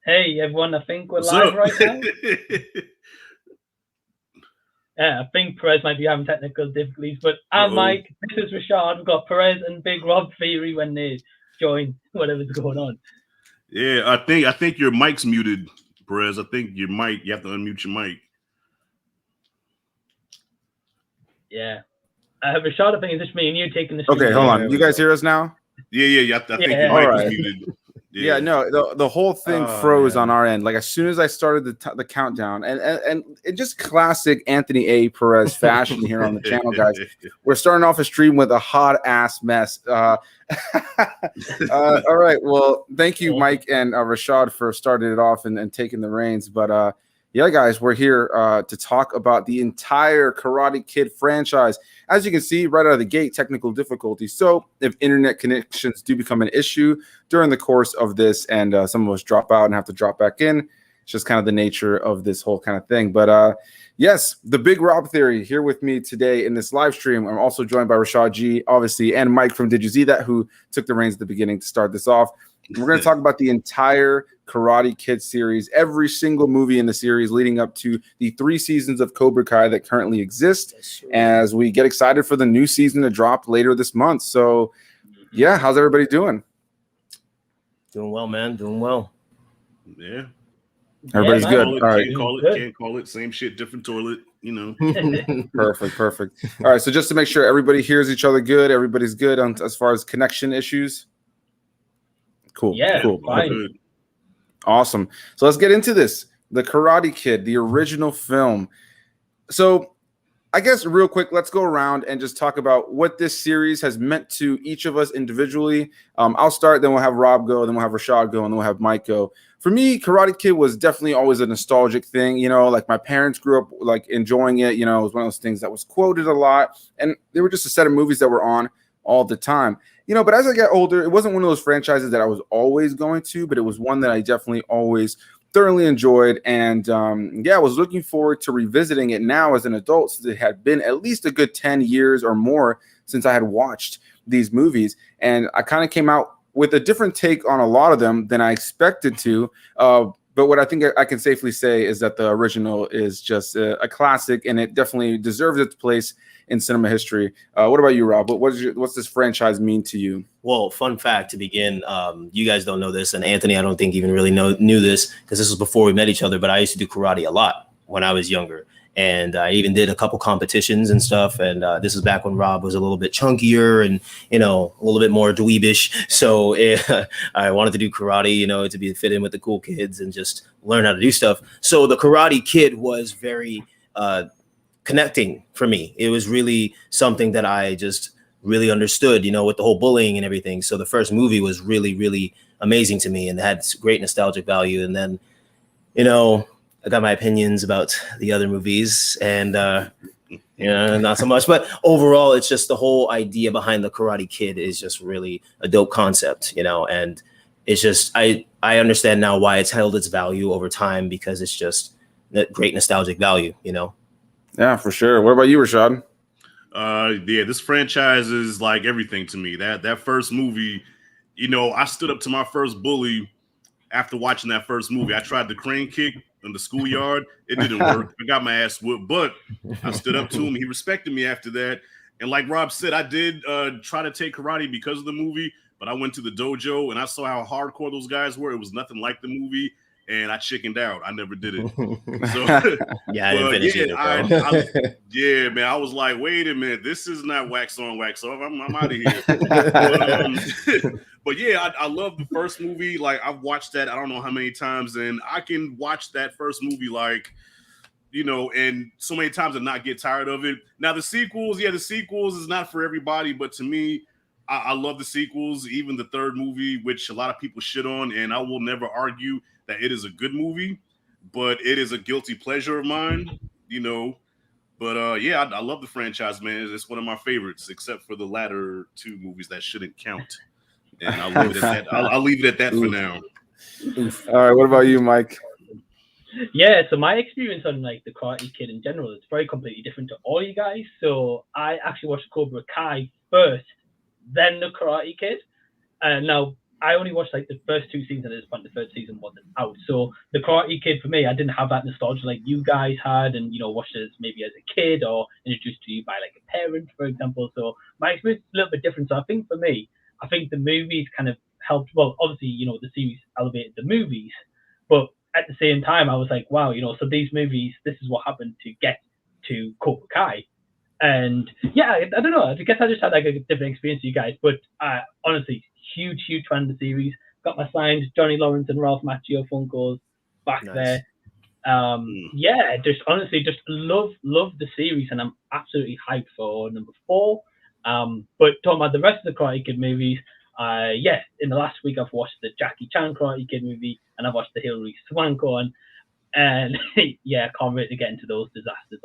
Hey everyone, I think we're What's live up? right now. Yeah, I think Perez might be having technical difficulties, but I'm Uh-oh. Mike. This is Rashad. We've got Perez and Big Rob Theory when they join whatever's going on. Yeah, I think your mic's muted, Perez. I think your mic. You have to unmute your mic. Yeah, Rashad, I think it's just me and you taking the stream. Okay, hold on. You guys hear us now? Yeah. I think your Yeah. mic All was right. muted. Yeah, no, the whole thing froze on our end. Like as soon as I started the countdown, and it just classic Anthony A. Perez fashion here on the channel, guys. We're starting off a stream with a hot ass mess. All right, well, thank you, Mike and Rashad, for starting it off and taking the reins. But yeah, guys, we're here to talk about the entire Karate Kid franchise. As you can see, right out of the gate, technical difficulties. So if internet connections do become an issue during the course of this, and some of us drop out and have to drop back in, it's just kind of the nature of this whole kind of thing. But yes, the Big Rob Theory here with me today in this live stream. I'm also joined by Rashad G, obviously, and Mike from Did You See That, who took the reins at the beginning to start this off. We're going to talk about the entire Karate Kid series, every single movie in the series leading up to the 3 seasons of Cobra Kai that currently exist, as we get excited for the new season to drop later this month. So, yeah, how's everybody doing? Doing well, man. Doing well. Yeah. Everybody's good. All right. Can't call it. Same shit, different toilet. You know. Perfect. All right. So just to make sure everybody hears each other good, everybody's good on as far as connection issues. Cool. Yeah. Cool. Fine. Awesome. So let's get into this. The Karate Kid, the original film. So I guess real quick, let's go around and just talk about what this series has meant to each of us individually. I'll start, then we'll have Rob go, then we'll have Rashad go, and then we'll have Mike go. For me, Karate Kid was definitely always a nostalgic thing. You know, like my parents grew up like enjoying it. You know, it was one of those things that was quoted a lot, and they were just a set of movies that were on all the time. You know, but as I got older, it wasn't one of those franchises that I was always going to, but it was one that I definitely always thoroughly enjoyed. And yeah, I was looking forward to revisiting it now as an adult, since it had been at least a good 10 years or more since I had watched these movies. And I kind of came out with a different take on a lot of them than I expected to. But what I think I can safely say is that the original is just a classic, and it definitely deserves its place in cinema history. What about you, Rob? What's this franchise mean to you? Well, fun fact to begin, you guys don't know this, and Anthony, I don't think even really knew this because this was before we met each other, but I used to do karate a lot when I was younger. And I even did a couple competitions and stuff. And this is back when Rob was a little bit chunkier and, you know, a little bit more dweebish. So I wanted to do karate, you know, to be fit in with the cool kids and just learn how to do stuff. So the Karate Kid was very connecting for me. It was really something that I just really understood, you know, with the whole bullying and everything. So the first movie was really, really amazing to me and had great nostalgic value. And then, you know, I got my opinions about the other movies and, you know, not so much, but overall, it's just the whole idea behind the Karate Kid is just really a dope concept, you know, and it's just, I understand now why it's held its value over time because it's just great nostalgic value, you know? Yeah, for sure. What about you, Rashad? Yeah, this franchise is like everything to me. That first movie, you know, I stood up to my first bully after watching that first movie. I tried the crane kick in the schoolyard. It didn't work. I got my ass whooped, but I stood up to him. He respected me after that. And like Rob said, I did try to take karate because of the movie, but I went to the dojo and I saw how hardcore those guys were. It was nothing like the movie. And I chickened out. I never did it. So yeah, I didn't finish either, yeah, man. I was like, wait a minute, this is not wax on, wax off. I'm out of here. But yeah, I love the first movie. Like I've watched that I don't know how many times, and I can watch that first movie like, you know, and so many times and not get tired of it. Now the sequels is not for everybody, but to me, I love the sequels, even the third movie, which a lot of people shit on, and I will never argue that it is a good movie, but it is a guilty pleasure of mine, you know. But yeah, I love the franchise, man. It's one of my favorites, except for the latter 2 movies that shouldn't count. And I'll leave it at that. I'll leave it at that for now. All right, what about you, Mike? Yeah, so my experience on like the Karate Kid in general is very completely different to all you guys. So I actually watched Cobra Kai first, then the Karate Kid. Now I only watched like the first 2 seasons at this point. The third season wasn't out, so the Karate Kid for me, I didn't have that nostalgia like you guys had, and watched it maybe as a kid or introduced to you by like a parent, for example. So my experience is a little bit different. So I think for me, I think the movies kind of helped. Well, obviously, the series elevated the movies, but at the same time, I was like, wow, so these movies, this is what happened to get to Cobra Kai. And yeah, I don't know. I guess I just had like a different experience to you guys, but honestly, huge fan of the series. Got my signed Johnny Lawrence and Ralph Macchio Funkos back there. Yeah, just honestly, just love the series, and I'm absolutely hyped for number 4. But talking about the rest of the Karate Kid movies, in the last week I've watched the Jackie Chan Karate Kid movie, and I've watched the Hilary Swank one, and yeah, I can't wait to get into those disasters.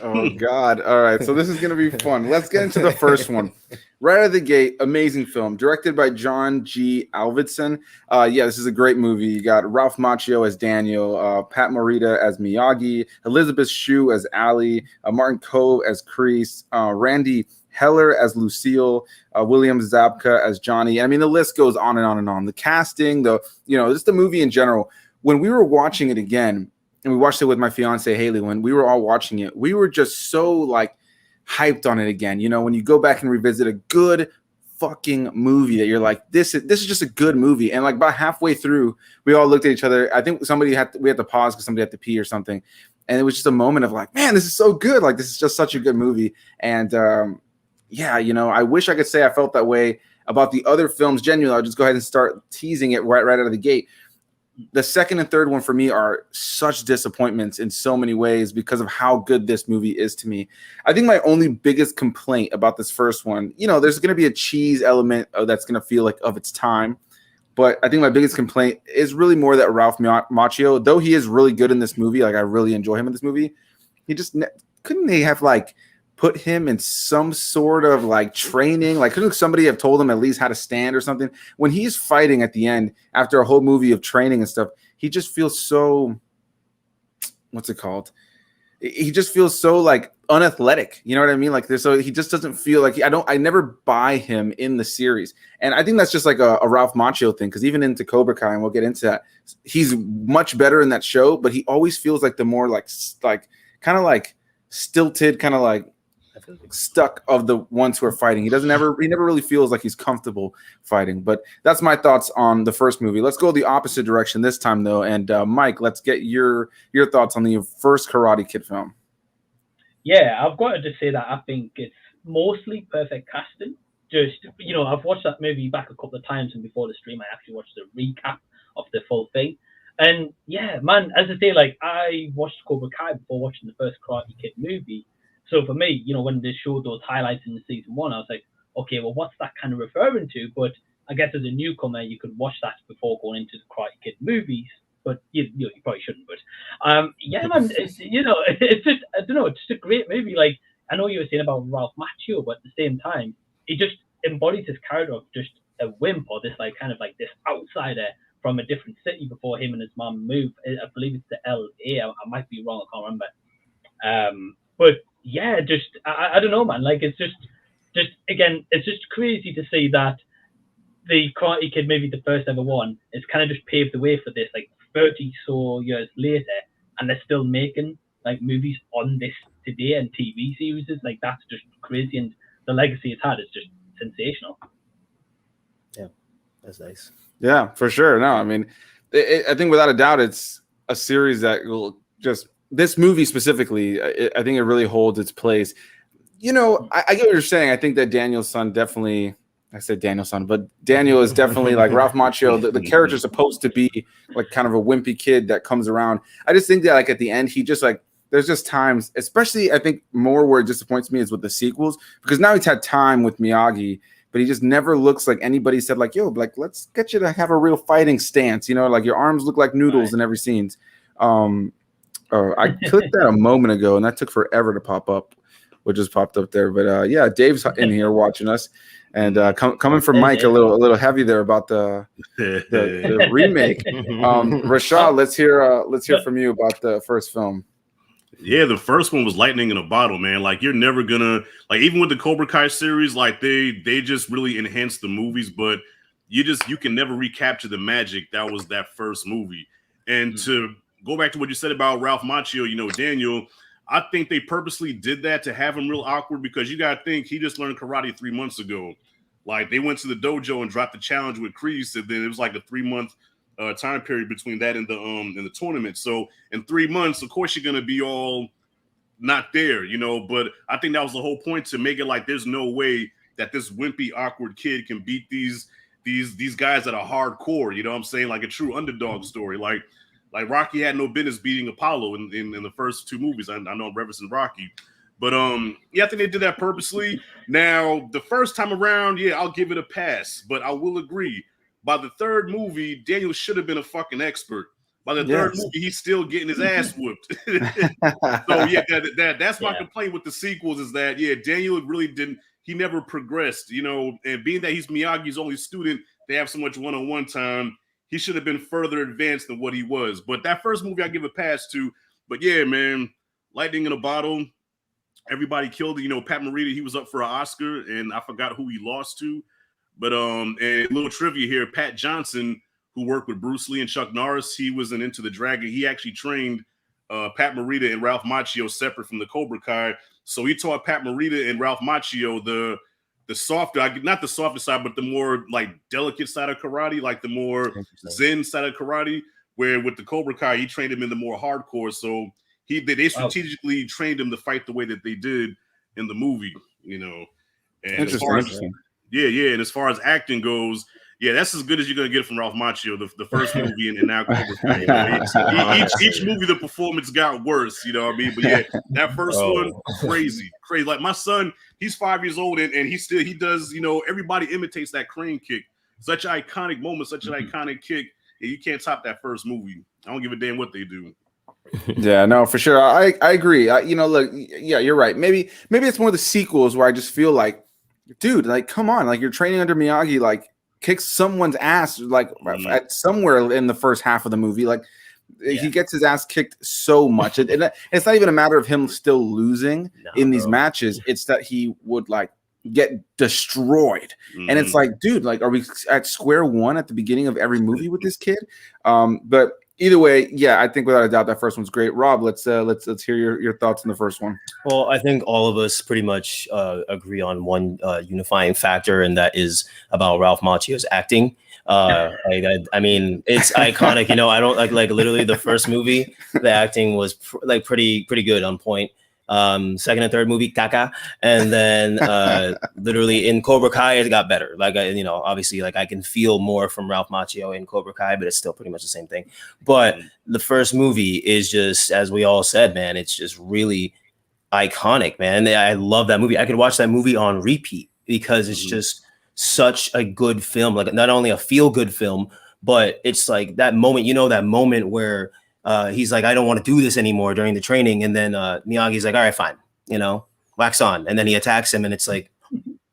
Oh God! All right, so this is gonna be fun. Let's get into the first one. Right out of the gate, amazing film, directed by John G. Avildsen. This is a great movie. You got Ralph Macchio as Daniel, Pat Morita as Miyagi, Elizabeth Shue as Ali, Martin Kove as Kreese, Randy Heller as Lucille, William Zabka as Johnny. I mean, the list goes on and on and on. The casting, just the movie in general. When we were watching it again, and we watched it with my fiance Haley, when we were all watching it, we were just so like hyped on it again. When you go back and revisit a good fucking movie that you're like, this is just a good movie. And like about halfway through, we all looked at each other. I think we had to pause because somebody had to pee or something. And it was just a moment of like, man, this is so good. Like, this is just such a good movie. And I wish I could say I felt that way about the other films. Genuinely, I'll just go ahead and start teasing it right out of the gate. The second and third one for me are such disappointments in so many ways because of how good this movie is to me. I think my only biggest complaint about this first one, there's going to be a cheese element that's going to feel like of its time. But I think my biggest complaint is really more that Ralph Macchio, though he is really good in this movie, like I really enjoy him in this movie, he just couldn't they have like put him in some sort of like training? Like, couldn't somebody have told him at least how to stand or something? When he's fighting at the end, after a whole movie of training and stuff, he just feels so, what's it called? He just feels so like unathletic. You know what I mean? Like, so he just doesn't feel like I never buy him in the series. And I think that's just like a Ralph Macchio thing. Cause even into Cobra Kai, and we'll get into that, he's much better in that show, but he always feels like the more like kind of like stilted, kind of like stuck of the ones who are fighting. He never really feels like he's comfortable fighting. But that's my thoughts on the first movie. Let's go the opposite direction this time though. And Mike, let's get your thoughts on the first Karate Kid film. Yeah, I've got to just say that I think it's mostly perfect casting. Just, I've watched that movie back a couple of times, and before the stream I actually watched the recap of the full thing. And yeah, man, as I say, like, I watched Cobra Kai before watching the first Karate Kid movie. So for me, when they showed those highlights in the season 1, I was like, okay, well, what's that kind of referring to? But I guess as a newcomer, you could watch that before going into the Karate Kid movies. But you probably shouldn't. But yeah, man, it's just, I don't know, it's just a great movie. Like, I know you were saying about Ralph Macchio, but at the same time, he just embodies his character of just a wimp, or this like kind of like this outsider from a different city before him and his mom moved. I believe it's to LA. I might be wrong. I can't remember. But yeah, just I don't know, man. Like, it's just again, it's just crazy to see that the Karate Kid movie, the first ever one, is kind of just paved the way for this. Like 30 so years later, and they're still making like movies on this today and TV series. Like, that's just crazy, and the legacy it's had is just sensational. Yeah, that's nice. Yeah, for sure. No, I mean, I think without a doubt, it's a series that will just. This movie specifically, I think it really holds its place. I get what you're saying. I think that Daniel's son definitely, I said Daniel's son, but Daniel is definitely like Ralph Macchio. The character's supposed to be like kind of a wimpy kid that comes around. I just think that like at the end, he just like, there's just times, especially I think more where it disappoints me is with the sequels, because now he's had time with Miyagi, but he just never looks like anybody said like, yo, like, let's get you to have a real fighting stance. Like your arms look like noodles in every scene. I clicked that a moment ago, and that took forever to pop up, which just popped up there. But yeah, Dave's in here watching us, and coming from Mike a little heavy there about the remake. Rashad, let's hear from you about the first film. Yeah, the first one was lightning in a bottle, man. Like, you're never gonna, like, even with the Cobra Kai series, like they just really enhanced the movies, but you can never recapture the magic that was that first movie. And to go back to what you said about Ralph Macchio, you know, Daniel, I think they purposely did that to have him real awkward, because you got to think he just learned karate 3 months ago. Like, they went to the dojo and dropped the challenge with Kreese, and then it was like a 3-month time period between that and the tournament. So in 3 months, of course, you're gonna be all not there, you know. But I think that was the whole point, to make it like there's no way that this wimpy, awkward kid can beat these guys that are hardcore. You know what I'm saying? Like a true underdog story. Like Rocky had no business beating Apollo in the first 2 movies. I know I'm referencing Rocky. But yeah, I think they did that purposely. Now, the first time around, yeah, I'll give it a pass. But I will agree, by the 3rd movie, Daniel should have been a fucking expert. By the 3rd movie, he's still getting his ass whooped. So yeah, that's my complaint with the sequels, is that Daniel really didn't. He never progressed, you know. And being that he's Miyagi's only student, they have so much one-on-one time. He should have been further advanced than what he was. But that first movie, I give a pass to. But yeah, man, lightning in a bottle. Everybody killed it. You know, Pat Morita, he was up for an Oscar, and I forgot who he lost to. But and a little trivia here: Pat Johnson, who worked with Bruce Lee and Chuck Norris, he was in Into the Dragon. He actually trained Pat Morita and Ralph Macchio separate from the Cobra Kai. So he taught Pat Morita and Ralph Macchio the softer, not the softer side, but the more like delicate side of karate, like the more zen side of karate. Where with the Cobra Kai, he trained him in the more hardcore. So they strategically trained him to fight the way that they did in the movie, you know. And interesting. Yeah. And as far as acting goes, yeah, that's as good as you're gonna get from Ralph Macchio, the first movie, and now Cobra Kai. You know, each movie, the performance got worse. You know what I mean? But yeah, that first one, crazy. Like my son, he's 5 years old, and he does. You know, everybody imitates that crane kick. Such an iconic moment, such an iconic kick. And you can't top that first movie. I don't give a damn what they do. Yeah, no, for sure. I agree. You know, look, yeah, you're right. Maybe it's more the sequels where I just feel like, dude, like, come on, like, you're training under Miyagi, like, kick someone's ass, like, at somewhere in the first half of the movie, like, he gets his ass kicked so much, and it's not even a matter of him still losing in these matches. It's that he would like get destroyed, and it's like, dude, like, are we at square one at the beginning of every movie with this kid? But either way, yeah, I think without a doubt that first one's great. Rob, let's hear your thoughts on the first one. Well, I think all of us pretty much agree on one unifying factor, and that is about Ralph Macchio's acting. I mean, it's iconic. You know, I don't like literally the first movie, the acting was pretty good, on point. Second and third movie, caca, and then literally in Cobra Kai it got better. Like, you know, obviously, like, I can feel more from Ralph Macchio in Cobra Kai, but it's still pretty much the same thing. But the first movie is just, as we all said, man, it's just really iconic, man. I love that movie. I could watch that movie on repeat because it's just such a good film. Like, not only a feel good film, but it's like that moment, you know, that moment where he's like, I don't want to do this anymore during the training. And then Miyagi's like, all right, fine, you know, wax on. And then he attacks him, and it's like,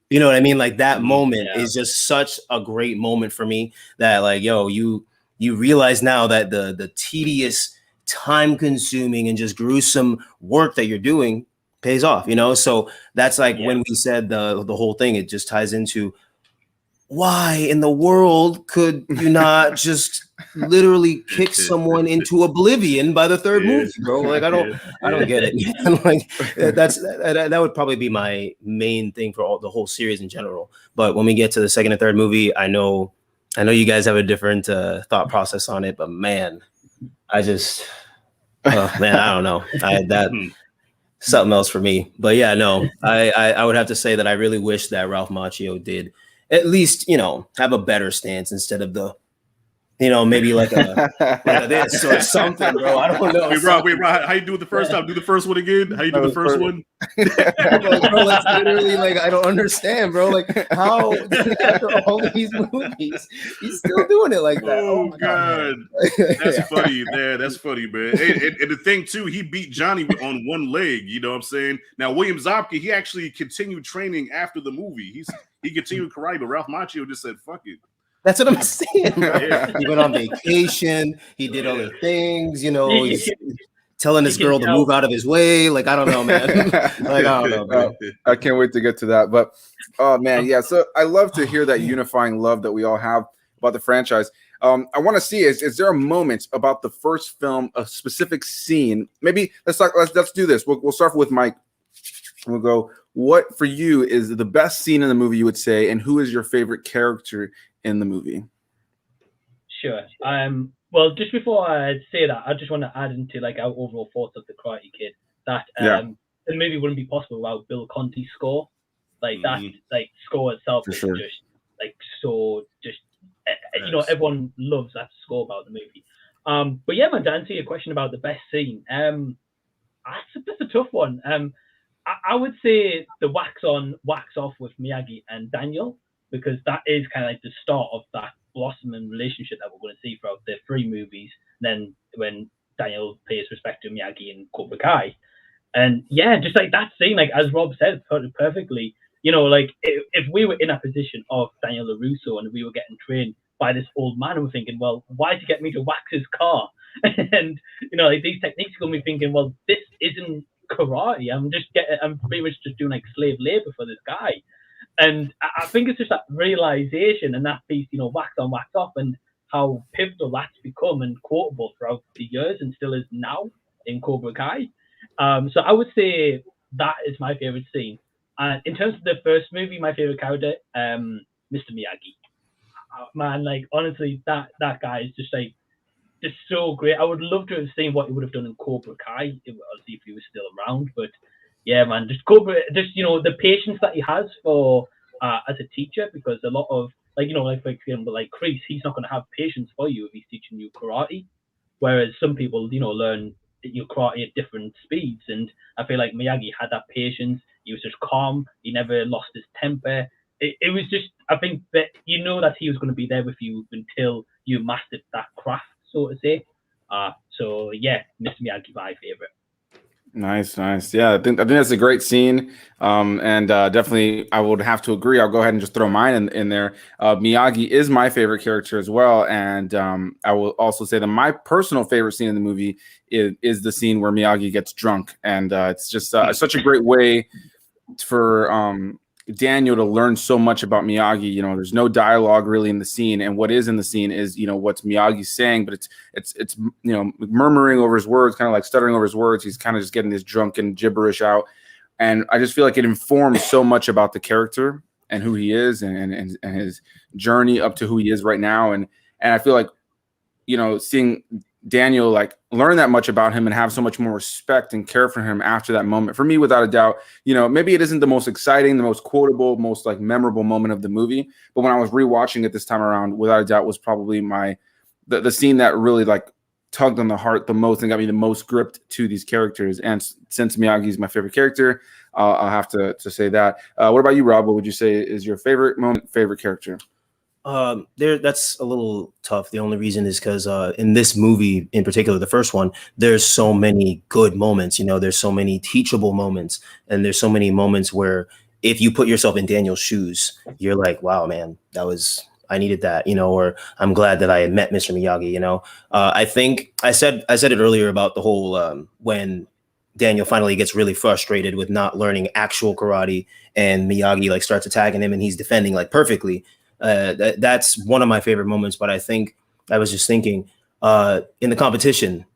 you know what I mean? Like, that moment is just such a great moment for me that, like, yo, you realize now that the tedious, time consuming, and just gruesome work that you're doing pays off, you know? So that's like when we said the whole thing, it just ties into, why in the world could you not just literally kick someone into oblivion by the third movie, bro? Like, I don't get it. Like, that would probably be my main thing for the whole series in general. But when we get to the second and third movie, I know you guys have a different thought process on it, but man, I just, man, I don't know. That something else for me. But yeah, no, I would have to say that I really wish that Ralph Macchio did at least, you know, have a better stance instead of the, you know, maybe like a this or something, bro. I don't know. Wait, Rob, how you do it the first time? Do the first one again. How you do the first one? Bro, that's literally like, I don't understand, bro. Like, how after all these movies, he's still doing it like that? Oh my God. That's funny, man. That's funny, man. And the thing too, he beat Johnny on one leg. You know what I'm saying? Now, William Zabka, he actually continued training after the movie. He continued karate, but Ralph Macchio just said, "Fuck it." That's what I'm saying, bro. He went on vacation. He did other things, you know. telling this girl to move out of his way. Like, I don't know, man. Like, I don't know, man. I can't wait to get to that. But, oh, man, yeah. So I love to hear that unifying love that we all have about the franchise. I want to see, is there a moment about the first film, a specific scene? Maybe let's do this. We'll start with Mike. We'll go, what for you is the best scene in the movie, you would say, and who is your favorite character in the movie? Sure. Well, just before I say that, I just want to add into like our overall thoughts of the Karate Kid that the movie wouldn't be possible without Bill Conti's score. Like that, like score itself is just like so just you know, everyone loves that score about the movie. But yeah, man, to answer your question about the best scene, that's a tough one. I would say the wax on, wax off with Miyagi and Daniel, because that is kind of like the start of that blossoming relationship that we're going to see throughout the 3 movies. Then when Daniel pays respect to Miyagi and Cobra Kai, and yeah, just like that scene, like as Rob said, put it perfectly. You know, like if we were in a position of Daniel LaRusso and we were getting trained by this old man, and we're thinking, well, why did you get me to wax his car? And you know, like these techniques are going to be thinking, well, this isn't karate. I'm pretty much just doing like slave labor for this guy. And I think it's just that realization and that piece, you know, wax on, wax off, and how pivotal that's become and quotable throughout the years and still is now in Cobra Kai. So I would say that is my favorite scene. And in terms of the first movie, my favorite character, Mr. Miyagi. Man, like honestly, that guy is just so great. I would love to have seen what he would have done in Cobra Kai, obviously if he was still around. But yeah, man, just you know, the patience that he has for as a teacher, because a lot of like, you know, like for example, like Chris, he's not going to have patience for you if he's teaching you karate, whereas some people, you know, learn your karate at different speeds. And I feel like Miyagi had that patience. He was just calm. He never lost his temper. It was just, I think that you know that he was going to be there with you until you mastered that craft, so to say. So yeah, Mr. Miyagi, my favorite. Nice. Yeah, I think that's a great scene. And definitely I would have to agree. I'll go ahead and just throw mine in there. Miyagi is my favorite character as well. And I will also say that my personal favorite scene in the movie is the scene where Miyagi gets drunk. And it's just such a great way for Daniel to learn so much about Miyagi. You know, there's no dialogue really in the scene, and what is in the scene is, you know, what's Miyagi saying, but it's you know, murmuring over his words, kind of like stuttering over his words. He's kind of just getting this drunken gibberish out, and I just feel like it informs so much about the character and who he is, and his journey up to who he is right now, and I feel like, you know, seeing Daniel like learn that much about him and have so much more respect and care for him after that moment, for me, without a doubt, you know, maybe it isn't the most exciting, the most quotable, most like memorable moment of the movie, but when I was rewatching it this time around, without a doubt was probably the scene that really like tugged on the heart the most and got me the most gripped to these characters. And since Miyagi is my favorite character, I'll have to say that. What about you, Rob? What would you say is your favorite moment, favorite character? That's a little tough. The only reason is because in this movie in particular, the first one, there's so many good moments. You know, there's so many teachable moments, and there's so many moments where if you put yourself in Daniel's shoes, you're like, wow, man, I needed that, you know, or I'm glad that I had met Mr. Miyagi, you know. I think I said it earlier about the whole when Daniel finally gets really frustrated with not learning actual karate, and Miyagi like starts attacking him and he's defending like perfectly. That's one of my favorite moments. But I think I was just thinking in the competition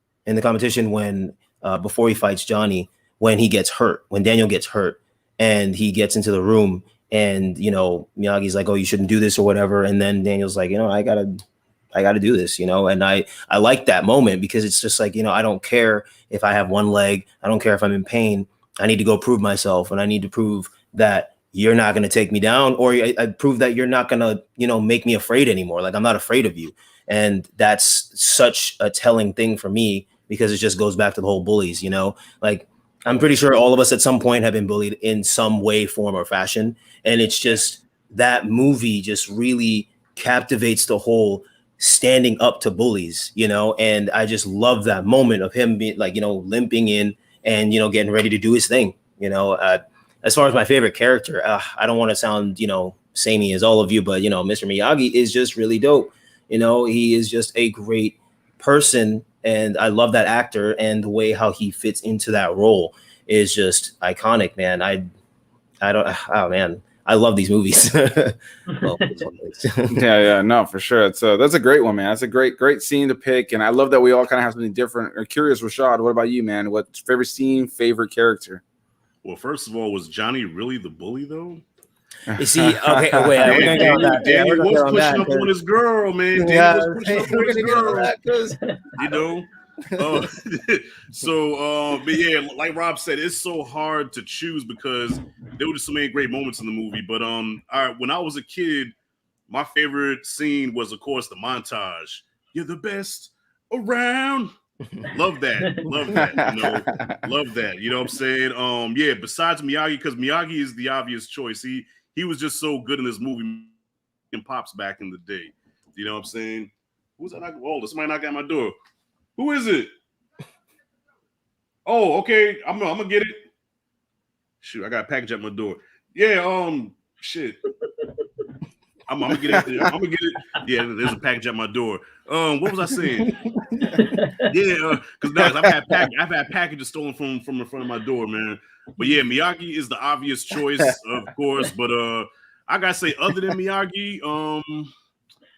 when before he fights Johnny, when Daniel gets hurt and he gets into the room, and you know, Miyagi's like, oh, you shouldn't do this or whatever, and then Daniel's like, you know, I gotta do this, you know. And I like that moment because it's just like, you know, I don't care if I have one leg, I don't care if I'm in pain, I need to go prove myself, and I need to prove that you're not going to take me down, or I prove that you're not going to, you know, make me afraid anymore. Like, I'm not afraid of you. And that's such a telling thing for me, because it just goes back to the whole bullies, you know, like I'm pretty sure all of us at some point have been bullied in some way, form, or fashion. And it's just that movie just really captivates the whole standing up to bullies, you know. And I just love that moment of him being like, you know, limping in and, you know, getting ready to do his thing, you know. As far as my favorite character, I don't want to sound, you know, samey as all of you, but, you know, Mr. Miyagi is just really dope. You know, he is just a great person And I love that actor, and the way how he fits into that role is just iconic, man. Oh man, I love these movies. Well, yeah, no, for sure. That's a great one, man. That's a great scene to pick, and I love that we all kind of have something different. I'm curious, Rashad, what about you, man? What's favorite scene, favorite character? Well, first of all, was Johnny really the bully though? You see, okay, wait, we're gonna get on that. Danny was pushing up on his girl, man. Danny was pushing up on his girl. You know. But yeah, like Rob said, it's so hard to choose because there were just so many great moments in the movie. But when I was a kid, my favorite scene was, of course, the montage. You're the best around. Love that. Love that. You know what I'm saying? Yeah, besides Miyagi, because Miyagi is the obvious choice. He was just so good in this movie and Pops back in the day. You know what I'm saying? Who's that? Oh, somebody knocked at my door. Who is it? Oh, okay. I'm gonna get it. Shoot, I got a package at my door. Yeah, shit. I'm gonna get it. I'm gonna get it. Yeah, there's a package at my door. What was I saying? Yeah, because I've had packages stolen from in front of my door, man. But yeah, Miyagi is the obvious choice, of course. But I gotta say, other than Miyagi,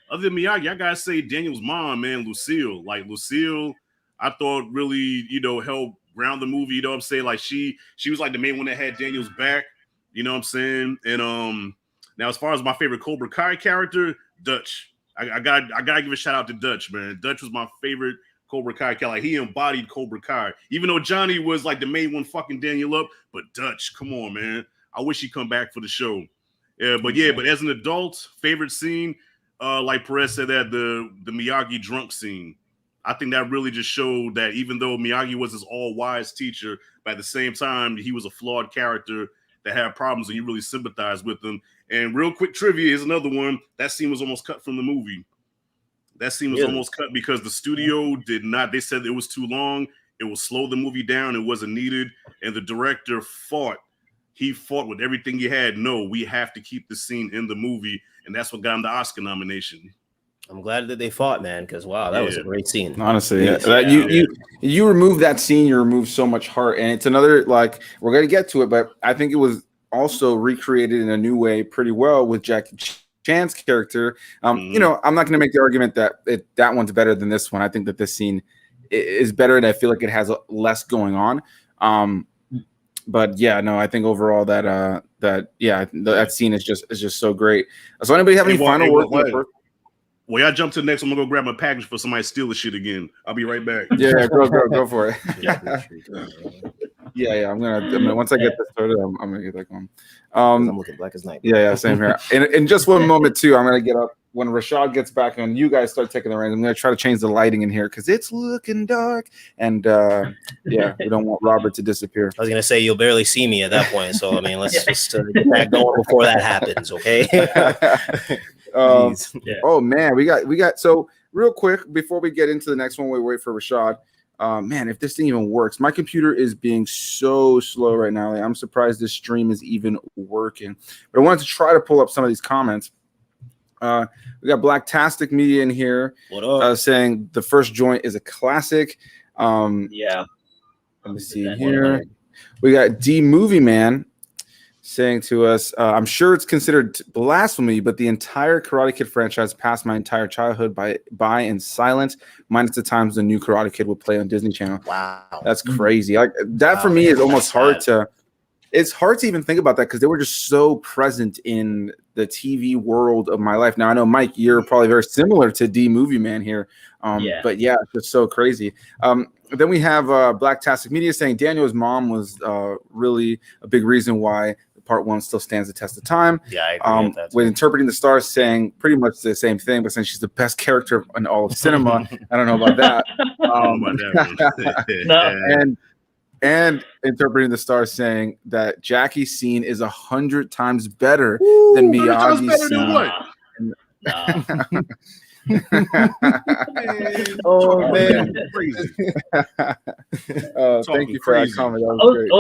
I gotta say Daniel's mom, man, Lucille. Like Lucille, I thought really, helped ground the movie. You know what I'm saying? Like she was like the main one that had Daniel's back. You know what I'm saying? And now as far as my favorite Cobra Kai character, Dutch. I gotta give a shout out to Dutch, man. Dutch was my favorite Cobra Kai character. Like he embodied Cobra Kai. Even though Johnny was like the main one fucking Daniel up, but Dutch, come on, man. I wish he'd come back for the show. Yeah, but as an adult, favorite scene, like Perez said, that the Miyagi drunk scene. I think that really just showed that even though Miyagi was his all-wise teacher, but at the same time, he was a flawed character that had problems, and you really sympathized with him. And real quick trivia is another one. That scene was almost cut from the movie. That scene was almost cut because the studio did not. They said it was too long. It will slow the movie down. It wasn't needed. And the director fought. He fought with everything he had. No, we have to keep the scene in the movie. And that's what got him the Oscar nomination. I'm glad that they fought, man, because wow, that was a great scene. Honestly, you remove that scene, you remove so much heart, and it's another, like, we're gonna get to it, but I think it was also recreated in a new way pretty well with Jackie Chan's character. I'm not gonna make the argument that that one's better than this one. I think that this scene is better, and I feel like it has less going on. But yeah, no, I think overall that scene is just so great. So anybody have any final words? Well, y'all jump to the next one. I'm gonna go grab my package for somebody steal the shit again. I'll be right back. Yeah, go for it. Yeah. I'm gonna once I get this started, I'm gonna get that going. I'm looking black as night. Yeah, same here. In just one moment too, I'm gonna get up when Rashad gets back and you guys start taking the reins. I'm gonna try to change the lighting in here because it's looking dark, and we don't want Robert to disappear. I was gonna say you'll barely see me at that point, so I mean, let's just get that going before that happens, okay? Oh man, we got so real quick before we get into the next one, we wait for Rashad. Man, if this thing even works, my computer is being so slow right now. I'm surprised this stream is even working. But I wanted to try to pull up some of these comments. We got Blacktastic Media in here saying the first joint is a classic. Let me see here. We got D Movie Man saying to us, I'm sure it's considered blasphemy, but the entire Karate Kid franchise passed my entire childhood by in silence, minus the times the new Karate Kid would play on Disney Channel. Wow. That's crazy. Like that for me is almost hard to even think about that because they were just so present in the TV world of my life. Now I know, Mike, you're probably very similar to D Movie Man here. But yeah, it's just so crazy. Then we have Blacktastic Media saying Daniel's mom was really a big reason why Part 1 still stands the test of time. Yeah, I agree with that. With Interpreting the Stars saying pretty much the same thing, but saying she's the best character in all of cinema. I don't know about that. And Interpreting the Stars saying that Jackie's scene is 100 times better than Miyagi's scene. Oh man! Thank you for that comment. That was great.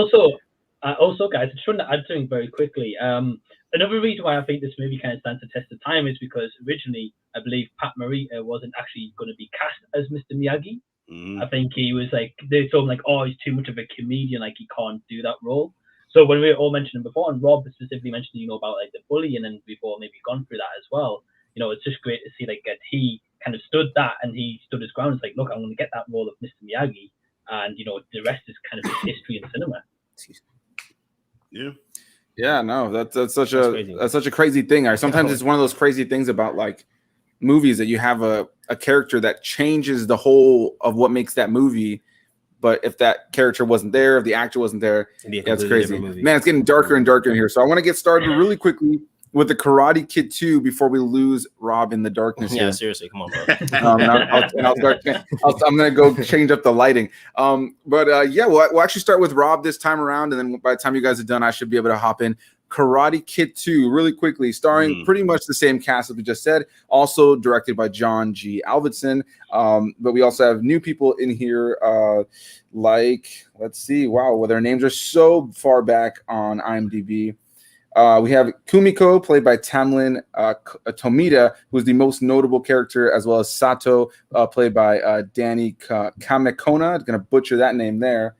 Also, guys, I just want to add something very quickly. Another reason why I think this movie kind of stands the test of time is because originally, I believe Pat Morita wasn't actually going to be cast as Mr. Miyagi. I think he was like, they told him like, oh, he's too much of a comedian, like he can't do that role. So when we all mentioned him before, and Rob specifically mentioned, about like the bullying, and we've all maybe gone through that as well. It's just great to see like that he kind of stood that, and he stood his ground. It's like, look, I'm going to get that role of Mr. Miyagi, and the rest is kind of history in cinema. Yeah. Yeah, no, that's such a crazy thing. Sometimes it's one of those crazy things about like movies that you have a character that changes the whole of what makes that movie. But if that character wasn't there, if the actor wasn't there, that's crazy. Man, it's getting darker and darker in here. So I want to get started really quickly with the Karate Kid 2 before we lose Rob in the darkness. Yeah, here. Seriously, come on, bro. I'm going to go change up the lighting. We'll actually start with Rob this time around, and then by the time you guys are done, I should be able to hop in. Karate Kid 2, really quickly, starring pretty much the same cast as we just said, also directed by John G. Avildsen. But we also have new people in here, let's see, their names are so far back on IMDb. We have Kumiko, played by Tamlin Tomita, who's the most notable character, as well as Sato, played by Danny Kamekona. I'm going to butcher that name there.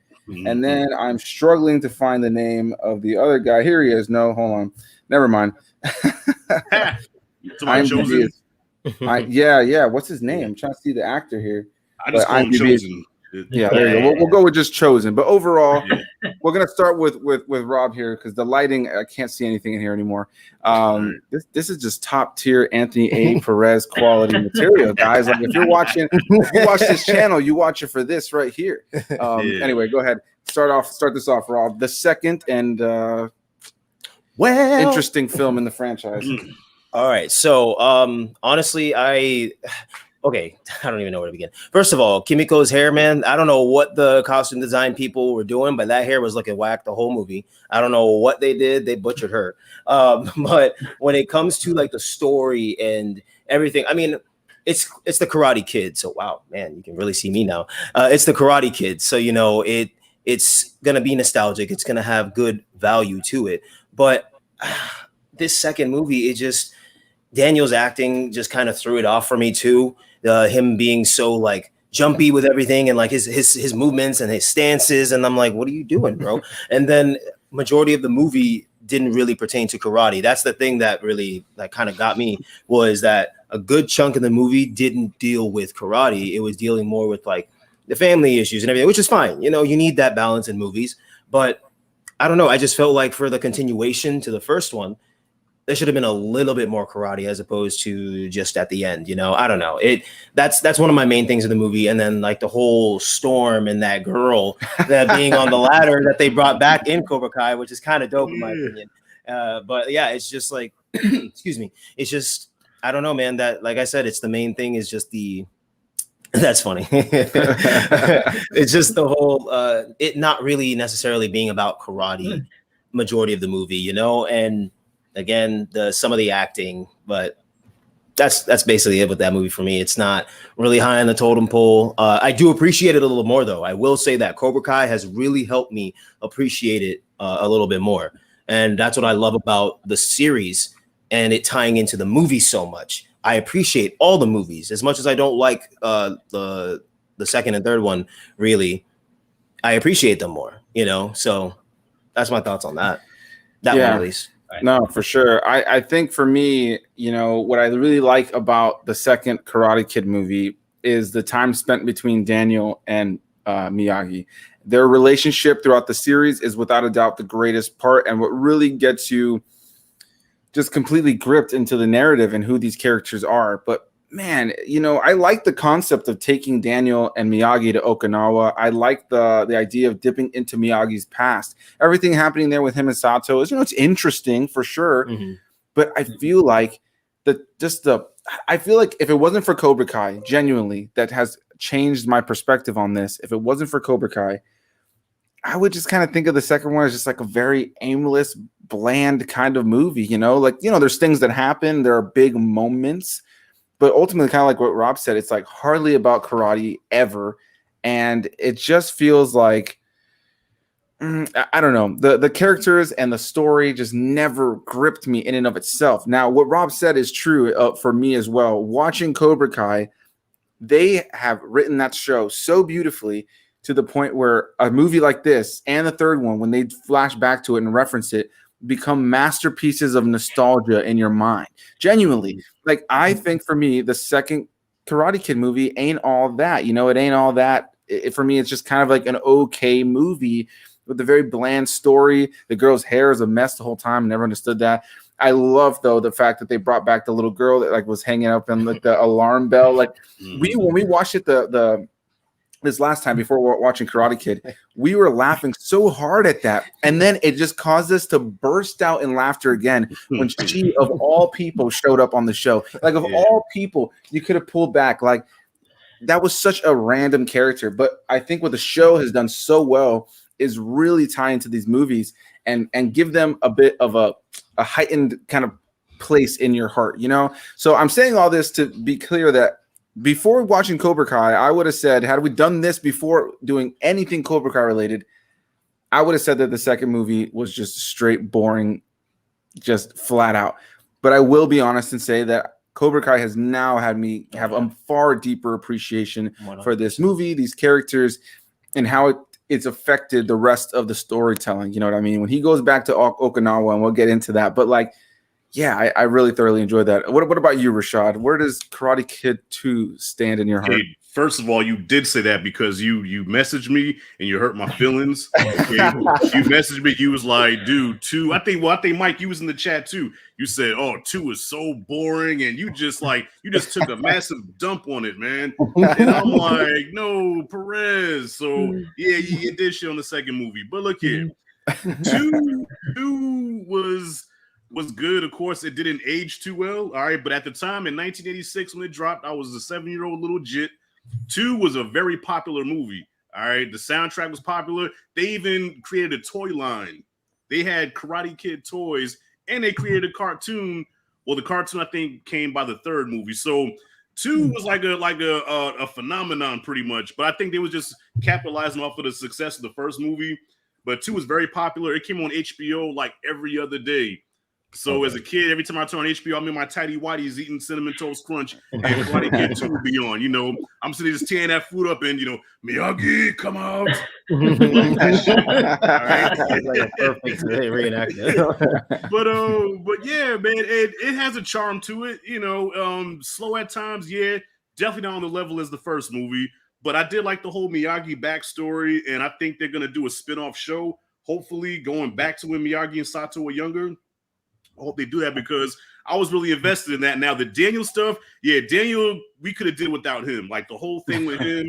And then I'm struggling to find the name of the other guy. Here he is. No, hold on. Never mind. Chosen? Yeah. What's his name? I'm trying to see the actor here. I just call him Chosen. Yeah, there you go. We'll go with just Chosen. But overall, we're gonna start with Rob here because the lighting, I can't see anything in here anymore. This is just top tier Anthony A. Perez quality material, guys. Like if you watch this channel, you watch it for this right here. Anyway, go ahead. Start this off, Rob. The second and interesting film in the franchise. All right. So honestly, okay, I don't even know where to begin. First of all, Kimiko's hair, man, I don't know what the costume design people were doing, but that hair was looking whack the whole movie. I don't know what they did. They butchered her. But when it comes to like the story and everything, I mean, it's the Karate Kid. So, wow, man, you can really see me now. It's the Karate Kid. So, it's going to be nostalgic. It's going to have good value to it. But this second movie, Daniel's acting just kind of threw it off for me too. Him being so like jumpy with everything and like his movements and his stances, and I'm like, what are you doing, bro? And then majority of the movie didn't really pertain to karate. That's the thing that really like kind of got me, was that a good chunk of the movie didn't deal with karate. It was dealing more with like the family issues and everything, which is fine. You need that balance in movies. But I don't know. I just felt like for the continuation to the first one, there should have been a little bit more karate as opposed to just at the end. I don't know. That's one of my main things in the movie. And then like the whole Storm and that girl that being on the ladder that they brought back in Cobra Kai, which is kind of dope in my opinion. But yeah, it's just like, excuse me. It's just, I don't know, man, that, like I said, it's the main thing is just that's funny. It's just the whole, it not really necessarily being about karate majority of the movie, and again, some of the acting, but that's basically it with that movie for me. It's not really high on the totem pole. I do appreciate it a little more, though. I will say that Cobra Kai has really helped me appreciate it a little bit more. And that's what I love about the series and it tying into the movie so much. I appreciate all the movies as much as I don't like the second and third one, really. I appreciate them more, So that's my thoughts on that. One, at least. Right. No, for sure. I think for me, what I really like about the second Karate Kid movie is the time spent between Daniel and Miyagi. Their relationship throughout the series is without a doubt the greatest part, and what really gets you just completely gripped into the narrative and who these characters are. But man, I like the concept of taking Daniel and Miyagi to Okinawa. I like the idea of dipping into Miyagi's past. Everything happening there with him and Sato is, it's interesting for sure. Mm-hmm. But I feel like I feel like if it wasn't for Cobra Kai, genuinely, that has changed my perspective on this. If it wasn't for Cobra Kai, I would just kind of think of the second one as just like a very aimless, bland kind of movie, there's things that happen. There are big moments. But ultimately, kind of like what Rob said, it's like hardly about karate ever. And it just feels like, I don't know, the characters and the story just never gripped me in and of itself. Now, what Rob said is true for me as well. Watching Cobra Kai, they have written that show so beautifully to the point where a movie like this and the third one, when they flash back to it and reference it, become masterpieces of nostalgia in your mind. Genuinely. Like, I think for me, the second Karate Kid movie ain't all that. You know, it ain't all that. For me, it's just kind of like an okay movie with a very bland story. The girl's hair is a mess the whole time. I never understood that. I love, though, the fact that they brought back the little girl that like was hanging up in like the alarm bell. Like when we watched it this last time before watching Karate Kid, we were laughing so hard at that, and then it just caused us to burst out in laughter again when she, of all people, showed up on the show. Like, of all people, you could have pulled back. Like, that was such a random character, but I think what the show has done so well is really tie into these movies and give them a bit of a heightened kind of place in your heart, you know? So I'm saying all this to be clear that before watching Cobra Kai, I would have said, had we done this before doing anything Cobra Kai related, I would have said that the second movie was just straight boring, just flat out. But I will be honest and say that Cobra Kai has now had me have a far deeper appreciation for this movie, these characters, and how it's affected the rest of the storytelling. You know what I mean? When he goes back to Okinawa, and we'll get into that, but like, yeah, I really thoroughly enjoyed that. What about you, Rashad? Where does Karate Kid 2 stand in your heart? Hey, first of all, you did say that because you messaged me and you hurt my feelings. Okay? You messaged me. You was like, dude, 2. I think Mike, you was in the chat too. You said, oh, 2 is so boring, and you just took a massive dump on it, man. And I'm like, no, Perez. So yeah, you did shit on the second movie, but look here, 2 was good. Of course, it didn't age too well. All right. But at the time in 1986, when it dropped, I was a 7-year-old little jit. 2 was a very popular movie. All right. The soundtrack was popular. They even created a toy line. They had Karate Kid toys, and they created a cartoon. Well, the cartoon, I think, came by the third movie. So 2 was like a phenomenon pretty much. But I think they was just capitalizing off of the success of the first movie. But 2 was very popular. It came on HBO like every other day. So as a kid, every time I turn on HBO, I'm in my tidy whities eating Cinnamon Toast Crunch, and Karate Kid 2 will be on. You know, I'm sitting just tearing that food up, and, you know, Miyagi, come out. Like a perfect reenactment. But yeah, man, it has a charm to it. You know, slow at times, yeah, definitely not on the level as the first movie. But I did like the whole Miyagi backstory, and I think they're gonna do a spin-off show, hopefully going back to when Miyagi and Sato were younger. I hope they do that because I was really invested in that. Now the Daniel stuff, yeah, Daniel, we could have did without him. Like the whole thing with him,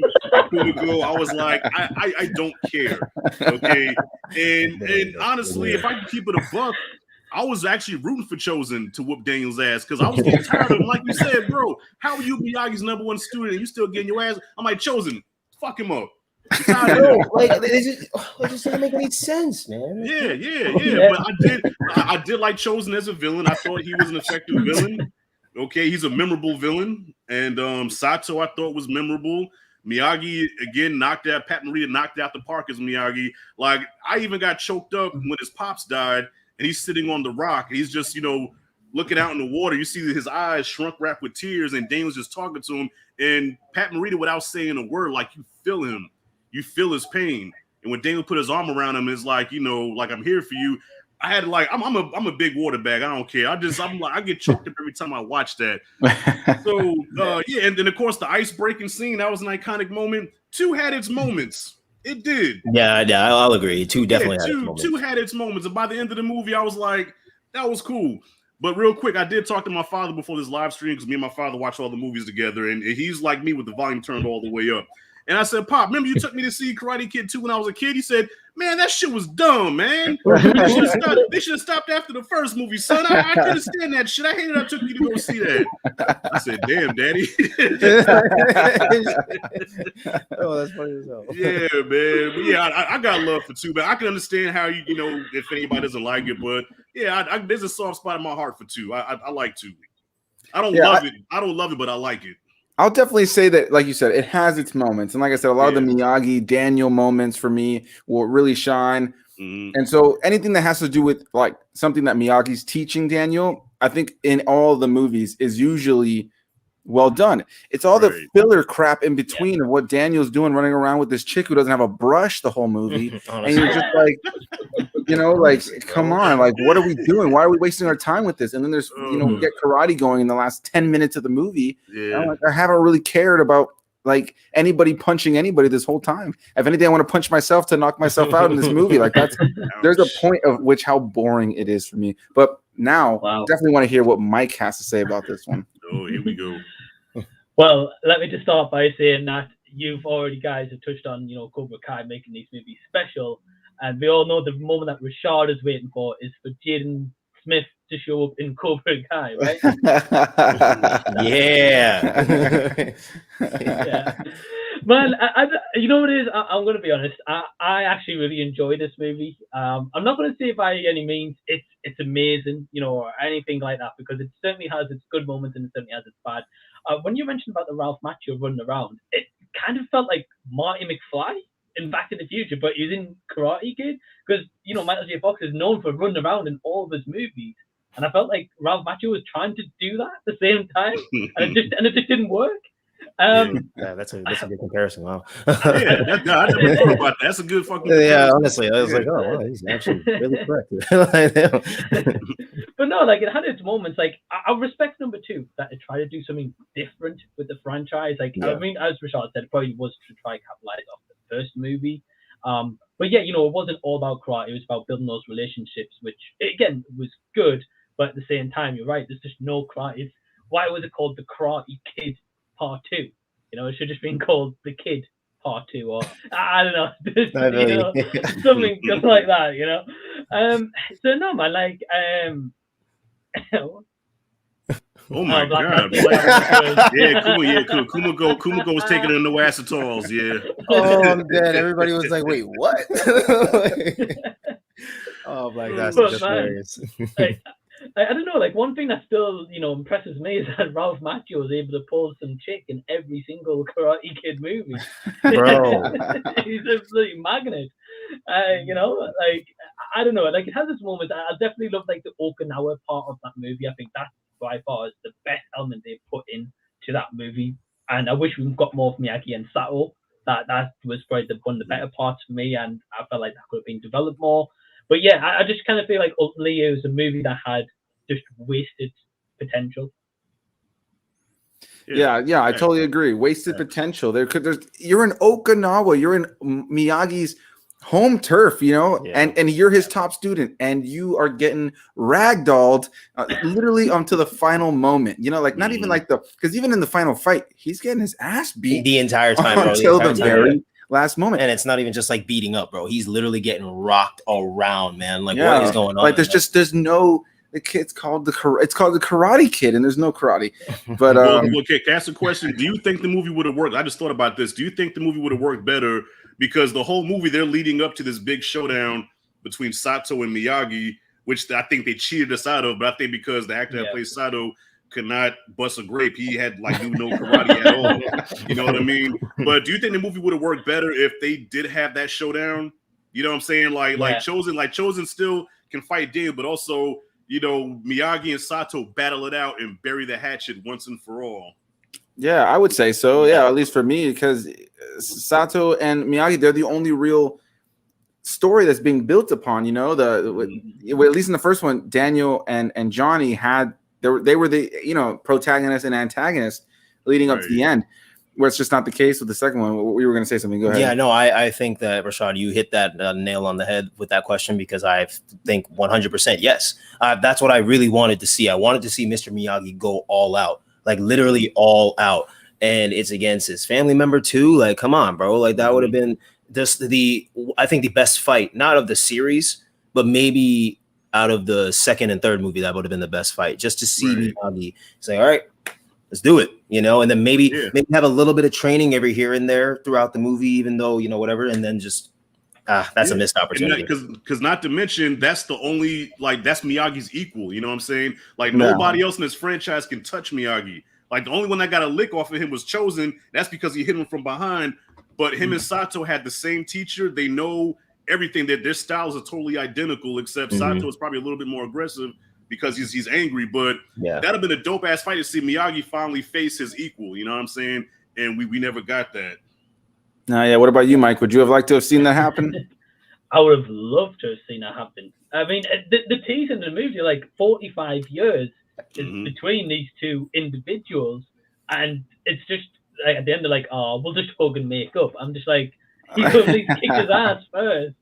Kumiko, I was like, I don't care. Okay, and honestly, if I could keep it a buck, I was actually rooting for Chosen to whoop Daniel's ass because I was getting tired of him. Like you said, bro, how are you Miyagi's #1 student and you still getting your ass? I'm like, Chosen, fuck him up. No, like it just didn't make any sense, man. Yeah. But I did like Chosen as a villain. I thought he was an effective villain. Okay, he's a memorable villain, and Sato I thought was memorable. Miyagi again Pat Morita knocked out the park as Miyagi. Like I even got choked up when his pops died, and he's sitting on the rock. And he's just looking out in the water. You see his eyes shrunk wrapped with tears, and Daniel's just talking to him. And Pat Morita, without saying a word, like you feel him. You feel his pain, and when Daniel put his arm around him, it's like like I'm here for you. I had I'm a big water bag. I don't care. I get choked up every time I watch that. So yeah, and then of course the ice breaking scene, that was an iconic moment. 2 had its moments. It did. Yeah, I'll agree. 2 definitely had its moments. 2 had its moments, and by the end of the movie, I was like, that was cool. But real quick, I did talk to my father before this live stream because me and my father watch all the movies together, and he's like me with the volume turned all the way up. And I said, Pop, remember you took me to see Karate Kid 2 when I was a kid? He said, man, that shit was dumb, man. They should have stopped after the first movie, son. I couldn't stand that shit. I hated I took you to go see that. I said, damn, Daddy. Oh, that's funny as hell. Yeah, man. But yeah, I got love for 2, but I can understand how if anybody doesn't like it. But yeah, there's a soft spot in my heart for 2. I like 2. I don't love it. I don't love it, but I like it. I'll definitely say that, like you said, it has its moments. And like I said, a lot of the Miyagi, Daniel moments for me will really shine. Mm-hmm. And so anything that has to do with like something that Miyagi's teaching Daniel, I think in all the movies is usually well done. It's all the Right. filler crap in between of what Daniel's doing, running around with this chick who doesn't have a brush the whole movie, and Honestly. you're just like, like, come on, like, what are we doing? Why are we wasting our time with this? And then there's, we get karate going in the last 10 minutes of the movie. Yeah. I'm like, I haven't really cared about like anybody punching anybody this whole time. If anything, I want to punch myself to knock myself out in this movie. Like there's a point of which how boring it is for me. But now, definitely want to hear what Mike has to say about this one. Oh, here we go. Well, let me just start by saying that you've already guys have touched on, Cobra Kai making these movies special. And we all know the moment that Rashad is waiting for is for Jaden Smith to show up in Cobra Kai, right? Yeah. Yeah. Man, you know what it is? I'm going to be honest. I actually really enjoy this movie. I'm not going to say by any means it's amazing, or anything like that, because it certainly has its good moments and it certainly has its bad. When you mentioned about the Ralph Macchio running around, it kind of felt like Marty McFly in Back to the Future, but he's in Karate Kid, because Michael J. Fox is known for running around in all of his movies, and I felt like Ralph Macchio was trying to do that at the same time, and it just didn't work. Yeah, that's a good comparison. Wow. I never thought about that. That's a good fucking yeah, honestly, I was like, oh, wow, he's actually really correct. But no, like, it had its moments. Like, I respect number 2 that it tried to do something different with the franchise. Like, I mean, as Rashad said, it probably was to try and capitalize off the first movie. But yeah, it wasn't all about karate. It was about building those relationships, which again was good. But at the same time, you're right. There's just no karate. Why was it called the Karate Kid Part 2? It should have just been called The Kid Part 2, or I don't know, something just like that. So no, man, like, oh my god! Yeah, Kumiko was taking in no acetals. Yeah. Oh, I'm dead. Everybody was like, "Wait, what?" Oh my gosh, that's hilarious. I don't know, like, one thing that still, impresses me is that Ralph Macchio was able to pull some chick in every single Karate Kid movie. Bro. He's a absolute magnet. Like, I don't know, like, it has its moments. I definitely love, like, the Okinawa part of that movie. I think that by far is the best element they put in to that movie. And I wish we've got more from Miyagi and Sato. That was probably one of the better parts for me, and I felt like that could have been developed more. But yeah, I just kind of feel like ultimately it was a movie that had just wasted potential. Yeah, I totally agree. Wasted potential. You're in Okinawa, you're in Miyagi's home turf, and you're his top student, and you are getting ragdolled literally until the final moment. Not even like because even in the final fight, he's getting his ass beat the entire time, until the very last moment. And it's not even just like beating up, bro. He's literally getting rocked around, man. Like, what is going on? Like, there's no. It's called the Karate Kid, and there's no karate. But okay, can I ask a question? Do you think the movie would have worked? I just thought about this. Do you think the movie would have worked better because the whole movie they're leading up to this big showdown between Sato and Miyagi, which I think they cheated us out of, but I think because the actor that plays Sato could not bust a grape, he had knew no karate at all. You know what I mean? But do you think the movie would have worked better if they did have that showdown? You know what I'm saying? Like Chosen still can fight Daniel, but also Miyagi and Sato battle it out and bury the hatchet once and for all. Yeah, I would say so. Yeah, at least for me, because Sato and Miyagi, they're the only real story that's being built upon. At least in the first one, Daniel and Johnny they were the protagonist and antagonist leading up to the end. Where it's just not the case with the second one. We were going to say something. Go ahead. Yeah, no, I think that, Rashad, you hit that nail on the head with that question, because I think 100% yes. That's what I really wanted to see. I wanted to see Mr. Miyagi go all out, like literally all out. And it's against his family member too. Like, come on, bro. Like, that would have been just I think the best fight, not of the series, but maybe out of the second and third movie, that would have been the best fight. Just to see Miyagi say, all right, let's do it, and then maybe have a little bit of training every here and there throughout the movie, even though, whatever, and then just that's a missed opportunity. Because not to mention, that's the only, that's Miyagi's equal, you know what I'm saying? Like, nobody else in this franchise can touch Miyagi. Like, the only one that got a lick off of him was Chosen. That's because he hit him from behind. But him and Sato had the same teacher. They know everything, that their styles are totally identical, except Sato is probably a little bit more aggressive. because he's angry. But that'd have been a dope ass fight to see Miyagi finally face his equal. You know what I'm saying? And we never got that. No, yeah. What about you, Mike? Would you have liked to have seen that happen? I would have loved to have seen that happen. I mean, the tease in the movie, like 45 years is between these two individuals, and it's just like at the end they're like, "Oh, we'll just hug and make up." I'm just like, he could at least kick his ass first.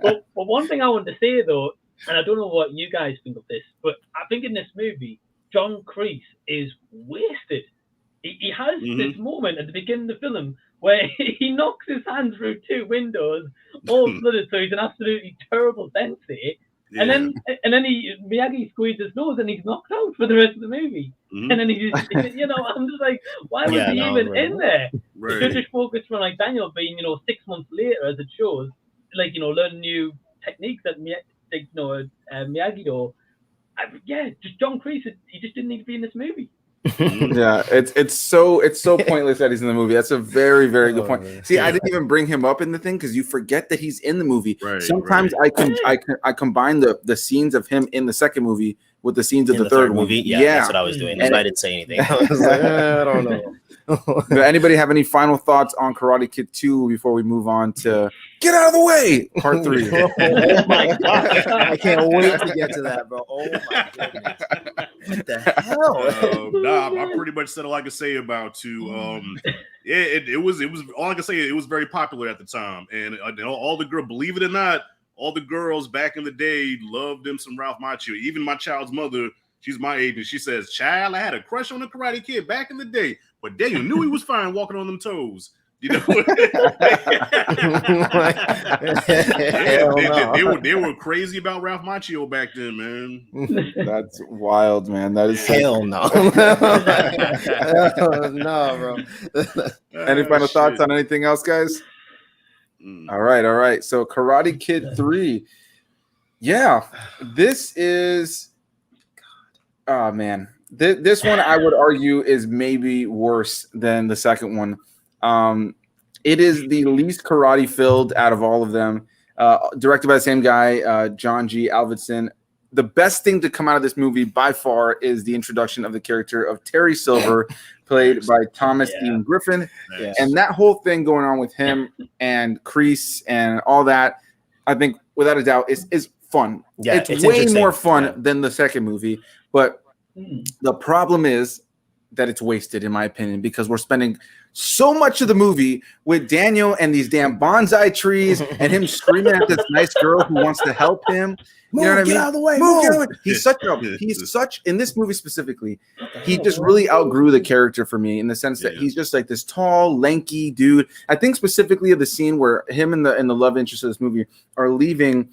But one thing I want to say though, and I don't know what you guys think of this, but I think in this movie, John Kreese is wasted. He has this moment at the beginning of the film where he knocks his hand through two windows, all flooded, so he's an absolutely terrible sensei. Yeah. And then Miyagi squeezes his nose and he's knocked out for the rest of the movie. And then I'm just like, why was he even in there? Right. Should just focus on like Daniel being, 6 months later, as it shows, like learning new techniques that Miyagi do. Just John Kreese, he just didn't need to be in this movie. Yeah, it's so pointless that he's in the movie. That's a very, very good point. See, I didn't even bring him up in the thing because you forget that he's in the movie. Right, sometimes I combine the scenes of him in the second movie with the scenes of the third movie. Yeah, that's what I was doing. And I didn't say anything. I was like, I don't know. Does anybody have any final thoughts on Karate Kid 2 before we move on to Get Out of the Way, Part 3? Oh my god, I can't wait to get to that, bro. Oh my goodness, what the hell? I pretty much said all I could say about 2. It was all I can say. It was very popular at the time, and all the girls, believe it or not, all the girls back in the day loved them some Ralph Macchio. Even my child's mother, she's my age, and she says, "Child, I had a crush on the Karate Kid back in the day, but Daniel knew he was fine walking on them toes." They were crazy about Ralph Macchio back then, man. That's wild, man. That is hell no. No, bro. Any final thoughts on anything else, guys? All right. So Karate Kid 3. Yeah, this is. Oh man, this one I would argue is maybe worse than the second one. It is the least karate filled out of all of them. Directed by the same guy, John G. Avildsen. The best thing to come out of this movie by far is the introduction of the character of Terry Silver, played by Thomas Ian Griffin. Yes. And that whole thing going on with him and Kreese and all that, I think without a doubt is fun. Yeah, it's way more fun than the second movie. But the problem is that it's wasted, in my opinion, because we're spending so much of the movie with Daniel and these damn bonsai trees and him screaming at this nice girl who wants to help him. You know what I mean? Get out of the way. Move. He's such in this movie specifically, he just really outgrew the character for me in the sense that he's just like this tall, lanky dude. I think specifically of the scene where him and the love interest of this movie are leaving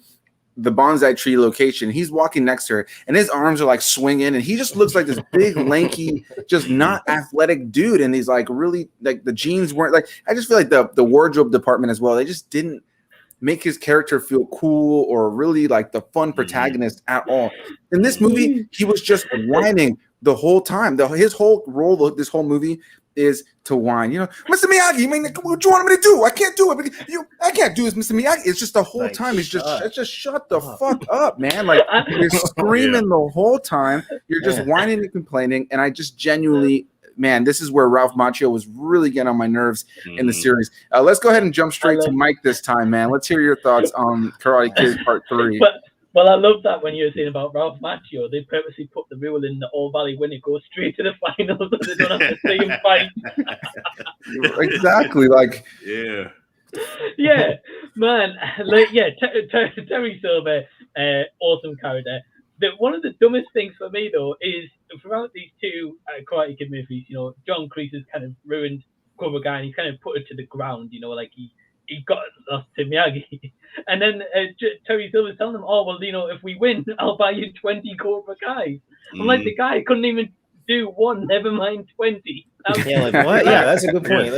the bonsai tree location. He's walking next to her and his arms are like swinging and he just looks like this big lanky, just not athletic dude. And he's like really like the jeans weren't like, I just feel like the wardrobe department as well, they just didn't make his character feel cool or really like the fun protagonist at all. In this movie, he was just whining the whole time. His whole role of this whole movie is to whine. Mr. Miyagi, what do you want me to do? I can't do it. I can't do this, Mr. Miyagi. It's just the whole time. He's just shut the fuck up, man. Like you're screaming the whole time. You're just whining and complaining. And I just genuinely, man, this is where Ralph Macchio was really getting on my nerves in the series. Let's go ahead and jump straight to Mike this time, man. Let's hear your thoughts on Karate Kid Part 3. Well, I love that when you were saying about Ralph Macchio, they purposely put the rule in the All Valley winner goes straight to the finals so they don't have to see him fight. Exactly, like man, Terry Silver, awesome character. One of the dumbest things for me though is throughout these two Karate Kid movies, John Kreese has kind of ruined Cobra Kai and he kind of put it to the ground, like he got lost to Miyagi. And then Terry Silver's telling them, oh, well, if we win, I'll buy you 20 Cobra Kai. I'm like, the guy couldn't even do one, never mind 20. Yeah, like, what? Yeah, that's a good point.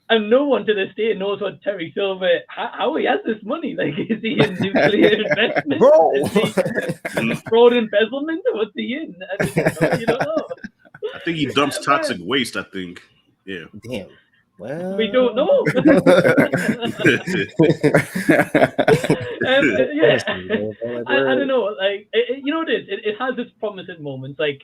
And no one to this day knows what Terry Silver, how he has this money. Like, is he in nuclear investment? Bro. Is he fraud embezzlement? Or what's he in? You don't know. I think he dumps toxic waste, I think. Yeah. Damn. Well, We don't know. Yeah, I don't know. Like, you know what it is? It has its promising moments. Like,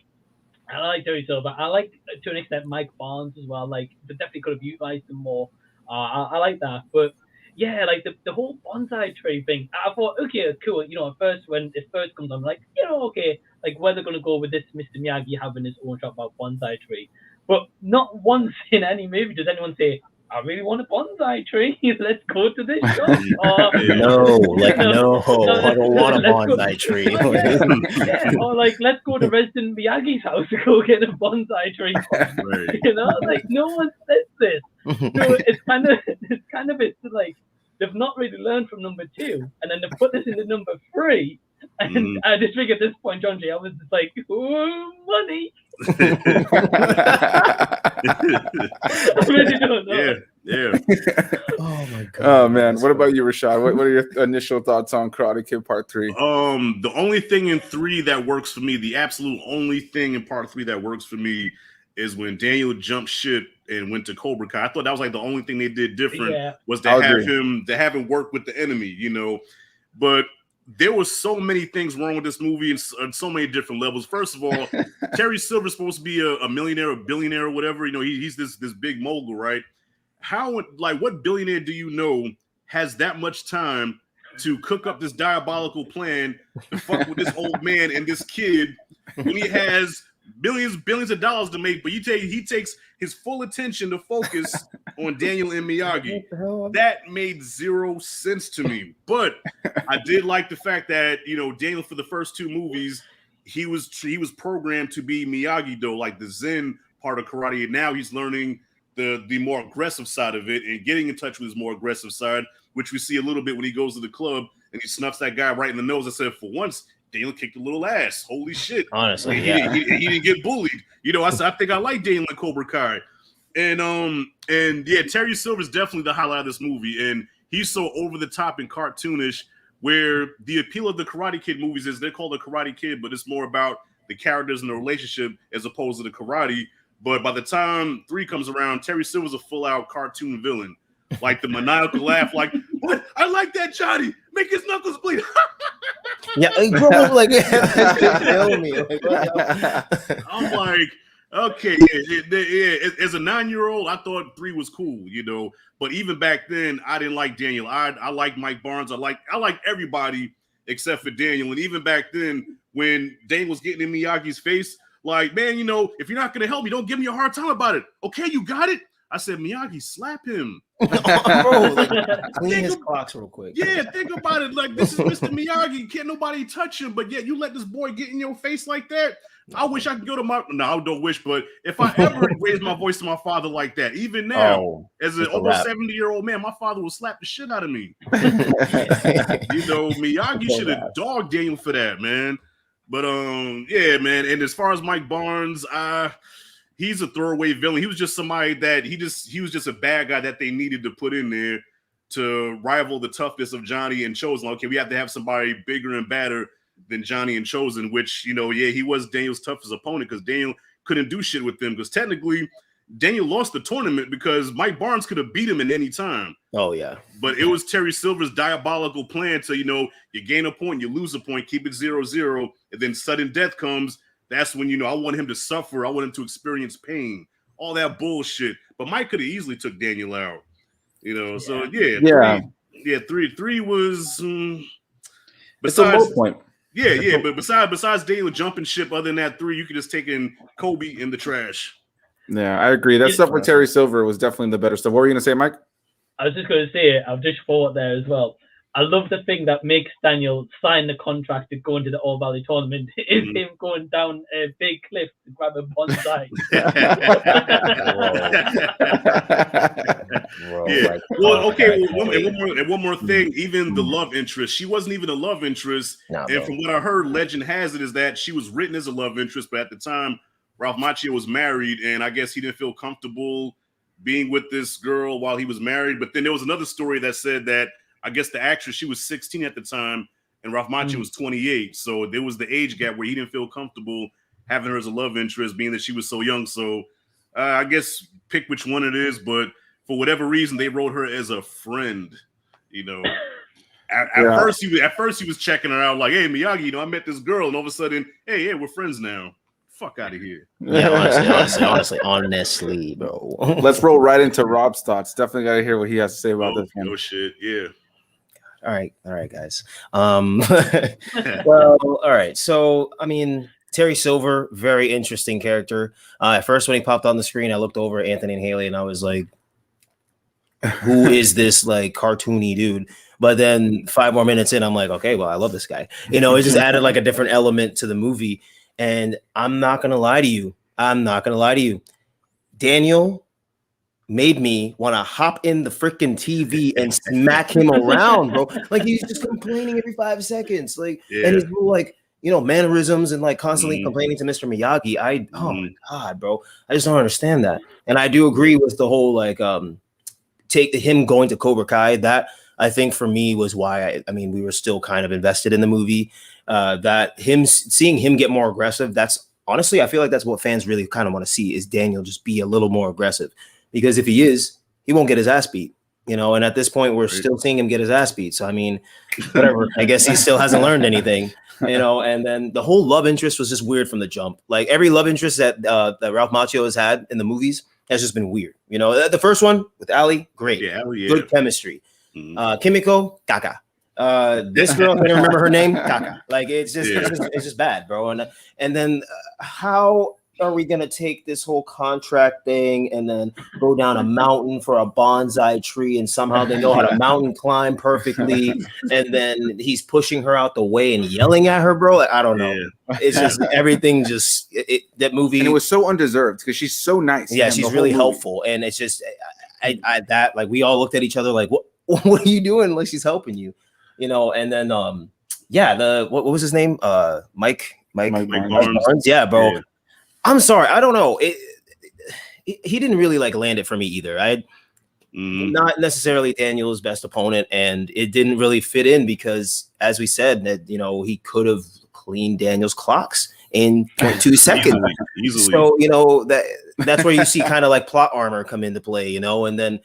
I like Terry Silver. I like, to an extent, Mike Barnes as well. Like, they definitely could have utilized them more. I like that. But yeah, like the whole bonsai tree thing. I thought, okay, cool. You know, at first when it first comes on, I'm like, you know, okay, like where they're gonna go with this Mr. Miyagi having his own shot about bonsai tree. But not once in any movie does anyone say, I really want a bonsai tree. Let's go to this shop. no, like no, I don't want a let's go- bonsai tree. Oh, yeah, or like let's go to Resident Miyagi's house to go get a bonsai tree. Right. You know, like no one says this. So it's kind of it's like they've not really learned from number 2, and then they put this into number 3. And I just think at this point, John J, I was just like, ooh, money. I really don't know. Yeah. Oh my god. Oh man, what about you, Rashad? What are your initial thoughts on Karate Kid Part 3? The only thing in 3 that works for me, the absolute only thing in Part 3 that works for me, is when Daniel jumped ship and went to Cobra Kai. I thought that was like the only thing they did different was to have him work with the enemy, you know. But there was so many things wrong with this movie and so many different levels. First of all, Terry Silver's supposed to be a millionaire, a billionaire, or whatever. You know, he's this big mogul, right? What billionaire do you know has that much time to cook up this diabolical plan to fuck with this old man and this kid when he has billions of dollars to make? But he takes his full attention to focus on Daniel and Miyagi. That made zero sense to me. But I did like the fact that, you know, Daniel, for the first 2 movies, he was programmed to be Miyagi-Do, like the Zen part of karate. And now he's learning the more aggressive side of it and getting in touch with his more aggressive side, which we see a little bit when he goes to the club and he snuffs that guy right in the nose and said, for once, Daniel kicked a little ass. Holy shit. Honestly, he didn't get bullied. You know, I think I like Daniel in Cobra Kai. And yeah, Terry Silver's definitely the highlight of this movie. And he's so over the top and cartoonish, where the appeal of the Karate Kid movies is they're called the Karate Kid, but it's more about the characters and the relationship as opposed to the karate. But by the time 3 comes around, Terry Silver's a full-out cartoon villain. Like the maniacal laugh, like, what? I like that, Johnny. Make his knuckles bleed. Yeah, grow up like kill me. I'm like, okay, as a 9-year-old, I thought 3 was cool, you know. But even back then, I didn't like Daniel. I like Mike Barnes. I like everybody except for Daniel. And even back then, when Daniel was getting in Miyagi's face, like, man, you know, if you're not gonna help me, don't give me a hard time about it. Okay, you got it. I said, Miyagi, slap him. Bro, like, clean his clocks real quick. Yeah, think about it. Like, this is Mr. Miyagi. Can't nobody touch him, but yet you let this boy get in your face like that. I wish I could go to my. No, I don't wish, but if I ever raised my voice to my father like that, even now, as an over 70-year-old man, my father will slap the shit out of me. You know, Miyagi should have dogged Daniel for that, man. But yeah, man. And as far as Mike Barnes, he's a throwaway villain. He was just somebody that he was just a bad guy that they needed to put in there to rival the toughness of Johnny and Chosen. Okay, we have to have somebody bigger and badder than Johnny and Chosen, which, you know, yeah, he was Daniel's toughest opponent because Daniel couldn't do shit with them because technically Daniel lost the tournament because Mike Barnes could have beat him at any time. Oh, yeah. But it was Terry Silver's diabolical plan to, you know, you gain a point, you lose a point, keep it 0-0, and then sudden death comes. That's when, you know, I want him to suffer. I want him to experience pain, all that bullshit. But Mike could have easily took Daniel out, you know. So, three was it's a low point. Yeah, but besides Daniel jumping ship, other than that 3, you could just take in Kobe in the trash. Yeah, I agree. That stuff with Terry Silver was definitely the better stuff. What were you gonna say, Mike? I was just going to say, I've just thought there as well. I love the thing that makes Daniel sign the contract to go into the All Valley tournament is him going down a big cliff to grab a bonsai. Yeah. Well, okay. One more thing. Even the love interest, she wasn't even a love interest. And from what I heard, legend has it is that she was written as a love interest, but at the time, Ralph Macchio was married, and I guess he didn't feel comfortable being with this girl while he was married. But then there was another story that said that I guess the actress, she was 16 at the time, and Ralph Macchio was 28. So there was the age gap where he didn't feel comfortable having her as a love interest, being that she was so young. So I guess pick which one it is. But for whatever reason, they wrote her as a friend. You know, at first he was checking her out, like, hey, Miyagi, you know, I met this girl, and all of a sudden, hey, yeah, we're friends now. Fuck out of here. Yeah, honestly, bro. Let's roll right into Rob's thoughts. Definitely got to hear what he has to say about this one. Oh shit, yeah. All right, guys. Well, all right. So, I mean, Terry Silver, very interesting character. At first, when he popped on the screen, I looked over at Anthony and Haley, and I was like, "Who is this like cartoony dude?" But then 5 more minutes in, I'm like, "Okay, well, I love this guy." You know, it just added like a different element to the movie. And I'm not gonna lie to you. Daniel made me want to hop in the freaking TV and smack him around, bro. Like he's just complaining every 5 seconds, like, and his little like, you know, mannerisms and like constantly complaining to Mr. Miyagi. Oh my god, bro, I just don't understand that. And I do agree with the whole like take him going to Cobra Kai. That I think for me was why I mean we were still kind of invested in the movie. That seeing him get more aggressive. That's honestly, I feel like that's what fans really kind of want to see is Daniel just be a little more aggressive. Because if he is, he won't get his ass beat, you know. And at this point, we're still seeing him get his ass beat. So I mean, whatever. I guess he still hasn't learned anything, you know. And then the whole love interest was just weird from the jump. Like every love interest that Ralph Macchio has had in the movies has just been weird. You know, the first one with Ali, great, good chemistry. Kumiko, caca. This girl, I don't remember her name, caca. Like it's just bad, bro. And then how are we gonna take this whole contract thing and then go down a mountain for a bonsai tree and somehow they know how to mountain climb perfectly and then he's pushing her out the way and yelling at her, bro? Like, I don't know. It's just everything just that movie, and it was so undeserved because she's so nice. Yeah, she's really helpful, and it's just I that like we all looked at each other like what are you doing? Like she's helping you, you know. And then what was his name? Mike Barnes. Yeah, bro. Yeah. I'm sorry, I don't know. He didn't really like land it for me either. Not necessarily Daniel's best opponent, and it didn't really fit in because, as we said, that you know he could have cleaned Daniel's clocks in 0.2 seconds. Easily. So you know that's where you see kind of like plot armor come into play, you know. And then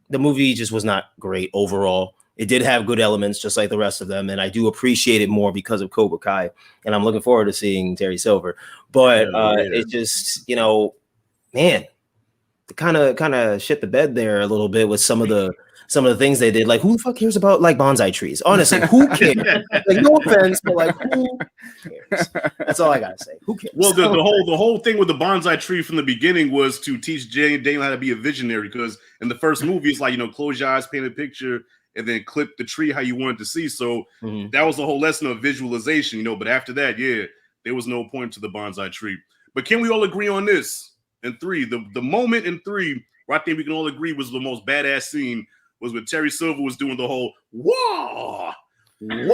the movie just was not great overall. It did have good elements, just like the rest of them, and I do appreciate it more because of Cobra Kai, and I'm looking forward to seeing Terry Silver. But it just, you know, man, kind of shit the bed there a little bit with some of the things they did. Like, who the fuck cares about like bonsai trees? Honestly, who cares? Like, no offense, but like, who cares? That's all I gotta say. Who cares? Well, the whole thing with the bonsai tree from the beginning was to teach Daniel how to be a visionary. Because in the first movie, it's like, you know, close your eyes, paint a picture, and then clip the tree how you wanted to see. So that was the whole lesson of visualization, you know. But after that, there was no point to the bonsai tree. But can we all agree on this? In 3, the moment in 3 where I think we can all agree was the most badass scene was when Terry Silver was doing the whole whoa, and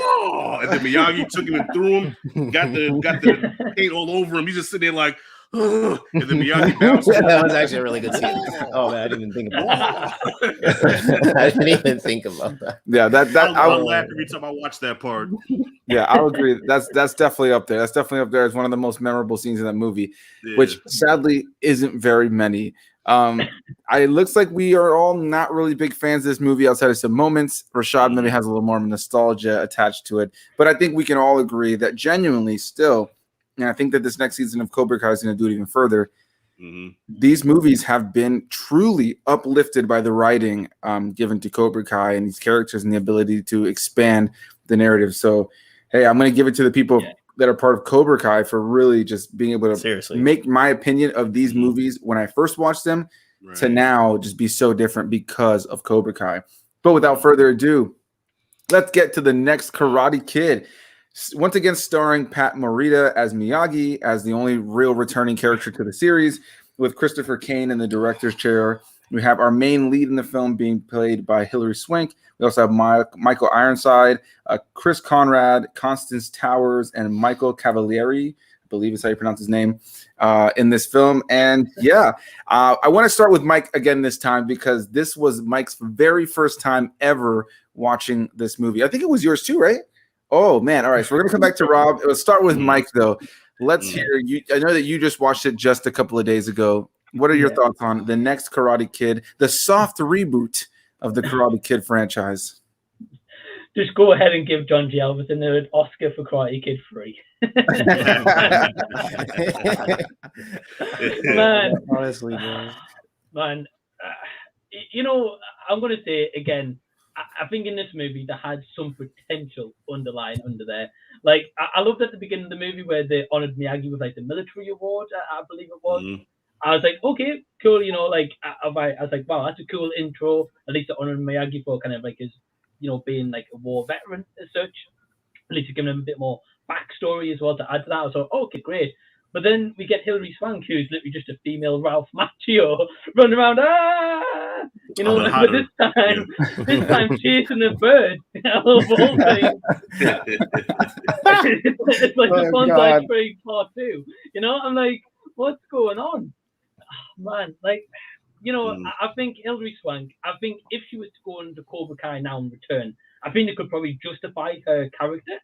then Miyagi took him and threw him, got the paint all over him. He's just sitting there like, and then Miyagi bounced. That was actually a really good scene. Oh man, I didn't even think about that. I didn't even think about that. Yeah, I would laugh every time I watch that part. Yeah, I'll agree. That's definitely up there. That's definitely up there as one of the most memorable scenes in that movie, which sadly isn't very many. It looks like we are all not really big fans of this movie outside of some moments. Rashad maybe has a little more nostalgia attached to it, but I think we can all agree that genuinely still, and I think that this next season of Cobra Kai is going to do it even further. These movies have been truly uplifted by the writing given to Cobra Kai and these characters and the ability to expand the narrative. So, hey, I'm going to give it to the people that are part of Cobra Kai for really just being able to make my opinion of these movies when I first watched them to now just be so different because of Cobra Kai. But without further ado, let's get to the next Karate Kid. Once again, starring Pat Morita as Miyagi, as the only real returning character to the series, with Christopher Kane in the director's chair. We have our main lead in the film being played by Hilary Swank. We also have Michael Ironside, Chris Conrad, Constance Towers, and Michael Cavalieri, I believe is how you pronounce his name, in this film. And I want to start with Mike again this time because this was Mike's very first time ever watching this movie. I think it was yours too, right? Oh, man. All right. So we're going to come back to Rob. Let's start with Mike, though. Let's hear you. I know that you just watched it just a couple of days ago. What are your thoughts on the next Karate Kid, the soft reboot of the Karate Kid franchise? Just go ahead and give John G. Alverson an Oscar for Karate Kid 3. Man, honestly, bro. Man, you know, I'm going to say again, I think in this movie there had some potential underlying under there. Like, I loved at the beginning of the movie where they honored Miyagi with like the military award, I believe it was. Mm-hmm. I was like, okay, cool. You know, like I was like, wow, that's a cool intro. At least to honor Miyagi for kind of like his, you know, being like a war veteran as such. At least to give him a bit more backstory as well to add to that. I was like, okay, great. But then we get Hilary Swank, who's literally just a female Ralph Macchio, running around, you know, but this time chasing a bird. Of all things. It's like the Bonsai Tree Part 2. You know, I'm like, what's going on? Oh, man, like, you know, I think Hilary Swank, I think if she was to go into Cobra Kai now and return, I think it could probably justify her character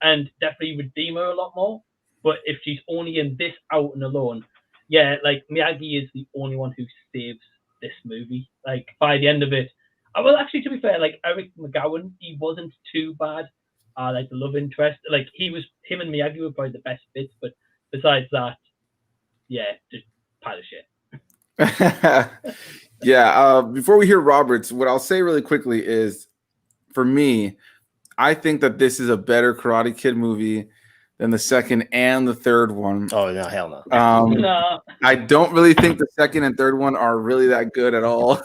and definitely redeem her a lot more. But if she's only in this out and alone, yeah, like Miyagi is the only one who saves this movie. Like by the end of it, well, actually, to be fair, like Eric McGowan, he wasn't too bad. Like the love interest, like him and Miyagi were probably the best bits. But besides that, yeah, just pile of shit. Yeah. Before we hear Roberts, what I'll say really quickly is, for me, I think that this is a better Karate Kid movie than the second and the third one. Oh no, hell no. No. I don't really think the second and third one are really that good at all.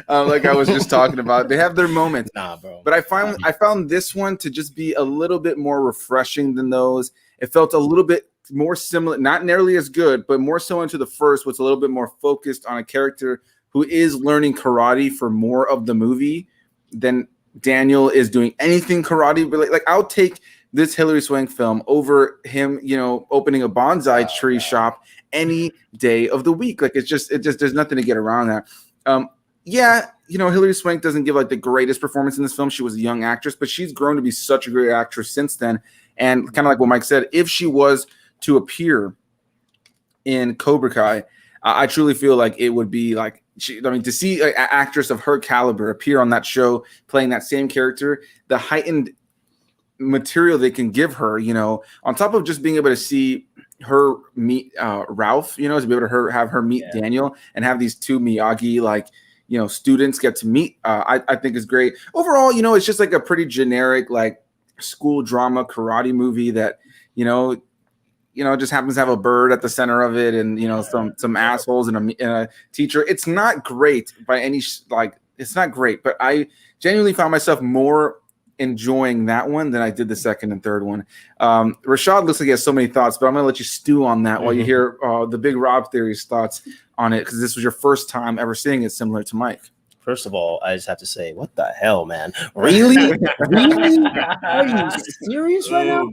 Like I was just talking about, they have their moments. Nah, bro. But I found this one to just be a little bit more refreshing than those. It felt a little bit more similar, not nearly as good, but more similar to the first, which a little bit more focused on a character who is learning karate for more of the movie than Daniel is doing anything karate related. Like I'll take this Hilary Swank film over him, you know, opening a bonsai tree shop any day of the week. Like it's just there's nothing to get around that. Yeah, you know, Hilary Swank doesn't give like the greatest performance in this film. She was a young actress, but she's grown to be such a great actress since then. And kind of like what Mike said, if she was to appear in Cobra Kai, I truly feel like it would be like, to see an actress of her caliber appear on that show playing that same character, the heightened material they can give her, you know, on top of just being able to see her meet Ralph, you know, to be able to have her meet Daniel and have these two Miyagi, like, you know, students get to meet, I think is great. Overall, you know, it's just like a pretty generic, like school drama karate movie that, you know, just happens to have a bird at the center of it and, you know, some assholes and a teacher. It's not great by any, it's not great, but I genuinely found myself more enjoying that one than I did the second and third one. Rashad looks like he has so many thoughts, but I'm going to let you stew on that while you hear the Big Rob Theory's thoughts on it, because this was your first time ever seeing it, similar to Mike. First of all, I just have to say, what the hell, man? Really? Really? Are you serious right now?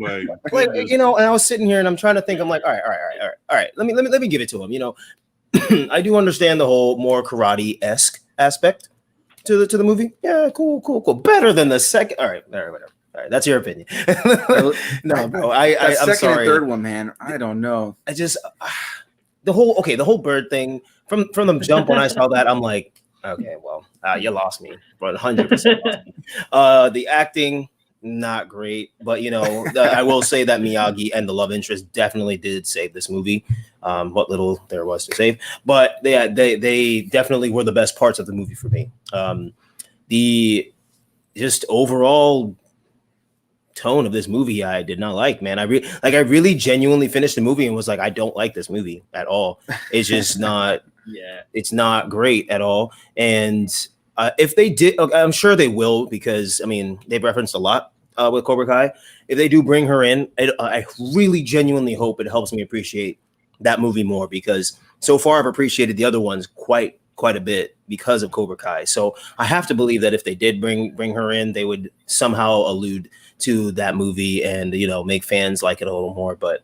Like, you know, and I was sitting here and I'm trying to think. I'm like, all right. Let me give it to him. You know, I do understand the whole more karate-esque aspect to the movie. Yeah, cool. Better than the second. All right, whatever. All right, that's your opinion. No, bro. I'm second sorry. and third one, man. I don't know. I just the whole bird thing from the jump when I saw that, I'm like, okay, well, you lost me, but 100%. The acting, not great, but you know, I will say that Miyagi and the love interest definitely did save this movie. What little there was to save, but they definitely were the best parts of the movie for me. The just overall tone of this movie I did not like, man. I really genuinely finished the movie and was like, I don't like this movie at all. It's just not. Yeah, it's not great at all. And if they did, I'm sure they will, because I mean they've referenced a lot with Cobra Kai. If they do bring her in, I really genuinely hope it helps me appreciate that movie more, because so far I've appreciated the other ones quite a bit because of Cobra Kai. So I have to believe that if they did bring her in, they would somehow allude to that movie and, you know, make fans like it a little more. But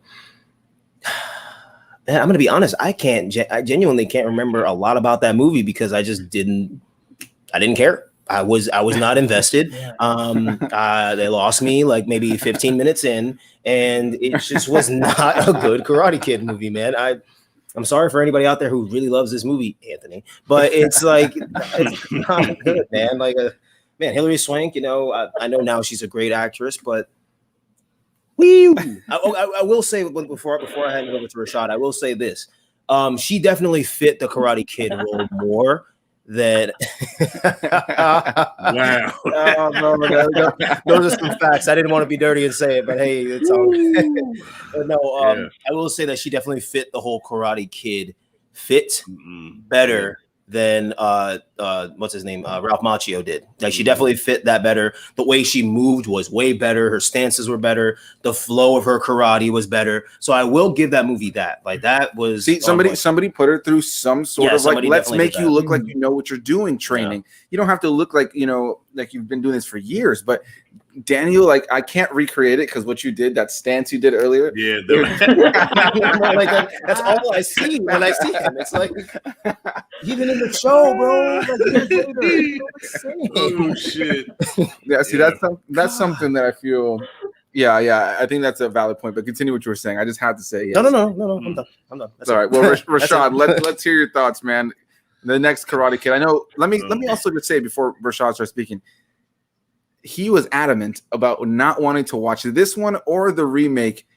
I'm going to be honest. I genuinely can't remember a lot about that movie because I just didn't care. I was not invested. They lost me like maybe 15 minutes in, and it just was not a good Karate Kid movie, man. I'm sorry for anybody out there who really loves this movie, Anthony, but it's like it's not good, man. Like, man, Hilary Swank, you know, I know now she's a great actress, but I will say before I hand it over to Rashad, I will say this: she definitely fit the Karate Kid role more than. Wow. Those are some facts. I didn't want to be dirty and say it, but hey, it's all. But no, I will say that she definitely fit the whole Karate Kid better than what's his name, Ralph Macchio did. Like, she definitely fit that better. The way she moved was way better. Her stances were better. The flow of her karate was better. So I will give that movie that. Like, that was somebody put her through some sort of like, let's make you look like you know what you're doing training. Yeah. You don't have to look like, you know, like you've been doing this for years, but Daniel, like, I can't recreate it because what you did, that stance you did earlier. Yeah, like that's all I see when I see him. It's like, even in the show, bro. Like, oh shit. Yeah, see, that's something that I feel. Yeah, I think that's a valid point. But continue what you were saying. I just had to say yes. No. I'm done. That's all right. Well, Rashad, let's hear your thoughts, man. The next Karate Kid. I know. Let me also just say before Rashad starts speaking. He was adamant about not wanting to watch this one or the remake.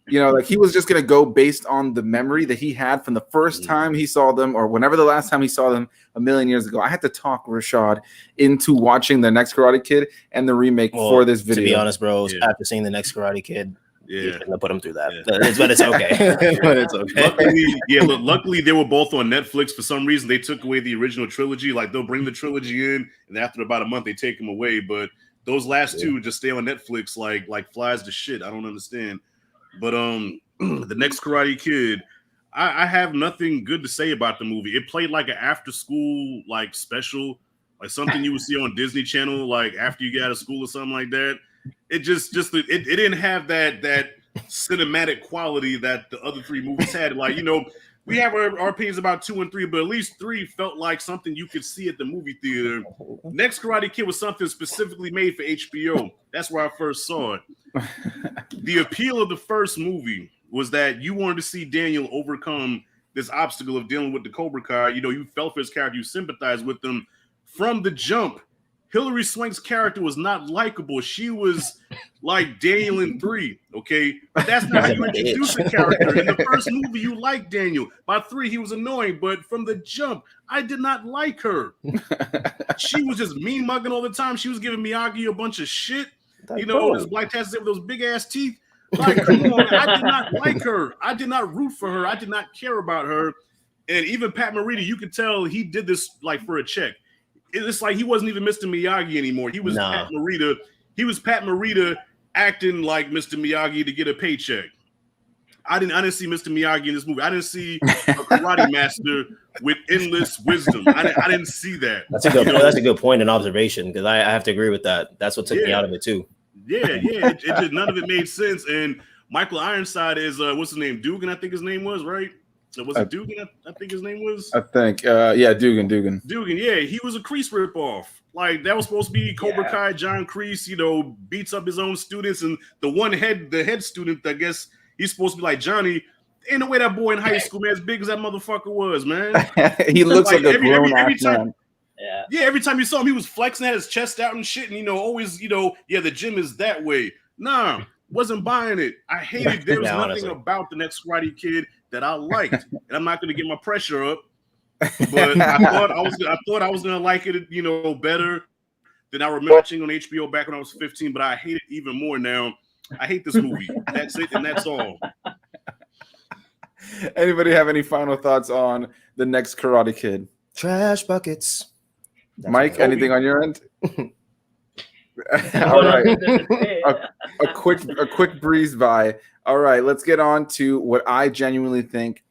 You know, like, he was just going to go based on the memory that he had from the first time he saw them, or whenever the last time he saw them a million years ago. I had to talk Rashad into watching the next Karate Kid and the remake for this video. To be honest, bro, after seeing the next Karate Kid, you shouldn't have put him through that. But it's okay. But it's okay. Luckily, they were both on Netflix. For some reason, they took away the original trilogy. Like, they'll bring the trilogy in, and after about a month, they take them away. But those last two just stay on Netflix like flies to shit. I don't understand. But the next Karate Kid, I have nothing good to say about the movie. It played like an after school like special, like something you would see on Disney Channel, like after you get out of school or something like that. It it didn't have that cinematic quality that the other three movies had. Like, you know, we have our opinions about 2 and 3, but at least 3 felt like something you could see at the movie theater. Next Karate Kid was something specifically made for HBO. That's where I first saw it. The appeal of the first movie was that you wanted to see Daniel overcome this obstacle of dealing with the Cobra Kai. You know, you felt for his character, you sympathized with them from the jump. Hilary Swank's character was not likable. She was like Daniel in 3, okay? But that's not how you introduce a character. In the first movie, you liked Daniel. By 3, he was annoying. But from the jump, I did not like her. She was just mean mugging all the time. She was giving Miyagi a bunch of shit. You know, this black tassels with those big ass teeth. Like, come on, I did not like her. I did not root for her. I did not care about her. And even Pat Morita, you could tell he did this like for a check. It's like he wasn't even Mr. Miyagi anymore. He was Pat Morita. He was Pat Morita acting like Mr. Miyagi to get a paycheck. I didn't see Mr. Miyagi in this movie. I didn't see a karate master with endless wisdom. I didn't see that. That's a good point and observation, because I have to agree with that. That's what took me out of it too. Yeah. It just, none of it made sense. And Michael Ironside is what's his name? Dugan, I think his name was, right? Was it Dugan? I think his name was. I think, Dugan. Dugan, yeah, he was a Kreese ripoff. Like, that was supposed to be Cobra Kai. John Kreese, you know, beats up his own students, and the head student, I guess he's supposed to be like Johnny. Ain't no way that boy in high school, man, as big as that motherfucker was, man. He looks like a grown ass man. Yeah, every time you saw him, he was flexing, had his chest out and shit, and, you know, always, you know, the gym is that way. Nah, wasn't buying it. I hated. There was nothing about the next Karate Kid that I liked, and I'm not going to get my pressure up. But I thought I was going to like it, you know, better than I remember watching on HBO back when I was 15. But I hate it even more now. I hate this movie. That's it, and that's all. Anybody have any final thoughts on the next Karate Kid? Trash buckets. Mike, anything on your end? All right. A quick breeze by. All right, let's get on to what I genuinely think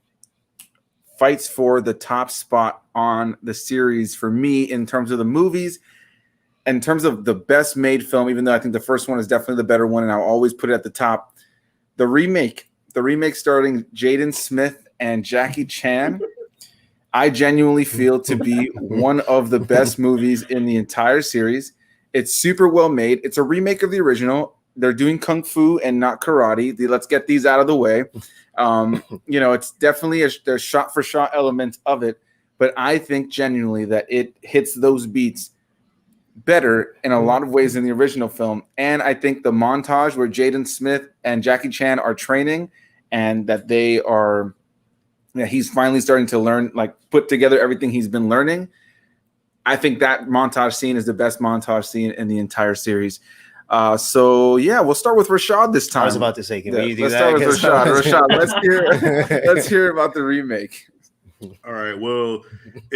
fights for the top spot on the series for me in terms of the movies, in terms of the best made film, even though I think the first one is definitely the better one, and I'll always put it at the top. The remake starring Jaden Smith and Jackie Chan, I genuinely feel to be one of the best movies in the entire series. It's super well made. It's a remake of the original. they're doing kung fu and not karate. Let's get these out of the way. It's definitely there's shot for shot element of it, but I think genuinely that it hits those beats better in a lot of ways than the original film. And I think the montage where Jaden Smith and Jackie Chan are training, and that he's finally starting to learn, like put together everything he's been learning. I think that montage scene is the best montage scene in the entire series. We'll start with Rashad this time. I was about to say, can we do let's that? start with Rashad. Let's hear about the remake. All right. Well,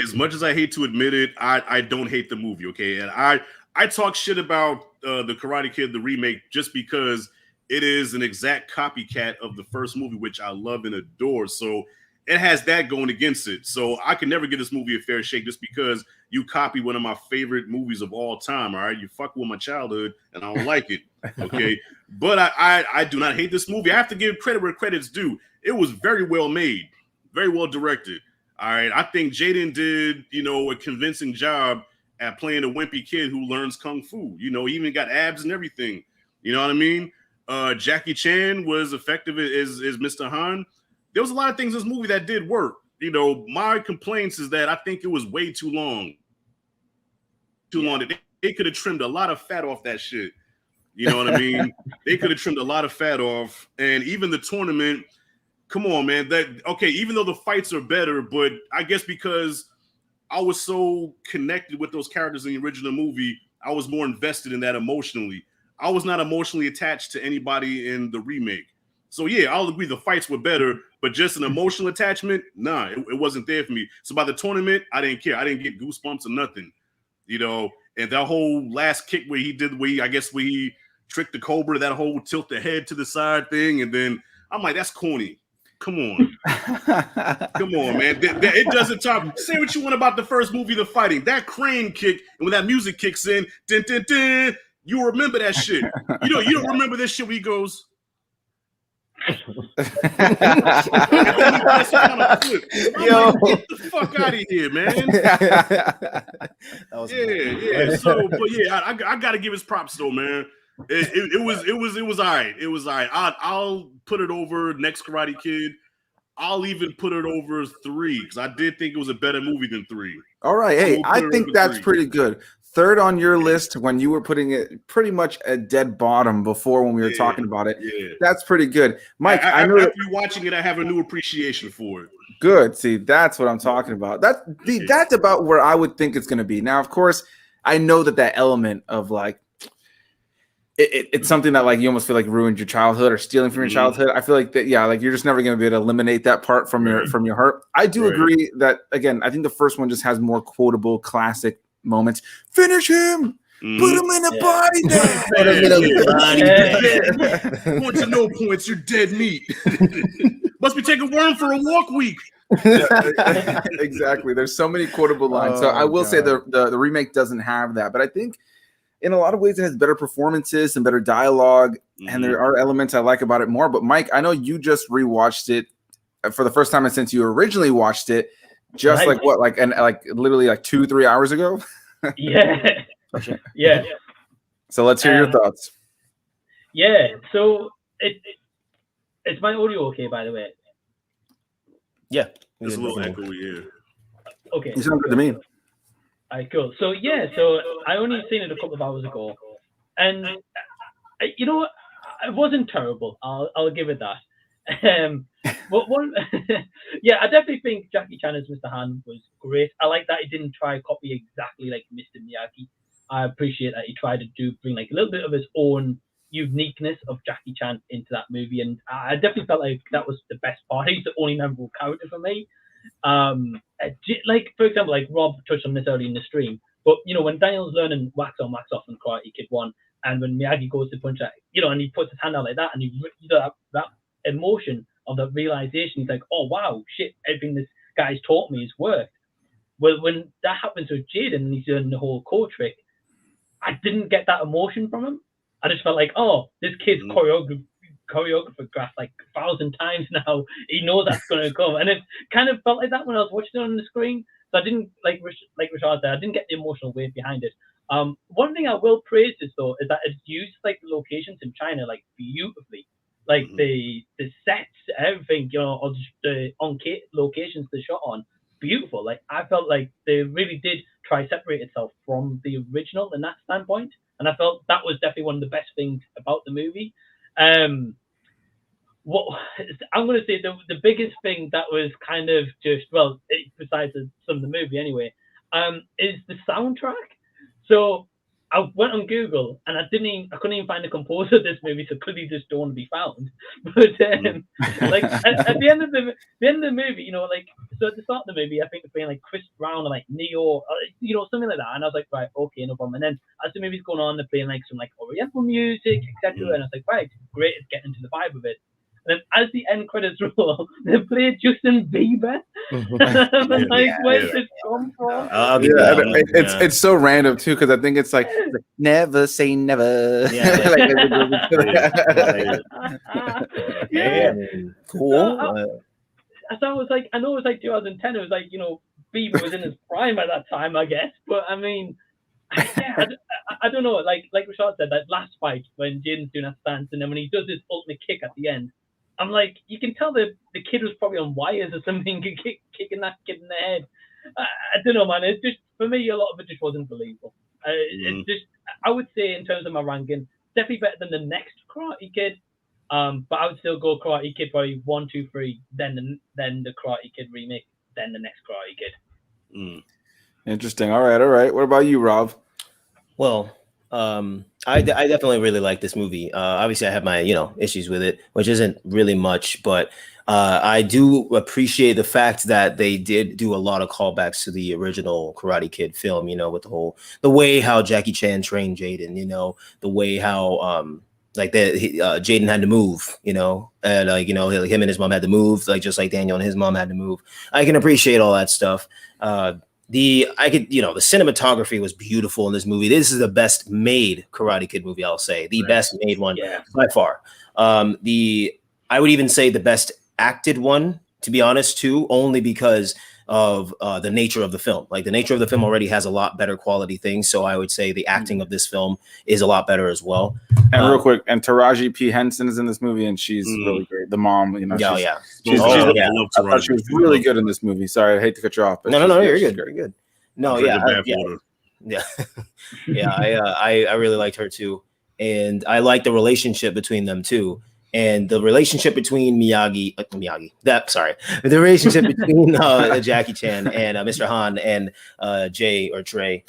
as much as I hate to admit it, I don't hate the movie. Okay, and I talk shit about the Karate Kid, the remake, just because it is an exact copycat of the first movie, which I love and adore. So it has that going against it. So I can never give this movie a fair shake just because you copy one of my favorite movies of all time. All right, you fuck with my childhood, and I don't like it. Okay, but I do not hate this movie. I have to give credit where credit's due. It was very well made, very well directed. All right, I think Jaden did, a convincing job at playing a wimpy kid who learns kung fu. He even got abs and everything. You know what I mean? Jackie Chan was effective as Mr. Han. There was a lot of things in this movie that did work. My complaints is that I think it was way too long. They could have trimmed a lot of fat off that shit. You know what I mean? They could have trimmed a lot of fat off. And even the tournament, come on, man. Even though the fights are better, but I guess because I was so connected with those characters in the original movie, I was more invested in that emotionally. I was not emotionally attached to anybody in the remake. So yeah, I'll agree the fights were better, but just an emotional attachment, nah, it wasn't there for me. So by the tournament, I didn't care. I didn't get goosebumps or nothing, And that whole last kick where he tricked the Cobra, that whole tilt the head to the side thing, and then I'm like, that's corny. Come on. Come on, man. It doesn't talk. Say what you want about the first movie, The Fighting. That crane kick, and when that music kicks in, dun, dun, dun, you remember that shit. You don't remember this shit where he goes. Get the fuck out of here, man. That was cool. I gotta give his props though, man. It was all right. It was all right. I'll put it over next Karate Kid. I'll even put it over 3 because I did think it was a better movie than 3. All right. Hey, I think that's 3. Pretty good. 3rd on your list when you were putting it pretty much at dead bottom before when we were talking about it. Yeah. That's pretty good. Mike, I know after watching it, I have a new appreciation for it. Good. See, that's what I'm talking about. That's about where I would think it's going to be. Now, of course, I know that element of like, it's something that like you almost feel like ruined your childhood or stealing from your childhood. I feel like that, like you're just never going to be able to eliminate that part from your heart. I do agree that, again, I think the first one just has more quotable classic moments. Finish him. Put him in a body bag. Put him in a body bag. Points or no points, you're dead meat. Must be taking worm for a walk week. Exactly. There's so many quotable lines. So I will say the remake doesn't have that, but I think in a lot of ways it has better performances and better dialogue, and there are elements I like about it more. But Mike, I know you just rewatched it for the first time since you originally watched it. Just like what, like literally like 2-3 hours ago. Yeah. Yeah. So let's hear your thoughts. Yeah. So it's my audio okay, by the way? Yeah. It's a little echoey, yeah. Okay. You sound good to me. All right, cool. So I only seen it a couple of hours ago, and it wasn't terrible. I'll give it that. But one, I definitely think Jackie Chan as Mr. Han was great. I like that he didn't try to copy exactly like Mr. Miyagi. I appreciate that he tried to bring like a little bit of his own uniqueness of Jackie Chan into that movie, and I definitely felt like that was the best part. He's the only memorable character for me. Like for example, like Rob touched on this early in the stream, but when Daniel's learning wax on, wax off in Karate Kid 1, and when Miyagi goes to punch at, and he puts his hand out like that, and that emotion of the realization, he's like, oh wow, shit, everything this guy's taught me has worked. Well, when that happens with Jaden and he's doing the whole code trick, I didn't get that emotion from him. I just felt like, oh, this kid's choreographed like 1,000 times now. He knows that's going to come, and it kind of felt like that when I was watching it on the screen. So I didn't like Rashad said, I didn't get the emotional weight behind it. One thing I will praise is though is that it's used like the locations in China like beautifully, like the sets, everything, or just the locations they shot on, beautiful. Like I felt like they really did try to separate itself from the original in that standpoint, and I felt that was definitely one of the best things about the movie. What I'm going to say the biggest thing that was kind of just besides some of the movie anyway, is the soundtrack. So I went on Google and I couldn't even find the composer of this movie, so clearly just don't want to be found. But like at the end of the movie, like so at the start of the movie, I think they're playing like Chris Brown or like Neo, something like that, and I was like, right, okay, no problem. And then as the movie's going on, they're playing like some like Oriental music, etc. And I was like, right, great, it's getting into the vibe of it. And then as the end credits roll, they play Justin Bieber. Where's this come from? It's so random too, because I think it's like never say never. Cool. So I was like, I know it was like 2010. It was like, Bieber was in his prime at that time, I guess. But I mean, yeah, I don't know. Like Rashad said, that last fight when Jaden's doing that stance, and then when he does his ultimate kick at the end, I'm like, you can tell the kid was probably on wires or something, kicking that kid in the head. I don't know, man. It's just, for me, a lot of it just wasn't believable. It's just, I would say in terms of my ranking, definitely better than the next Karate Kid. But I would still go Karate Kid probably 1, 2, 3, then the Karate Kid remake, then the next Karate Kid. Interesting. All right. What about you, Rob? Well, I definitely really like this movie. Obviously, I have my issues with it, which isn't really much, but I do appreciate the fact that they did do a lot of callbacks to the original Karate Kid film. With the way how Jackie Chan trained Jaden. The way how Jaden had to move. And him and his mom had to move, like just like Daniel and his mom had to move. I can appreciate all that stuff. The cinematography was beautiful in this movie. This is the best made Karate Kid movie, I'll say. The best made one by far. I would even say the best acted one, to be honest, too, only because of the nature of the film. Like the nature of the film already has a lot better quality things. So I would say the acting of this film is a lot better as well. And real quick, and Taraji P. Henson is in this movie, and she's really great. The mom, she was really good in this movie. Sorry, I hate to cut you off. But no, you're good. Very good. No, yeah. I really liked her too, and I like the relationship between them too. And the relationship between the relationship between Jackie Chan and Mr. Han and Jay or Trey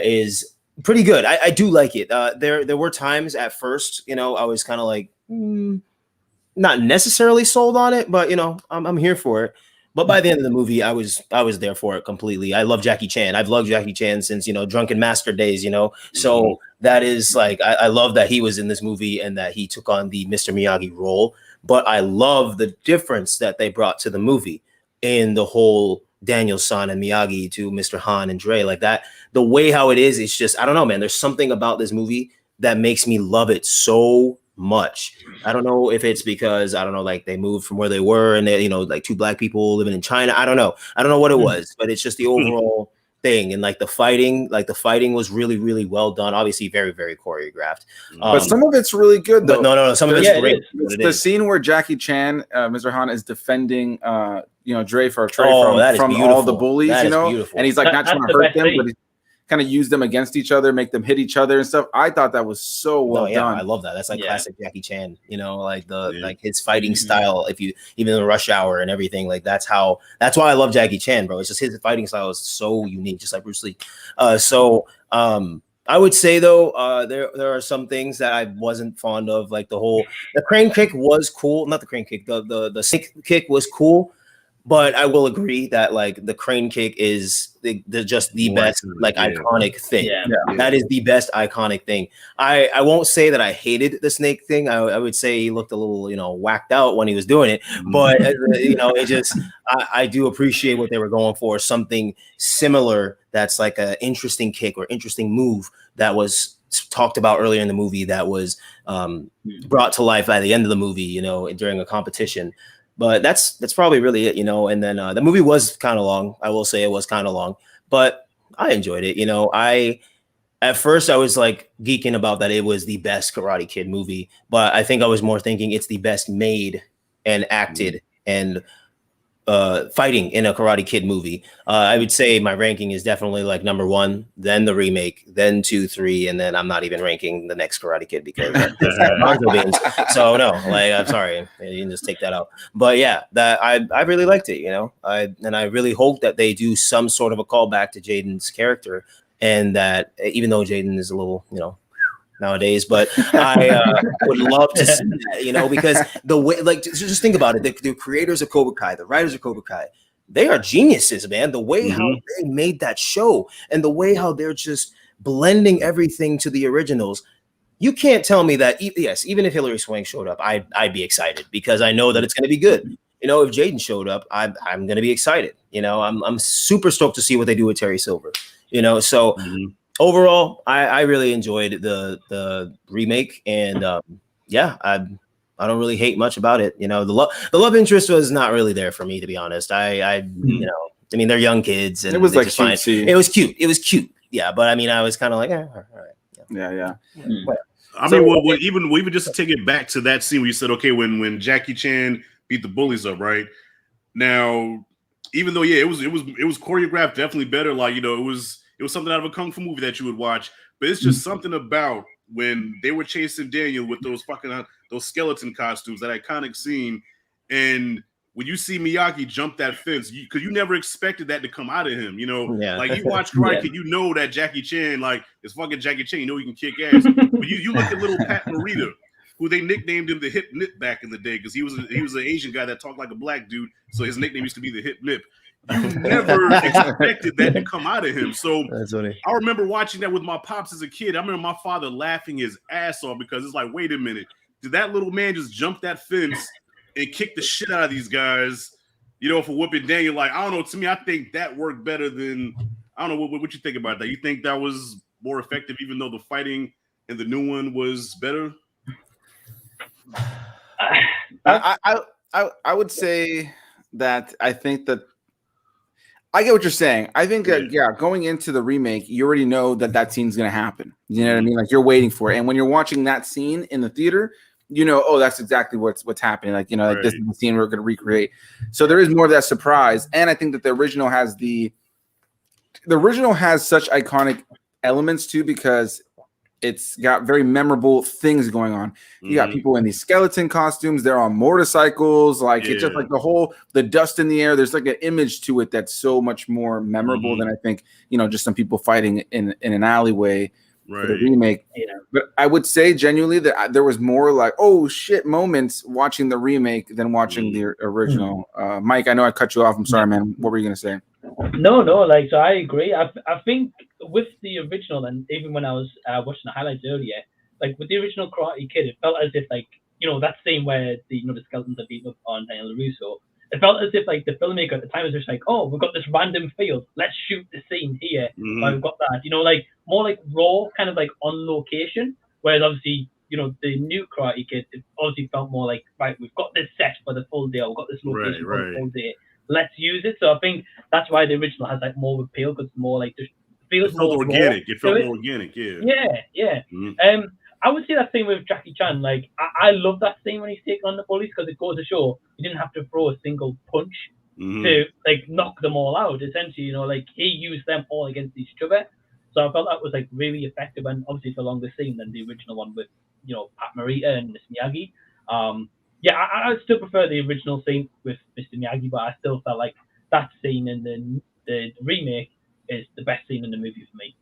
is pretty good. I do like it. There were times at first, I was kind of like not necessarily sold on it, but I'm here for it. But by the end of the movie, I was there for it completely. I love Jackie Chan. I've loved Jackie Chan since Drunken Master days. So that is like I love that he was in this movie and that he took on the Mr. Miyagi role. But I love the difference that they brought to the movie in the whole Daniel-san and Miyagi to Mr. Han and Dre, like that. The way how it is, it's just I don't know, man. There's something about this movie that makes me love it so much. I don't know if it's because like they moved from where they were and they, like two black people living in China. I don't know what it was, but it's just the overall thing. And like the fighting was really, really well done. Obviously very, very choreographed. But some of it's really good though. No, some of it's great. It's the scene where Jackie Chan, Mr. Han, is defending Dre from all the bullies, and he's like not trying to hurt them, but kind of use them against each other, make them hit each other and stuff. I thought that was so well done. I love that. That's like classic Jackie Chan, like like his fighting style. If you even in the Rush Hour and everything, like that's why I love Jackie Chan, bro. It's just his fighting style is so unique, just like Bruce Lee. I would say though, there are some things that I wasn't fond of, like the crane kick was cool. Not the crane kick, the sink kick was cool. But I will agree that like the crane kick is the best iconic thing. Yeah. That is the best iconic thing. I won't say that I hated the snake thing. I would say he looked a little whacked out when he was doing it. But it just I do appreciate what they were going for. Something similar that's like an interesting kick or interesting move that was talked about earlier in the movie that was brought to life at the end of the movie. During a competition. But that's probably really it, and then the movie was kind of long. I will say it was kind of long, but I enjoyed it. At first, I was like geeking about that it was the best Karate Kid movie, but I think I was more thinking it's the best made and acted and fighting in a Karate Kid movie. I would say my ranking is definitely like number 1, then the remake, then 2, 3, and then I'm not even ranking the next Karate Kid because Bonzo Beans. So no, like I'm sorry, you can just take that out. But yeah, that I really liked it, you know. I really hope that they do some sort of a callback to Jaden's character, and that even though Jaden is a little, you know, nowadays, but I would love to see that, you know, because the way, like, just think about it, the creators of Cobra Kai, the writers of Cobra Kai, they are geniuses, man. The way how they made that show and the way how they're just blending everything to the originals, you can't tell me that, yes, even if Hilary Swank showed up, I'd be excited because I know that it's going to be good. You know, if Jaden showed up, I'm going to be excited. You know, I'm super stoked to see what they do with Terry Silver, you know, so overall, I really enjoyed the remake, and yeah, I don't really hate much about it. You know, the love interest was not really there for me, to be honest. I you know, I mean, they're young kids, and it was like cutesy. It was cute. It was cute. Yeah, but I mean, I was kind of like, all right. Yeah. I mean, well, even just to take it back to that scene where you said, okay, when Jackie Chan beat the bullies up, right? Now, even though it was choreographed definitely better, like, you know, it was something out of a kung fu movie that you would watch, but it's just something about when they were chasing Daniel with those those skeleton costumes, that iconic scene, and when you see Miyagi jump that fence, because you never expected that to come out of him, you know, like you watch Karate Kid, you know that Jackie Chan, like, is fucking Jackie Chan, you know he can kick ass, but you look at little Pat Morita, who they nicknamed him the Hip Nip back in the day because he was an Asian guy that talked like a black dude, so his nickname used to be the Hip Nip. You never expected that to come out of him. So I remember watching that with my pops as a kid. I remember my father laughing his ass off because it's like, wait a minute, did that little man just jump that fence and kick the shit out of these guys, you know, for whooping Daniel? Like, I don't know. To me, I think that worked better than, I don't know what you think about that. You think that was more effective, even though the fighting in the new one was better? I would say that I think that I get what you're saying. I think that, going into the remake, you already know that scene's going to happen. You know what I mean? Like, you're waiting for it. And when you're watching that scene in the theater, you know, oh, that's exactly what's happening. Like, you know, like, this is the scene we're going to recreate. So there is more of that surprise. And I think that the original has such iconic elements too, because it's got very memorable things going on. You got people in these skeleton costumes. They're on motorcycles. Like, it's just like the dust in the air. There's like an image to it that's so much more memorable than I think, you know, just some people fighting in an alleyway for the remake. Yeah. But I would say genuinely that there was more like, oh shit moments watching the remake than watching the original. Mike, I know I cut you off. I'm sorry, man. What were you going to say? No, like, so I agree. I think with the original, and even when I was watching the highlights earlier, like with the original Karate Kid, it felt as if, like, you know, that scene where the skeletons are beating up on Daniel LaRusso, it felt as if, like, the filmmaker at the time was just like, oh, we've got this random field, let's shoot the scene here. So we've got that, you know, like more like raw, kind of like on location. Whereas obviously, you know, the new Karate Kid, it obviously felt more like, right, we've got this set for the full day, we've got this location for the full day. Let's use it. So I think that's why the original has like more appeal, because it's more like it feels more organic. It felt more organic, yeah. I would say that thing with Jackie Chan. Like, I love that scene when he's taking on the bullies, because it goes to show he didn't have to throw a single punch to like knock them all out. Essentially, you know, like he used them all against each other. So I felt that was like really effective, and obviously it's a longer scene than the original one with, you know, Pat Morita and Miss Miyagi. Yeah, I still prefer the original scene with Mr. Miyagi, but I still felt like that scene in the remake is the best scene in the movie for me.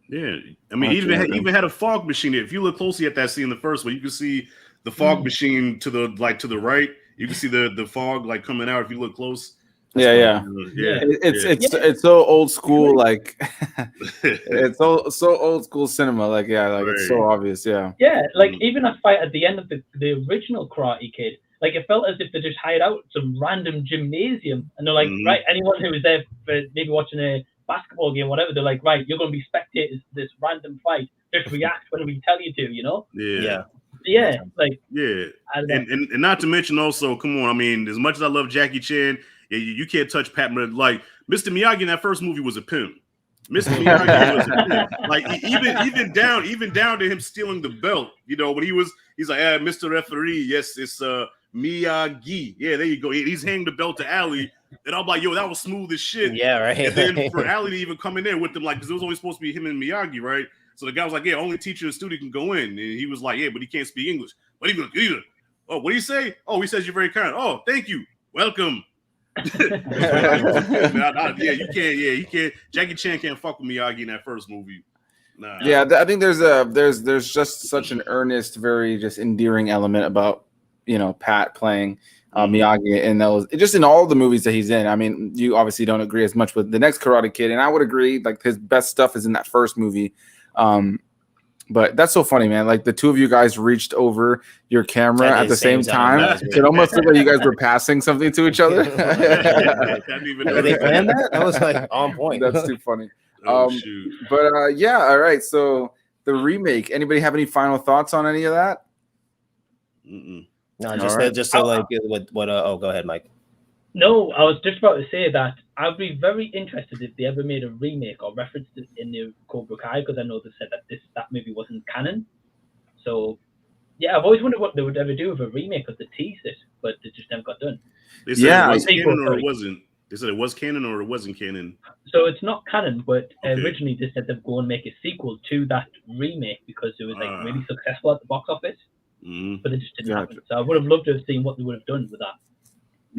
Yeah, I mean, even had a fog machine. If you look closely at that scene in the first one, you can see the fog machine to the right. You can see the fog like coming out if you look close. It's so old school, like it's so old school cinema, like it's so obvious. Like even a fight at the end of the original Karate Kid, like it felt as if they just hired out some random gymnasium, and they're like, right, anyone who was there for maybe watching a basketball game, whatever, they're like, right, you're going to be spectators to this random fight, just react when we tell you to, you know? And not to mention also, come on, I mean, as much as I love Jackie Chan, you can't touch Pat Morita. Like, Mr. Miyagi in that first movie was a pimp. Mr. Miyagi was like even down to him stealing the belt. You know, when he's like, Mr. Referee, yes, it's Miyagi. Yeah, there you go. He's handing the belt to Ali, and I'm like, yo, that was smooth as shit. Yeah, right. And then for Ali to even come in there with them, like, because it was only supposed to be him and Miyagi, right? So the guy was like, yeah, only teacher and student can go in, and he was like, yeah, but he can't speak English. But he oh, what do you say? Oh, he says you're very kind. Oh, thank you. Welcome. Yeah, you can't. Yeah, he can't. Jackie Chan can't fuck with Miyagi in that first movie. Nah. Yeah, I think there's just such an earnest, very just endearing element about Pat playing Miyagi in those, just in all the movies that he's in. I mean, you obviously don't agree as much with the next Karate Kid, and I would agree. Like his best stuff is in that first movie. But that's so funny, man. Like the two of you guys reached over your camera at the same time. It almost looked like you guys were passing something to each other. Did they plan that? That was like on point. That's too funny. Shoot. But yeah, all right. So the remake. Anybody have any final thoughts on any of that? Mm-mm. No, just to like what. Oh, go ahead, Mike. No, I was just about to say that I'd be very interested if they ever made a remake or referenced it in the Cobra Kai, because I know they said that that movie wasn't canon. So yeah, I've always wondered what they would ever do with a remake, because they teased it, but it just never got done. They said it was canon or it wasn't. They said it was canon or it wasn't canon. So it's not canon, but originally they said they'd go and make a sequel to that remake because it was like really successful at the box office. But it just didn't happen. So I would have loved to have seen what they would have done with that.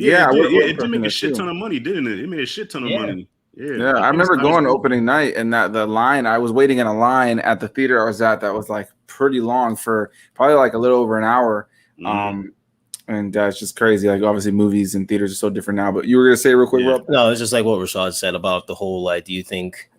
Yeah, it did make a shit ton of money, didn't it? It made a shit ton of money. Yeah, I remember going opening night, and that the line, I was waiting in a line at the theater I was at that was like pretty long for probably like a little over an hour. And it's just crazy. Like obviously movies and theaters are so different now. But you were gonna say real quick, Rob? No, it's just like what Rashad said about the whole like, do you think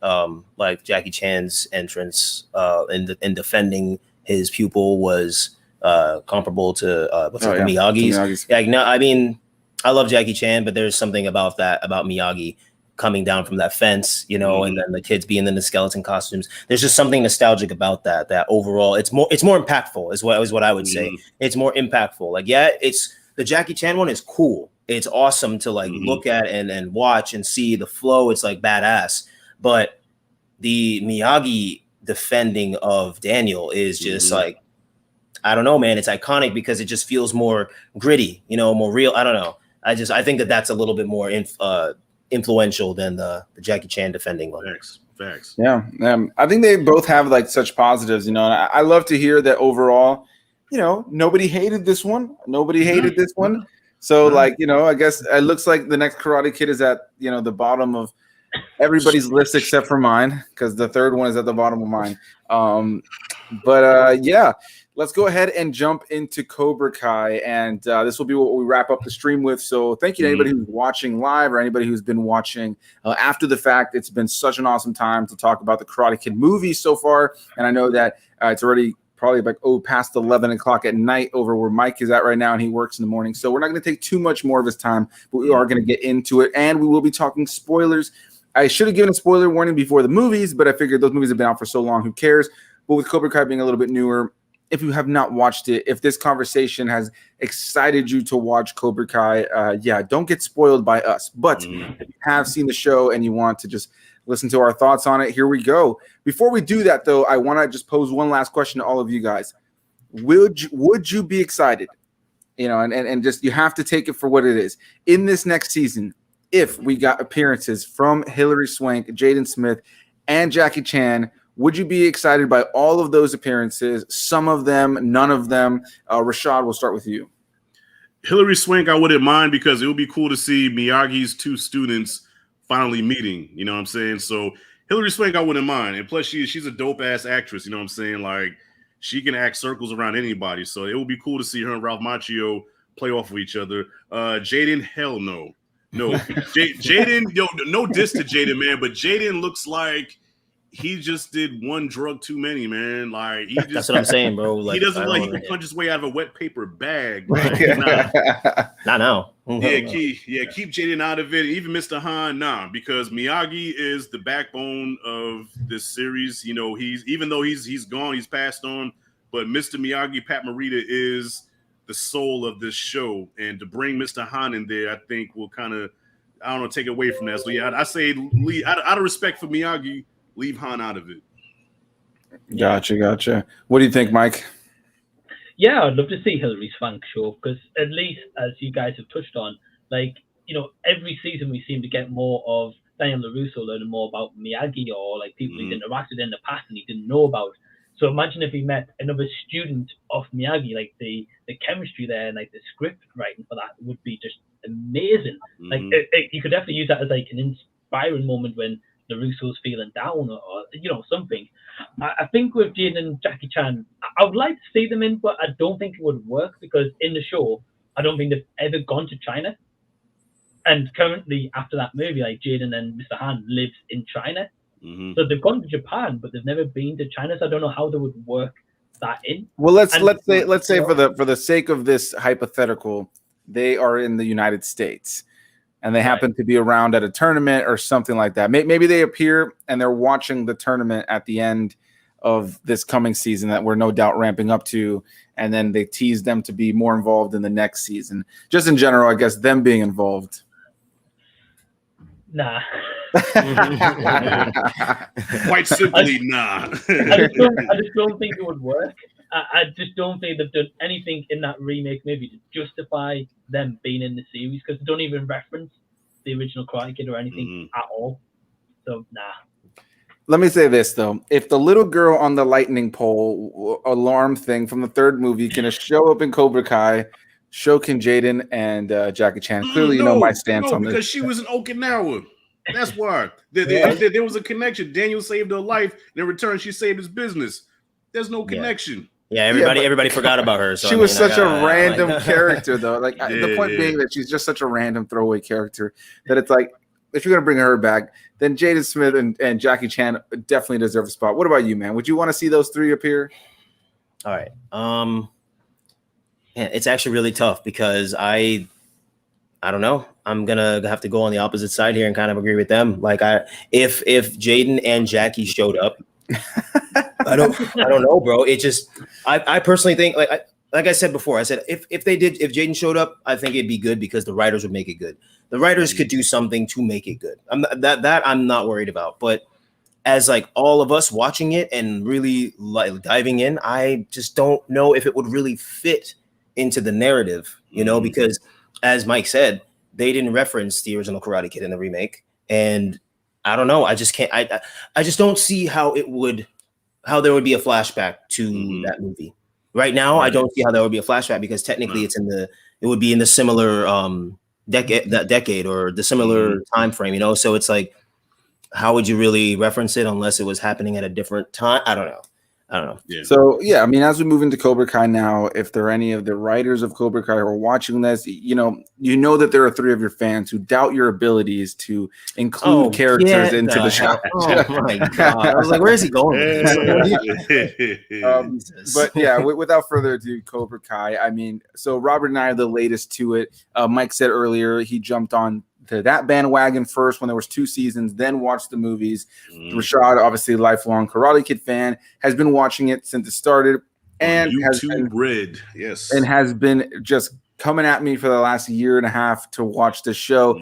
like Jackie Chan's entrance in defending his pupil was comparable to Miyagi's? Yeah, no, I mean, I love Jackie Chan, but there's something about Miyagi coming down from that fence, and then the kids being in the skeleton costumes. There's just something nostalgic about that overall it's more impactful is what I would say. It's more impactful. Like, yeah, it's the Jackie Chan one is cool. It's awesome to like look at and watch and see the flow. It's like badass. But the Miyagi defending of Daniel is just like, I don't know, man. It's iconic because it just feels more gritty, more real. I don't know. I think that's a little bit more influential than the Jackie Chan defending one. Facts. Yeah. I think they both have like such positives, and I love to hear that overall, nobody hated this one. Nobody hated this one. So like, I guess it looks like the next Karate Kid is at, the bottom of everybody's list except for mine, because the third one is at the bottom of mine. Yeah. Let's go ahead and jump into Cobra Kai, and this will be what we wrap up the stream with. So thank you to anybody who's watching live or anybody who's been watching after the fact. It's been such an awesome time to talk about the Karate Kid movie so far, and I know that it's already probably like past 11 o'clock at night over where Mike is at right now, and he works in the morning. So we're not going to take too much more of his time, but we are going to get into it, and we will be talking spoilers. I should have given a spoiler warning before the movies, but I figured those movies have been out for so long, who cares? But with Cobra Kai being a little bit newer, if you have not watched it, if this conversation has excited you to watch Cobra Kai, don't get spoiled by us. But if you have seen the show and you want to just listen to our thoughts on it, here we go. Before we do that, though, I want to just pose one last question to all of you guys. Would you be excited? And just, you have to take it for what it is. In this next season, if we got appearances from Hilary Swank, Jaden Smith, and Jackie Chan, would you be excited by all of those appearances? Some of them, none of them. Rashad, we'll start with you. Hilary Swank, I wouldn't mind, because it would be cool to see Miyagi's two students finally meeting. You know what I'm saying? So Hilary Swank, I wouldn't mind. And plus, she's a dope ass actress. You know what I'm saying? Like, she can act circles around anybody. So it would be cool to see her and Ralph Macchio play off of each other. Jaden, hell no. Jaden, no diss to Jaden, man, but Jaden looks like he just did one drug too many, man. Like, that's what I'm saying, bro. Like, he doesn't he can punch his way out of a wet paper bag. Like, not now. Keep Jaden out of it. Even Mr. Han, because Miyagi is the backbone of this series. Even though he's gone, he's passed on, but Mr. Miyagi, Pat Morita, is the soul of this show. And to bring Mr. Han in there, I think will kind of, take it away from that. So yeah, I say, out of respect for Miyagi, Leave Han out of it. Gotcha. What do you think, Mike? Yeah, I'd love to see Hilary Swank show because at least, as you guys have touched on, like, every season we seem to get more of Daniel LaRusso learning more about Miyagi or like people he's interacted in the past and he didn't know about. So imagine if he met another student of Miyagi, like the chemistry there and like the script writing for that would be just amazing. Like you could definitely use that as like an inspiring moment when LaRusso's feeling down or something. I think with Jaden and Jackie Chan, I would like to see them in, but I don't think it would work because in the show, I don't think they've ever gone to China. And currently, after that movie, like Jaden and Mr. Han lives in China. So they've gone to Japan, but they've never been to China. So I don't know how they would work that in. Well, let's say for the sake of this hypothetical, they are in the United States. And they happen to be around at a tournament or something like that. Maybe they appear and they're watching the tournament at the end of this coming season that we're no doubt ramping up to. And then they tease them to be more involved in the next season. Just in general, I guess, them being involved. Nah. Quite simply, nah. I just don't think it would work. I just don't think they've done anything in that remake movie to justify them being in the series because they don't even reference the original Karate Kid or anything at all. So, nah. Let me say this, though. If the little girl on the lightning pole alarm thing from the third movie can show up in Cobra Kai, so can Jaden and Jackie Chan. Clearly, you know my stance on this. Because she was in Okinawa. That's why. There was a connection. Daniel saved her life. And in return, she saved his business. There's no connection. Yeah, everybody forgot about her. So she was such a random character, though. Like the point being that she's just such a random throwaway character that it's like if you're gonna bring her back, then Jaden Smith and Jackie Chan definitely deserve a spot. What about you, man? Would you want to see those three appear? All right. Yeah, it's actually really tough because I don't know. I'm gonna have to go on the opposite side here and kind of agree with them. Like if Jaden and Jackie showed up. I don't know, bro. It just I personally think like I said before, I said if Jaden showed up, I think it'd be good because the writers would make it good. The writers could do something to make it good. I'm not worried about. But as like all of us watching it and really like diving in, I just don't know if it would really fit into the narrative, because as Mike said, they didn't reference the original Karate Kid in the remake, and I don't know. I just can't. I just don't see how there would be a flashback to that movie. Right now, I don't see how there would be a flashback because technically it would be in the similar decade or the similar time frame, So it's like, how would you really reference it unless it was happening at a different time? I don't know. Yeah. So I mean, as we move into Cobra Kai now, if there are any of the writers of Cobra Kai who are watching this, you know that there are three of your fans who doubt your abilities to include characters into the show. Oh my god! I was like, where is he going with this? But yeah, without further ado, Cobra Kai. I mean, so Robert and I are the latest to it. Mike said earlier he jumped on to that bandwagon first when there was 2 seasons, then watched the movies. Rashad, obviously lifelong Karate Kid fan, has been watching it since it started and has been just coming at me for the last year and a half to watch the show.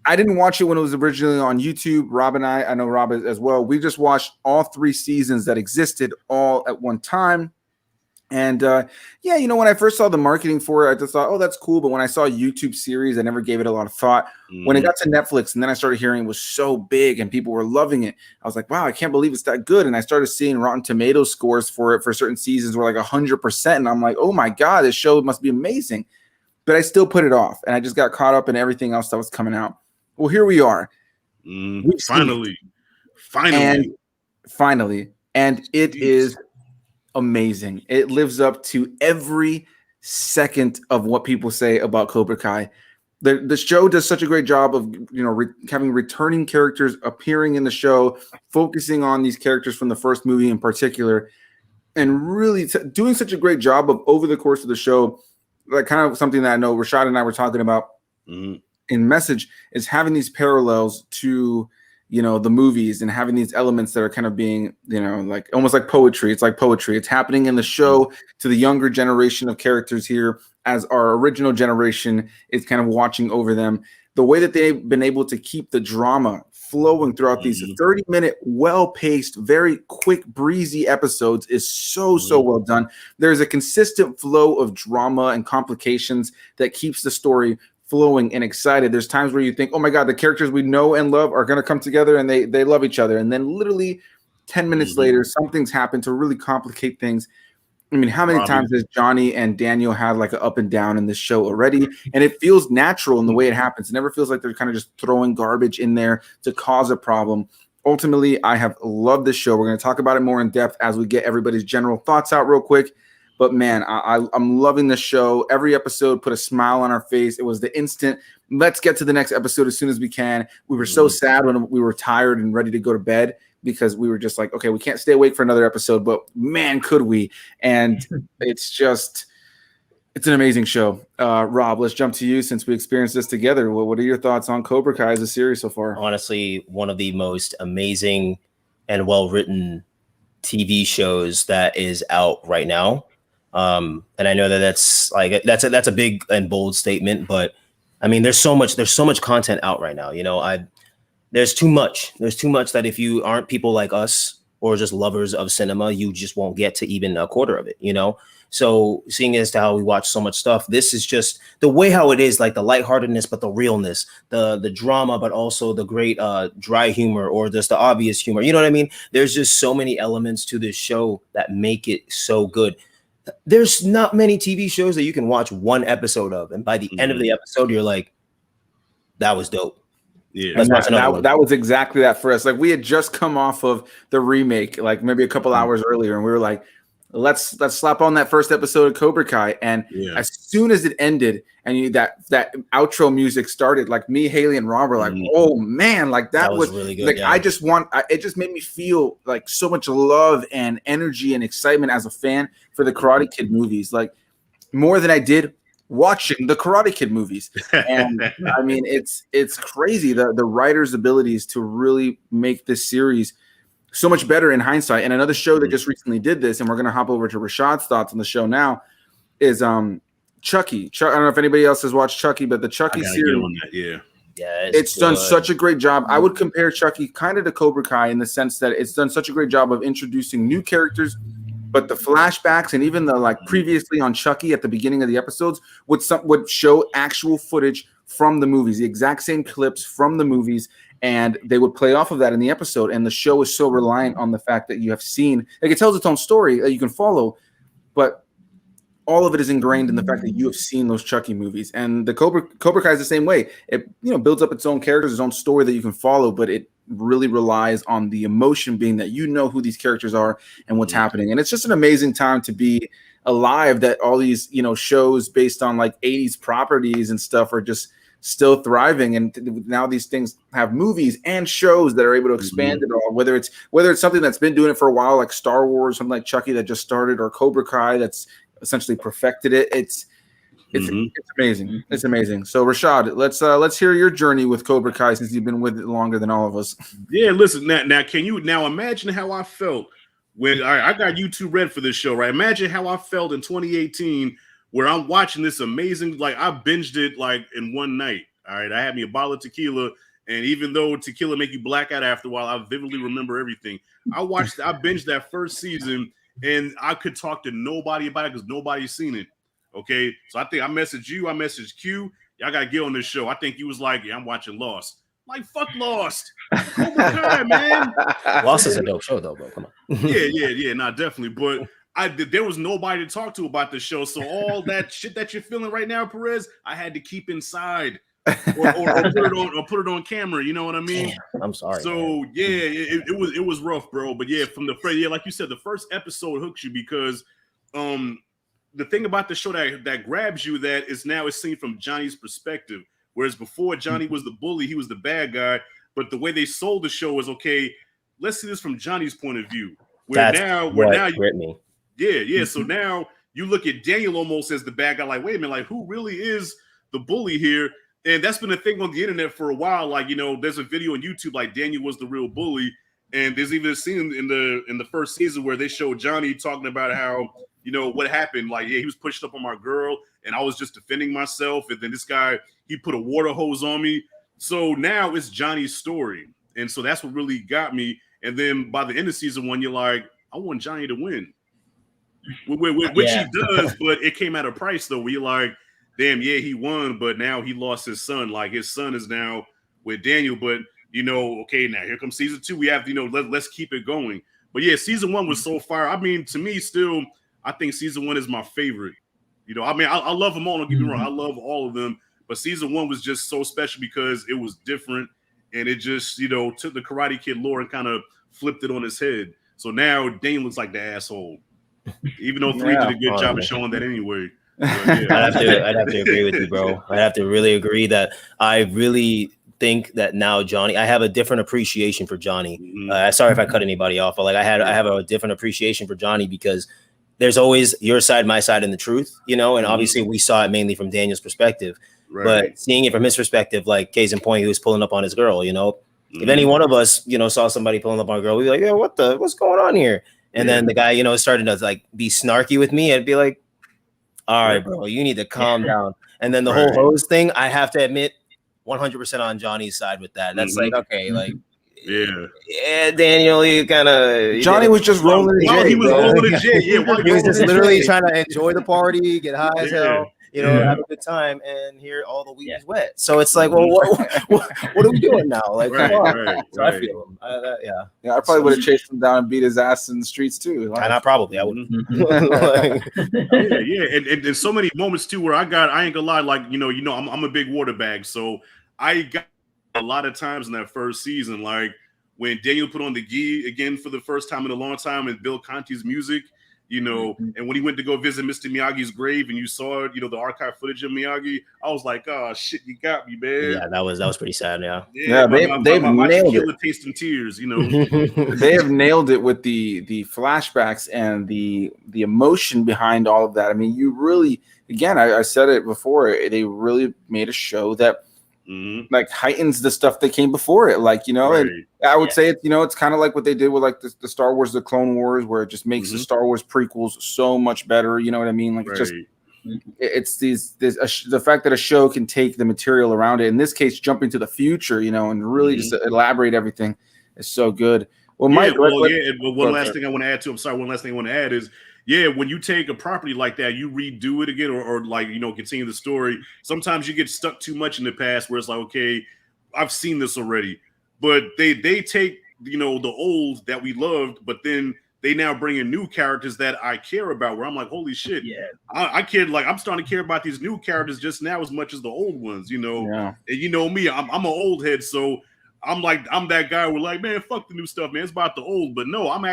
I didn't watch it when it was originally on YouTube. Rob and I know Rob as well. We just watched all 3 seasons that existed all at one time. And when I first saw the marketing for it, I just thought, oh, that's cool. But when I saw a YouTube series, I never gave it a lot of thought. When it got to Netflix and then I started hearing it was so big and people were loving it, I was like, wow, I can't believe it's that good. And I started seeing Rotten Tomatoes scores for it for certain seasons were like 100%. And I'm like, oh my God, this show must be amazing. But I still put it off. And I just got caught up in everything else that was coming out. Well, here we are. Finally. And it is amazing. It lives up to every second of what people say about Cobra Kai. The show does such a great job of having returning characters appearing in the show, focusing on these characters from the first movie in particular, and really doing such a great job of over the course of the show. Like kind of something that I know Rashad and I were talking about in Message is having these parallels to the movies and having these elements that are kind of being, like almost like poetry. It's like poetry. It's happening in the show to the younger generation of characters here as our original generation is kind of watching over them. The way that they've been able to keep the drama flowing throughout these 30-minute, well-paced, very quick, breezy episodes is so well done. There's a consistent flow of drama and complications that keeps the story flowing and excited. There's times where you think, oh my God, the characters we know and love are going to come together and they love each other. And then literally 10 minutes later, something's happened to really complicate things. I mean, how many times has Johnny and Daniel had like an up and down in this show already? And it feels natural in the way it happens. It never feels like they're kind of just throwing garbage in there to cause a problem. Ultimately, I have loved this show. We're going to talk about it more in depth as we get everybody's general thoughts out real quick. But man, I'm loving this show. Every episode put a smile on our face. It was the instant, let's get to the next episode as soon as we can. We were so sad when we were tired and ready to go to bed, because we were just like, okay, we can't stay awake for another episode, but man, could we? And it's an amazing show. Rob, let's jump to you since we experienced this together. What are your thoughts on Cobra Kai as a series so far? Honestly, one of the most amazing and well-written TV shows that is out right now. And I know that's a big and bold statement, but I mean, there's so much content out right now. There's too much that if you aren't people like us or just lovers of cinema, you just won't get to even a quarter of it, So seeing as to how we watch so much stuff, this is just the way how it is, like the lightheartedness, but the realness, the drama, but also the great dry humor or just the obvious humor. You know what I mean? There's just so many elements to this show that make it so good. There's not many TV shows that you can watch one episode of, and by the end of the episode, you're like, that was dope. Yeah, and that was exactly that for us. Like, we had just come off of the remake, like maybe a couple hours earlier, and we were like, let's slap on that first episode of Cobra Kai. And as soon as it ended and that outro music started, like me, Haley, and Rob were like, oh man, like that was really good. Like, it just made me feel like so much love and energy and excitement as a fan for the Karate Kid movies, like more than I did watching the Karate Kid movies. And I mean, it's crazy the writer's abilities to really make this series so much better in hindsight. And another show that just recently did this, and we're going to hop over to Rashad's thoughts on the show now, is Chucky. I don't know if anybody else has watched Chucky, but the Chucky series, it's done such a great job. I would compare Chucky kind of to Cobra Kai in the sense that it's done such a great job of introducing new characters, but the flashbacks and even the like previously on Chucky at the beginning of the episodes would show actual footage from the movies, the exact same clips from the movies, and they would play off of that in the episode. And the show is so reliant on the fact that you have seen, like, it tells its own story that you can follow, but all of it is ingrained in the fact that you have seen those Chucky movies. And the Cobra Kai is the same way. It builds up its own characters, its own story that you can follow, but it really relies on the emotion being that you know who these characters are and what's happening. And it's just an amazing time to be alive that all these shows based on like 80s properties and stuff are just still thriving, and now these things have movies and shows that are able to expand it all, whether it's something that's been doing it for a while like Star Wars, something like Chucky that just started, or Cobra Kai that's essentially perfected it. It's amazing. It's amazing. So Rashad, let's hear your journey with Cobra Kai, since you've been with it longer than all of us. Yeah, listen, now can you imagine how I felt when I got YouTube Red for this show, right? Imagine how I felt in 2018 where I'm watching this amazing, like I binged it like in one night. All right, I had me a bottle of tequila, and even though tequila make you black out after a while, I vividly remember everything. I binged that first season, and I could talk to nobody about it because nobody's seen it. Okay, so I think I messaged you, I messaged Q. Y'all gotta get on this show. I think he was like, yeah, I'm watching Lost. I'm like, fuck Lost. Cobra Kai, man. Lost is a dope show though, bro. Come on. yeah, not definitely, but. There was nobody to talk to about the show, so all that shit that you're feeling right now, Perez, I had to keep inside, or put it on camera. You know what I mean? Damn, I'm sorry. So man. It was rough, bro. But yeah, like you said, the first episode hooks you because the thing about the show that grabs you that is now it's seen from Johnny's perspective, whereas before Johnny was the bully, he was the bad guy. But the way they sold the show is okay. Let's see this from Johnny's point of view. So now you look at Daniel almost as the bad guy, like, wait a minute, like who really is the bully here? And that's been a thing on the internet for a while. Like, there's a video on YouTube like Daniel was the real bully. And there's even a scene in the first season where they show Johnny talking about how, what happened. Like, yeah, he was pushing up on my girl and I was just defending myself. And then this guy, he put a water hose on me. So now it's Johnny's story. And so that's what really got me. And then by the end of season 1, you're like, I want Johnny to win. Which he does, but it came at a price though. We're like, damn, yeah, he won, but now he lost his son. Like his son is now with Daniel. But okay, now here comes season 2. We have let's keep it going. But yeah, season 1 was so fire. I mean, to me, still, I think season 1 is my favorite. I mean, I love them all. Don't get me wrong, I love all of them. But season 1 was just so special because it was different, and it just took the Karate Kid lore and kind of flipped it on its head. So now Daniel looks like the asshole. Even though 3 did a good job of showing that anyway. But, I'd have to agree with you, bro. I'd have to really agree that I really think that now Johnny, I have a different appreciation for Johnny. Sorry if I cut anybody off, but like I have a different appreciation for Johnny because there's always your side, my side, and the truth, and obviously we saw it mainly from Daniel's perspective. Right. But seeing it from his perspective, like case in point, he was pulling up on his girl, If any one of us, saw somebody pulling up on a girl, we'd be like, yeah, what's going on here? And then the guy, started to like be snarky with me. I'd be like, all right, bro, you need to calm down. And then the whole hose thing, I have to admit, 100% on Johnny's side with that. That's like, okay, like, yeah, Daniel, you kind of Johnny was just rolling the J. He was rolling the J. Yeah, he was just literally trying to enjoy the party, get high as hell. Have a good time, and here all the weed is wet. So it's like, well, what are we doing now? Like, come on. So I feel him. I probably would have chased him down and beat his ass in the streets too. And I probably, I wouldn't. And so many moments too where I ain't gonna lie, like I'm a big water bag, so I got a lot of times in that first season, like when Daniel put on the gi again for the first time in a long time, and Bill Conti's music. And when he went to go visit Mr. Miyagi's grave and you saw, the archive footage of Miyagi, I was like, oh shit, you got me, man. Yeah, that was pretty sad. Yeah, they've nailed it. Taste some tears, They have nailed it with the flashbacks and the emotion behind all of that. I mean, you really, again, I said it before, they really made a show that like heightens the stuff that came before it, like and I would say it's kind of like what they did with like the Star Wars, the Clone Wars, where it just makes the Star Wars prequels so much better. You know what I mean? Like it's the fact that a show can take the material around it. In this case, jump into the future, and really just elaborate everything is so good. Well, Mike, one last thing I want to add to. I'm sorry. One last thing I want to add is. Yeah, when you take a property like that, you redo it again or like, continue the story. Sometimes you get stuck too much in the past where it's like, okay, I've seen this already. But they take, the old that we loved, but then they now bring in new characters that I care about where I'm like, holy shit. Yeah. I care, like, I'm starting to care about these new characters just now as much as the old ones, And me, I'm an old head, so I'm that guy who like, man, fuck the new stuff, man. It's about the old. But no, I'm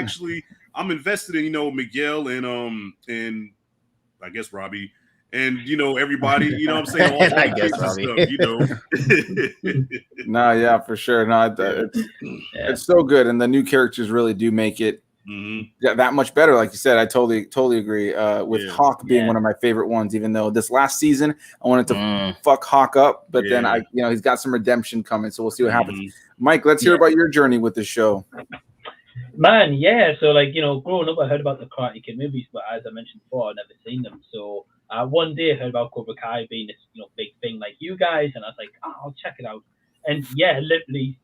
invested in, Miguel and I guess Robbie and, everybody, what I'm saying? All I guess Robbie. Stuff, No, yeah, for sure. No, it's so good. And the new characters really do make it that much better. Like you said, I totally agree with Hawk being one of my favorite ones, even though this last season I wanted to fuck Hawk up. But then he's got some redemption coming. So we'll see what happens. Mike, let's hear about your journey with the show. Man, yeah. So, like, growing up, I heard about the Karate Kid movies, but as I mentioned before, I'd never seen them. So, one day I heard about Cobra Kai being this, big thing like you guys, and I was like, I'll check it out. And yeah, literally,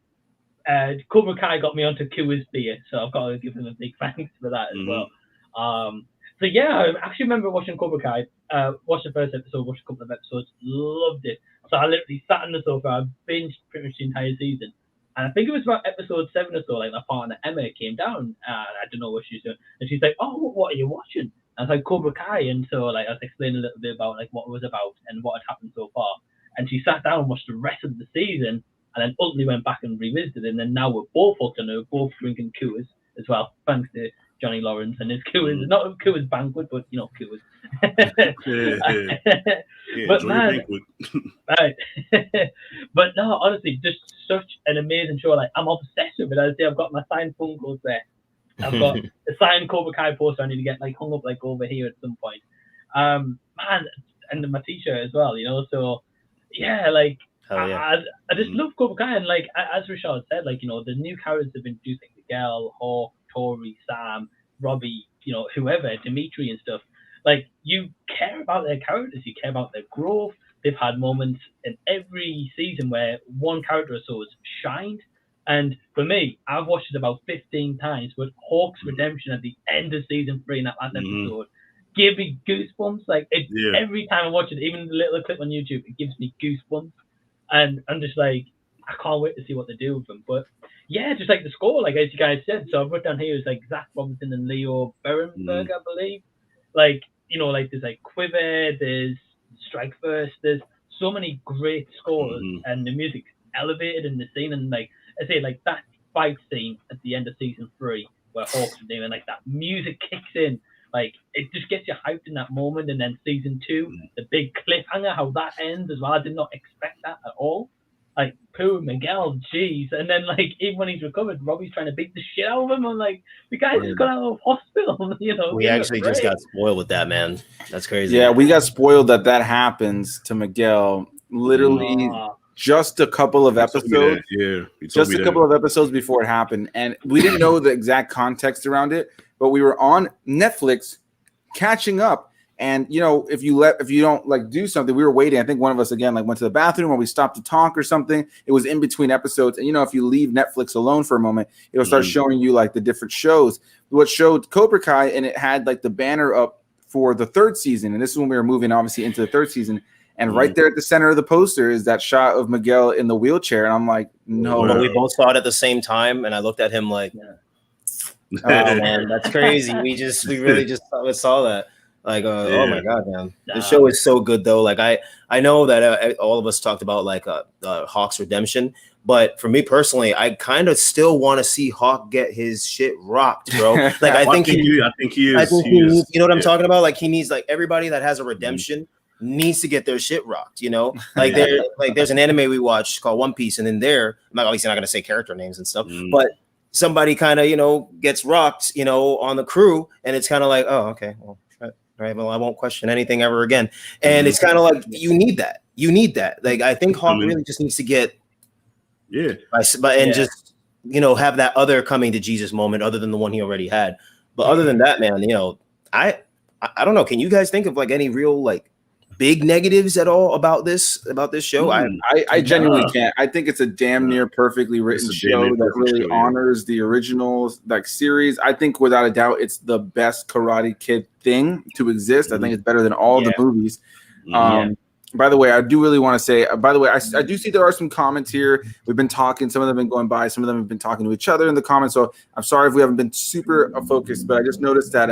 Cobra Kai got me onto Coors beer, so I've got to give them a big thanks for that as well. So yeah, I actually remember watching Cobra Kai. Watched the first episode, watched a couple of episodes, loved it. So I literally sat on the sofa, I binged pretty much the entire season. And I think it was about episode 7 or so, like my partner Emma came down, and I don't know what she's doing. And she's like, oh, what are you watching? I was like, Cobra Kai. And so like I was explaining a little bit about like what it was about and what had happened so far. And she sat down and watched the rest of the season, and then ultimately went back and revisited it. And then now we're both hooked on it, we're both drinking Coors as well, thanks to Johnny Lawrence and his Coors. Not a Coors banquet, but Coors. But man, right. But no, honestly, just such an amazing show. Like, I'm obsessed with it. As I say, I've got my signed Funkos there. I've got a signed Cobra Kai poster I need to get like hung up like over here at some point. Man, and my t-shirt as well, So yeah, like I just love Cobra Kai, and like as Rashad said, like the new characters have been introduced, like Miguel, Hawk, Tori, Sam, Robbie, whoever, Dimitri and stuff. Like, you care about their characters, you care about their growth. They've had moments in every season where one character or so has shined. And for me, I've watched it about 15 times, but Hawk's redemption at the end of season 3 in that last episode gave me goosebumps. Like, every time I watch it, even the little clip on YouTube, it gives me goosebumps. And I'm just like, I can't wait to see what they do with them. But yeah, just like the score, like as you guys said. So I've wrote down here is like Zach Robinson and Leo Berenberg, I believe. Like, you know, like there's like Quiver, there's Strike First, there's so many great scores, and the music's elevated in the scene. And like I say, like that fight scene at the end of season 3 where Hawks are doing, like that music kicks in. Like, it just gets you hyped in that moment. And then season 2, the big cliffhanger, how that ends as well. I did not expect that at all. Like, poor Miguel, jeez. And then, like, even when he's recovered, Robbie's trying to beat the shit out of him. I'm like, the guy just got out of hospital, you know. We actually just got spoiled with that, man. That's crazy. Yeah, we got spoiled that happens to Miguel literally just a couple of episodes. Just a couple of episodes before it happened. And we didn't know the exact context around it, but we were on Netflix catching up. And, you know, if you don't like do something, we were waiting. I think one of us, again, like went to the bathroom or we stopped to talk or something. It was in between episodes. And, you know, if you leave Netflix alone for a moment, it'll start showing you like the different shows. What showed Cobra Kai, and it had like the banner up for the 3rd season. And this is when we were moving, obviously, into the 3rd season. And right there at the center of the poster is that shot of Miguel in the wheelchair. And I'm like, no. Well, we both saw it at the same time. And I looked at him like, oh, man, that's crazy. We really just saw that. Like, oh my God, man. The show is so good, though. Like, I know that all of us talked about, like, Hawk's redemption. But for me personally, I kind of still want to see Hawk get his shit rocked, bro. Like, I think he is. You know what I'm talking about? Like, he needs, like, everybody that has a redemption needs to get their shit rocked, you know? Like, there's an anime we watched called One Piece, and in there, I'm obviously not going to say character names and stuff, but somebody kind of, you know, gets rocked, you know, on the crew, and it's kind of like, oh, okay, well, right, well, I won't question anything ever again. And it's kind of like, you need that. Like, I think Hawk really just needs to get, just, you know, have that other coming to Jesus moment other than the one he already had. But other than that, man, you know, I don't know. Can you guys think of like any real like big negatives at all about this show? I genuinely can't. I think it's a damn near perfectly written show that really honors the original like series. I think without a doubt it's the best Karate Kid thing to exist. I think it's better than all the movies. By the way, I do really want to say, I do see there are some comments here. We've been talking, some of them have been going by, some of them have been talking to each other in the comments. So I'm sorry if we haven't been super focused, but I just noticed that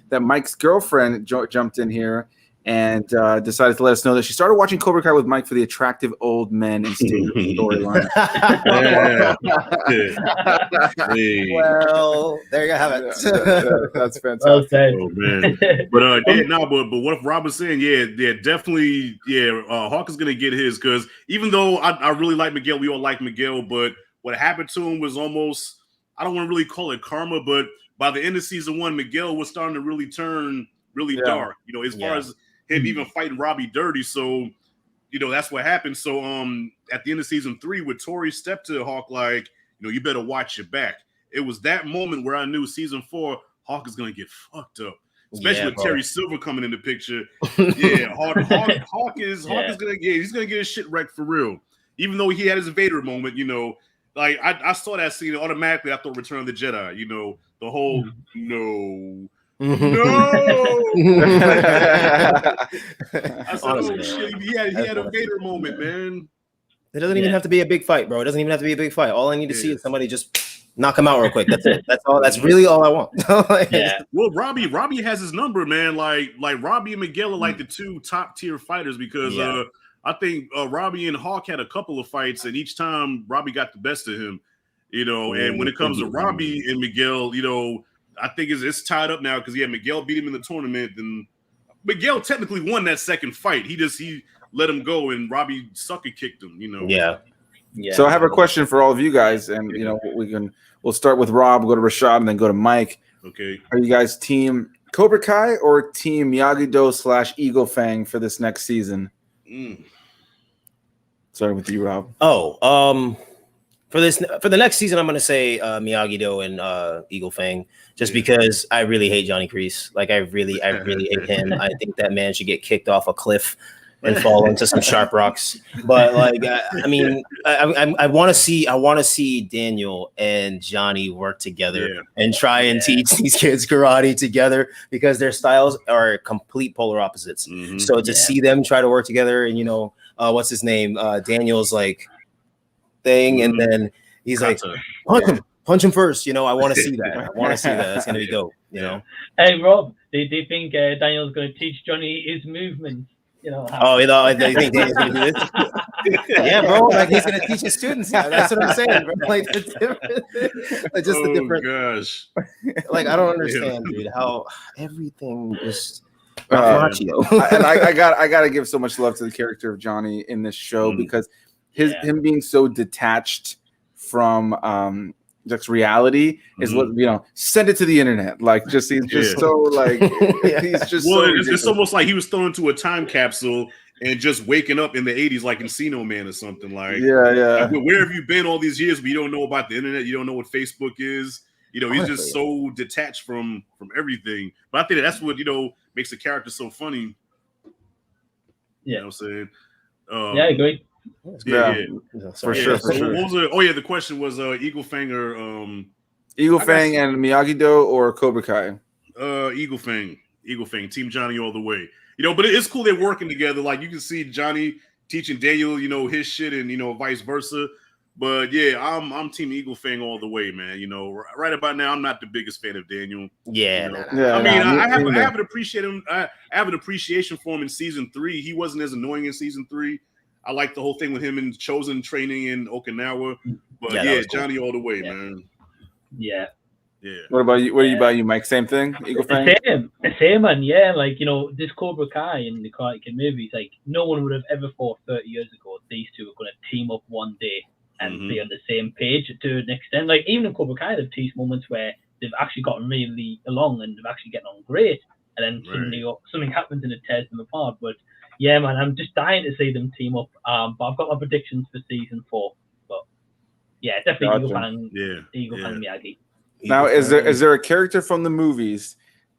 that Mike's girlfriend jumped in here and decided to let us know that she started watching Cobra Kai with Mike for the attractive old men and storyline. Well, there you have it. That's fantastic. Oh man, but what if Rob was saying? Definitely. Hawk is gonna get his, because even though I really like Miguel, we all like Miguel, but what happened to him was almost, I don't want to really call it karma, but by the end of season 1, Miguel was starting to really turn really dark. You know, as far as him even fighting Robbie dirty. So, you know, that's what happened. So at the end of season 3, with Tori stepped to Hawk like, you know, you better watch your back. It was that moment where I knew season 4, Hawk is gonna get fucked up. Especially with Terry Silver coming in the picture. Hawk is gonna get his shit wrecked for real. Even though he had his Vader moment, you know, like I saw that scene automatically. I thought Return of the Jedi, you know, the whole no. I said, oh shit, he had a Vader moment, man. It doesn't even have to be a big fight, bro. It doesn't even have to be a big fight. All I need to see is somebody just knock him out real quick. That's it. That's all. That's really all I want. Well, Robbie has his number, man. Like Robbie and Miguel are like the 2 top tier fighters, because I think Robbie and Hawk had a couple of fights, and each time Robbie got the best of him, you know. And when it comes to Robbie and Miguel, you know, I think it's tied up now, because Miguel beat him in the tournament, and Miguel technically won that second fight. He let him go, and Robbie sucker kicked him, you know. Yeah. So I have a question for all of you guys, and you know, we'll start with Rob, go to Rashad, and then go to Mike. Okay. Are you guys team Cobra Kai or team Miyagi-Do / Eagle Fang for this next season? Starting with you, Rob. For the next season, I'm gonna say Miyagi-Do and Eagle Fang, just because I really hate Johnny Kreese. Like I really hate him. I think that man should get kicked off a cliff. and fall into some sharp rocks. But like, I mean, I want to see Daniel and Johnny work together and try and teach these kids karate together, because their styles are complete polar opposites. So to see them try to work together, and what's his name? Daniel's like thing, and then he's Kata. like, punch him first. I want to see that. I want to see that. That's gonna be dope. Hey Rob, do you think Daniel's going to teach Johnny his movements? I think Daniel's gonna do this. Yeah, bro. Like, he's gonna teach his students. That's what I'm saying, bro. Like, it's different. Like, just the different. Gosh. Like, I don't understand, dude, how everything is Macchio. And I gotta give so much love to the character of Johnny in this show, because him being so detached from just reality is what send it to the internet. Like, he's just so like he's just it's almost like he was thrown into a time capsule and just waking up in the 80s like Encino Man or something. Like, like, where have you been all these years? We don't know about the internet. You don't know what Facebook is. He's just so detached from everything. But I think that's what makes the character so funny. You know what I'm saying? I agree. For sure. What was the question was Eagle Fang or Eagle Fang and Miyagi-Do or Cobra Kai? Eagle Fang, Team Johnny all the way. But it's cool they're working together. Like, you can see Johnny teaching Daniel, his shit, and vice versa. But yeah, I'm Team Eagle Fang all the way, man. Right about now, I'm not the biggest fan of Daniel. I have an appreciation for him in season 3. He wasn't as annoying in season 3. I like the whole thing with him in Chosen training in Okinawa. But cool. Johnny all the way, man. Yeah. What about you? What about you, Mike? Same thing? Eagle Fang? Same, man. Yeah, like, this Cobra Kai in the Karate Kid movies, like, no one would have ever thought 30 years ago these two were going to team up one day and be on the same page to an extent. Like, even in Cobra Kai, they've teased moments where they've actually gotten really along and they've actually getting on great. And then suddenly something happens and it tears them apart. But yeah, man, I'm just dying to see them team up. But I've got my predictions for season 4. But yeah, definitely Eagle Fang Miyagi. Now, is there a character from the movies,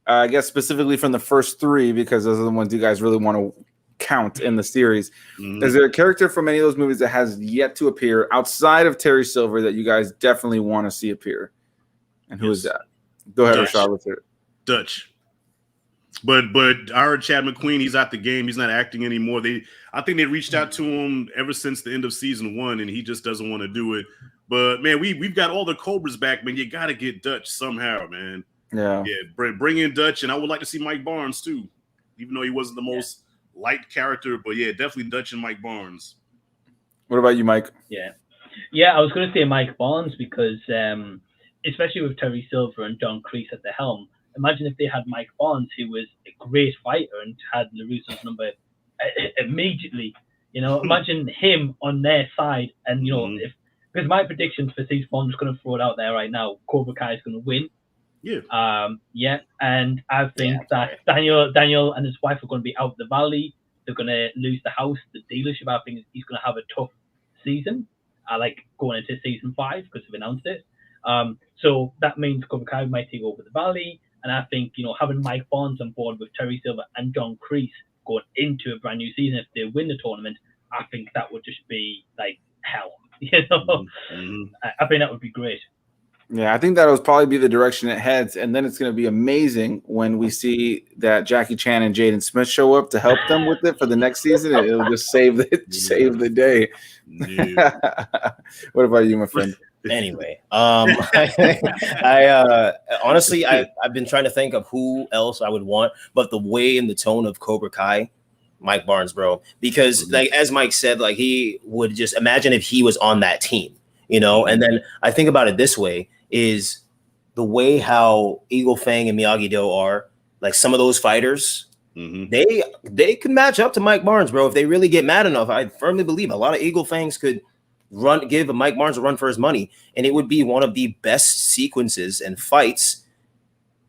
I guess specifically from the first 3, because those are the ones you guys really want to count in the series? Is there a character from any of those movies that has yet to appear outside of Terry Silver that you guys definitely want to see appear? And who is that? Go ahead, Rashad. Let's hear it. Dutch. But I heard Chad McQueen, he's out the game. He's not acting anymore. I think they reached out to him ever since the end of season 1, and he just doesn't want to do it. But man, we've got all the Cobras back, man. You got to get Dutch somehow, man. Yeah. Bring in Dutch, and I would like to see Mike Barnes too, even though he wasn't the most light character. But yeah, definitely Dutch and Mike Barnes. What about you, Mike? Yeah. I was going to say Mike Barnes because, especially with Terry Silver and John Kreese at the helm. Imagine if they had Mike Barnes, who was a great fighter and had LaRusso's number immediately. Imagine him on their side, and because my predictions for season 1, I'm just going to throw it out there right now. Cobra Kai is going to win. And I think that Daniel and his wife are going to be out of the valley. They're going to lose the house, the dealership. I think he's going to have a tough season. I like going into season 5 because they've announced it. So that means Cobra Kai might take over the valley. And I think, having Mike Barnes on board with Terry Silver and John Kreese going into a brand new season, if they win the tournament, I think that would just be like hell. I think that would be great. Yeah, I think that'll probably be the direction it heads. And then it's going to be amazing when we see that Jackie Chan and Jaden Smith show up to help them with it for the next season. It'll just save the day. What about you, my friend? Anyway, I honestly, I've been trying to think of who else I would want, but the way and the tone of Cobra Kai, Mike Barnes, bro, because like as Mike said, like he would just imagine if he was on that team, and then I think about it this way is the way how Eagle Fang and Miyagi-Do are, like some of those fighters, they could match up to Mike Barnes, bro. If they really get mad enough, I firmly believe a lot of Eagle Fangs could give Mike Barnes a run for his money, and it would be one of the best sequences and fights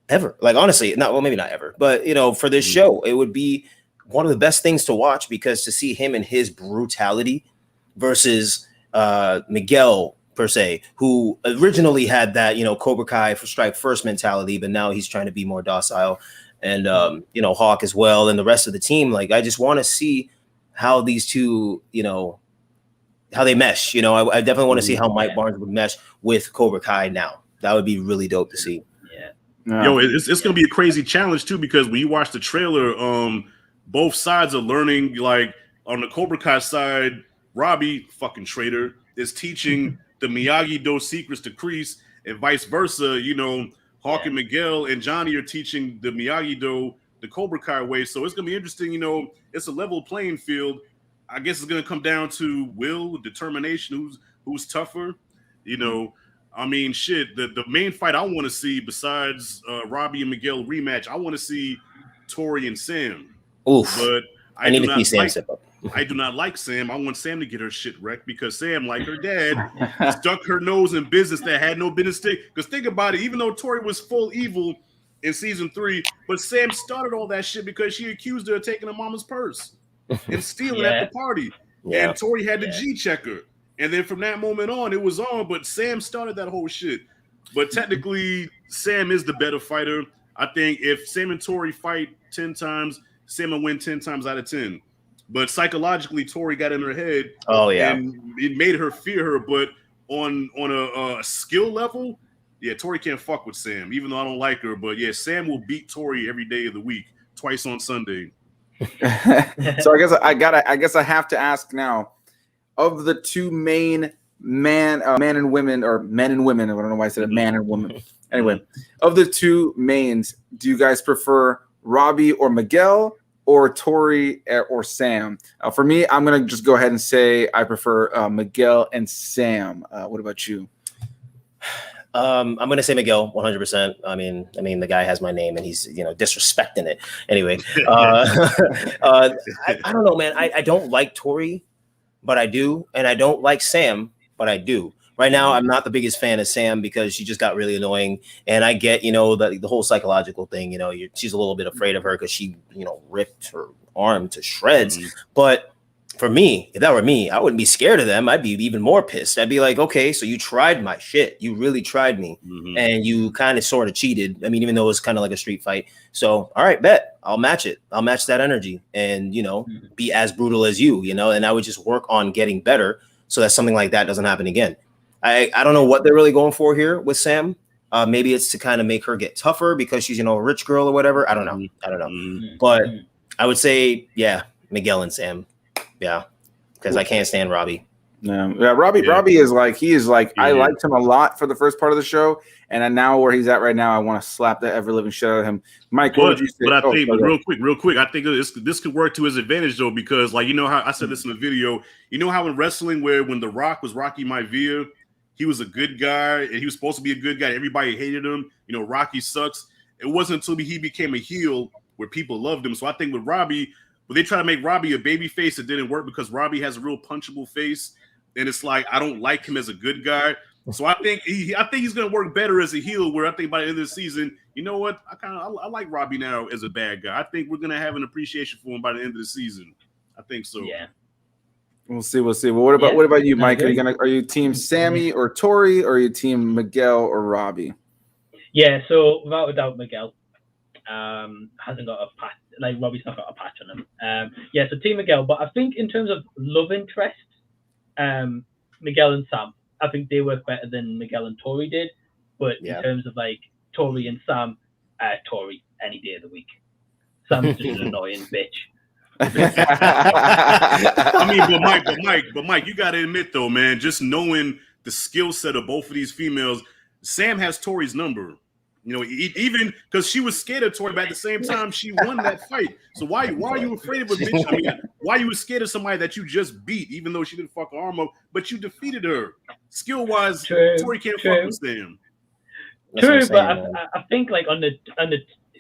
ever. Like honestly, maybe not ever, but for this show, it would be one of the best things to watch, because to see him and his brutality versus Miguel per se, who originally had that Cobra Kai for strike first mentality, but now he's trying to be more docile, and Hawk as well, and the rest of the team. Like I just want to see how these two, how they mesh. I definitely want to see how Mike Barnes would mesh with Cobra Kai now. That would be really dope to see. Yeah. Yo, it's gonna be a crazy challenge too, because when you watch the trailer, both sides are learning. Like on the Cobra Kai side, Robbie, fucking traitor, is teaching the Miyagi-Do secrets to Kreese, and vice versa. Hawk and Miguel and Johnny are teaching the Miyagi-Do the Cobra Kai way. So it's gonna be interesting. It's a level playing field. I guess it's gonna come down to will, determination, who's tougher. I mean, shit. The main fight I want to see, besides Robbie and Miguel rematch, I want to see Tori and Sam. Oof! But I need to see Sam step up. I do not like Sam. I want Sam to get her shit wrecked, because Sam, like her dad, stuck her nose in business that had no business to. Because think about it, even though Tori was full evil in season 3, but Sam started all that shit because she accused her of taking her mama's purse and stealing at the party. Yeah. And Tori had to G-check her. And then from that moment on, it was on. But Sam started that whole shit. But technically, Sam is the better fighter. I think if Sam and Tori fight 10 times, Sam will win 10 times out of 10. But psychologically, Tori got in her head. Oh, yeah. And it made her fear her. But on a skill level, Tori can't fuck with Sam, even though I don't like her. But Sam will beat Tori every day of the week, twice on Sunday. So I guess I have to ask now, of the two main men and women, or men and women, I don't know why I said man and woman. Anyway, of the two mains, do you guys prefer Robbie or Miguel, or Tori or Sam? For me, I'm gonna just go ahead and say I prefer Miguel and Sam. What about you? I'm gonna say Miguel 100%. I mean, the guy has my name and he's disrespecting it. Anyway, I don't know, man. I don't like Tori, but I do, and I don't like Sam, but I do. Right now, I'm not the biggest fan of Sam because she just got really annoying, and I get the whole psychological thing. She's a little bit afraid of her because she ripped her arm to shreds. But for me, if that were me, I wouldn't be scared of them. I'd be even more pissed. I'd be like, okay, so you tried my shit. You really tried me, and you kind of sort of cheated. I mean, even though it was kind of like a street fight. So, all right, bet. I'll match it. I'll match that energy and, be as brutal as you, and I would just work on getting better so that something like that doesn't happen again. I don't know what they're really going for here with Sam. Maybe it's to kind of make her get tougher because she's, a rich girl or whatever. I don't know. But I would say, Miguel and Sam. Yeah, because I can't stand Robbie. Robbie is like I liked him a lot for the first part of the show, and now where he's at right now, I want to slap the ever living shit out of him. Mike, what would you say? But I think, real quick, I think this could work to his advantage though, because like how I said this in the video, how in wrestling when The Rock was Rocky Maivia, he was a good guy and he was supposed to be a good guy. Everybody hated him. Rocky sucks. It wasn't until he became a heel where people loved him. So I think with Robbie. But they try to make Robbie a baby face. It didn't work because Robbie has a real punchable face, and it's like I don't like him as a good guy. So I think he's gonna work better as a heel. Where I think by the end of the season, you know what? I like Robbie now as a bad guy. I think we're gonna have an appreciation for him by the end of the season. I think so. Yeah. We'll see. Well, what about you, Mike? Are you team Sammy or Tori, or are you team Miguel or Robbie? Yeah. So without a doubt, Miguel hasn't got a patch. Like Robbie's not got a patch on him. So Team Miguel. But I think in terms of love interest, Miguel and Sam, I think they work better than Miguel and Tori did. But in terms of like Tori and Sam, Tori any day of the week. Sam's just an annoying bitch. I mean, but Mike, you got to admit though, man, just knowing the skill set of both of these females, Sam has Tori's number. Even because she was scared of Tori, but at the same time, she won that fight. So why are you afraid of a bitch? I mean, why are you scared of somebody that you just beat, even though she didn't fuck her arm up, but you defeated her? Skill-wise, Tori can't fuck with Sam. True, but I think like on the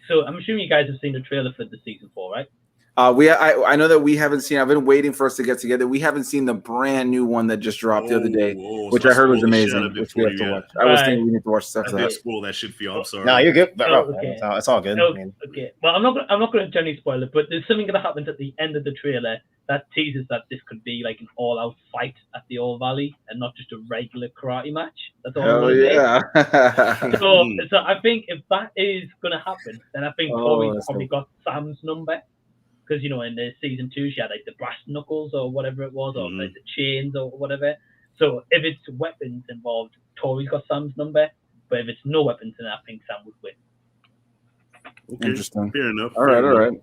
so I'm assuming you guys have seen the trailer for the season 4, right? I know that we haven't seen. I've been waiting for us to get together. We haven't seen the brand new one that just dropped the other day, which I heard was amazing. Which we have to watch. I was thinking we need to watch stuff. I did spoil that shit for you. I'm sorry. No, you're good. Okay. It's all good. Okay. Well, I'm not going to generally spoil it, but there's something that happens at the end of the trailer that teases that this could be like an all-out fight at the All Valley and not just a regular karate match. That's all. Oh yeah. So I think if that is going to happen, then I think Tori's probably got Sam's number. because in the season 2 she had like the brass knuckles or whatever it was, or like the chains or whatever. So if it's weapons involved, Tori's got Sam's number. But if it's no weapons, then I think Sam would win. Okay. Interesting. Fair enough. All right.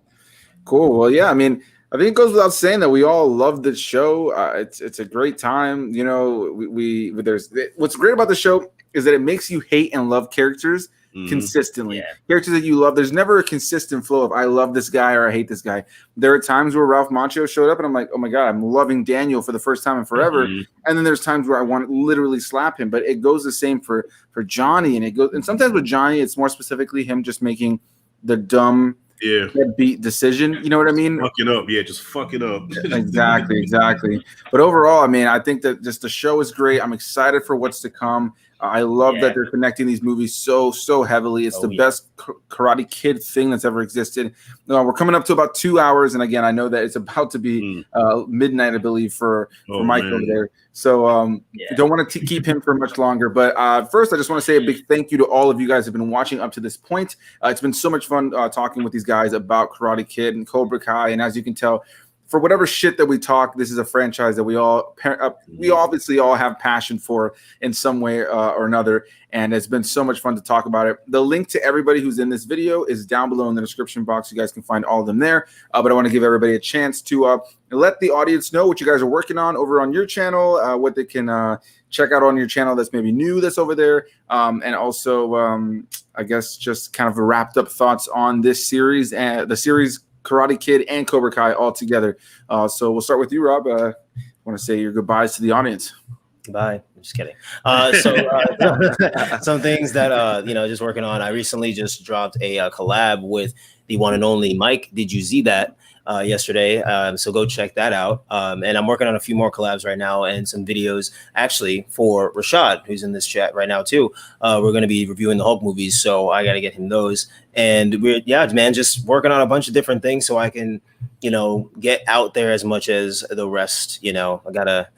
Cool. Well, yeah. I mean, I think it goes without saying that we all love the show. It's a great time. There's what's great about the show is that it makes you hate and love characters consistently. Yeah. Characters that you love. There's never a consistent flow of I love this guy or I hate this guy. There are times where Ralph Macchio showed up and I'm like, oh my God, I'm loving Daniel for the first time in forever. And then there's times where I want to literally slap him. But it goes the same for Johnny, and sometimes with Johnny, it's more specifically him just making the dumb beat decision. You know what I mean? Fucking up. Yeah, just fucking up. Exactly. But overall, I mean, I think that just the show is great. I'm excited for what's to come. I love that they're connecting these movies so heavily. It's the best Karate Kid thing that's ever existed. We're coming up to about 2 hours, and again, I know that it's about to be midnight, I believe, for Mike over there. So don't want to keep him for much longer. But first, I just want to say a big thank you to all of you guys who have been watching up to this point. It's been so much fun talking with these guys about Karate Kid and Cobra Kai, and as you can tell, for whatever shit that we talk, this is a franchise that we obviously all have passion for in some way or another, and it's been so much fun to talk about it. The link to everybody who's in this video is down below in the description box. You guys can find all of them there, but I want to give everybody a chance to let the audience know what you guys are working on over on your channel, what they can check out on your channel that's maybe new that's over there, and also I guess just kind of wrapped up thoughts on this series and the series Karate Kid and Cobra Kai all together. So we'll start with you, Rob. I want to say your goodbyes to the audience. Goodbye. I'm just kidding. Some things that just working on. I recently just dropped a collab with the one and only Mike. Did you see that yesterday? So go check that out. And I'm working on a few more collabs right now and some videos actually for Rashad, who's in this chat right now too. We're going to be reviewing the Hulk movies, so I got to get him those. And we're just working on a bunch of different things so I can, get out there as much as the rest. I gotta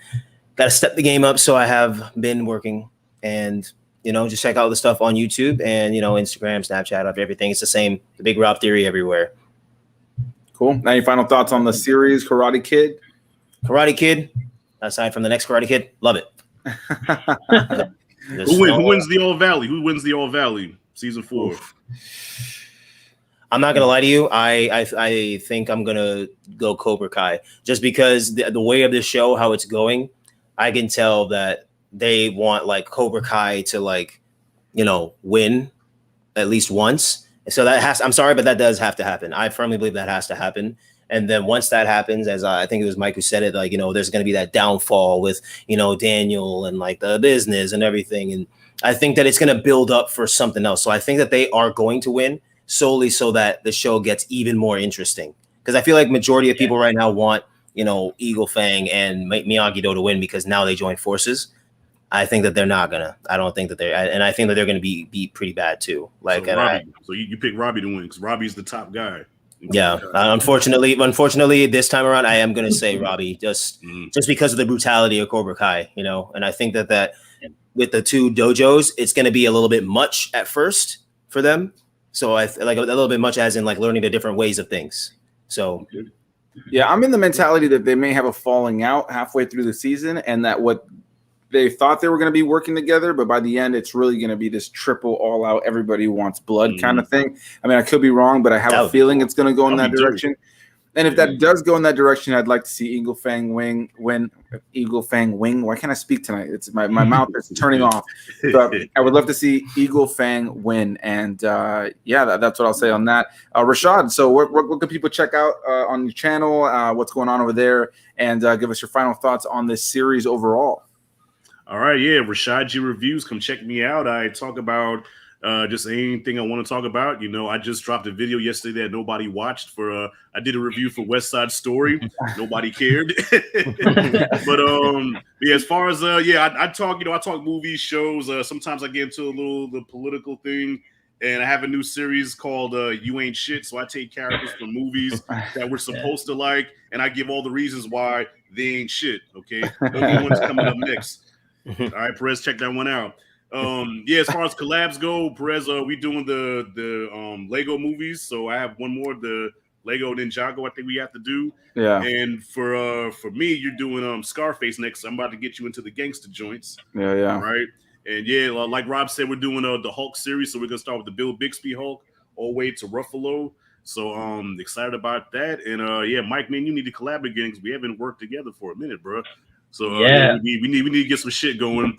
step the game up. So I have been working and just check out the stuff on YouTube and Instagram, Snapchat, everything. It's the same. The Big Rob Theory everywhere. Cool. Now, your final thoughts on the series Karate Kid? Karate Kid, aside from the next Karate Kid, love it. Who wins the All Valley? Who wins the All Valley? Season 4. Oof. I'm not gonna lie to you. I think I'm gonna go Cobra Kai just because the way of the show, how it's going, I can tell that they want like Cobra Kai to win at least once. So I'm sorry, but that does have to happen. I firmly believe that has to happen. And then once that happens, as I think it was Mike who said it, there's going to be that downfall with, Daniel and like the business and everything. And I think that it's going to build up for something else. So I think that they are going to win solely so that the show gets even more interesting. Because I feel like majority of people right now want, Eagle Fang and Miyagi-Do to win because now they join forces. I think that they're not gonna. I don't think that and I think that they're gonna be pretty bad too. So you pick Robbie to win because Robbie's the top guy. Yeah. Unfortunately, this time around, I am gonna say Robbie just because of the brutality of Cobra Kai. And I think that with the two dojos, it's gonna be a little bit much at first for them. So I like a little bit much as in like learning the different ways of things. So. Yeah, I'm in the mentality that they may have a falling out halfway through the season, and that what they thought they were going to be working together, but by the end, it's really going to be this triple all out, everybody wants blood kind of thing. I mean, I could be wrong, but I have a feeling it's going to go in that direction. And if that does go in that direction, I'd like to see Eagle Fang win. Why can't I speak tonight? It's my mouth is turning off. But I would love to see Eagle Fang win. And that's what I'll say on that. Rashad, so what can people check out on your channel? What's going on over there? And give us your final thoughts on this series overall. All right, Rashad G Reviews. Come check me out. I talk about just anything I want to talk about. I just dropped a video yesterday that nobody watched for I did a review for West Side Story. Nobody cared. But as far as I talk, I talk movies, shows. Sometimes I get into the political thing. And I have a new series called You Ain't Shit. So I take characters from movies that we're supposed to like, and I give all the reasons why they ain't shit. Okay, those ones coming up next. All right, Perez, check that one out. As far as collabs go, Perez, we doing the Lego movies. So I have one more, the Lego Ninjago. I think we have to do. Yeah. And for me, you're doing Scarface next. I'm about to get you into the gangster joints. Yeah. Right. And yeah, like Rob said, we're doing the Hulk series, so we're gonna start with the Bill Bixby Hulk all the way to Ruffalo. So excited about that. And yeah, Mike, man, you need to collab again because we haven't worked together for a minute, bro. So yeah, we need to get some shit going.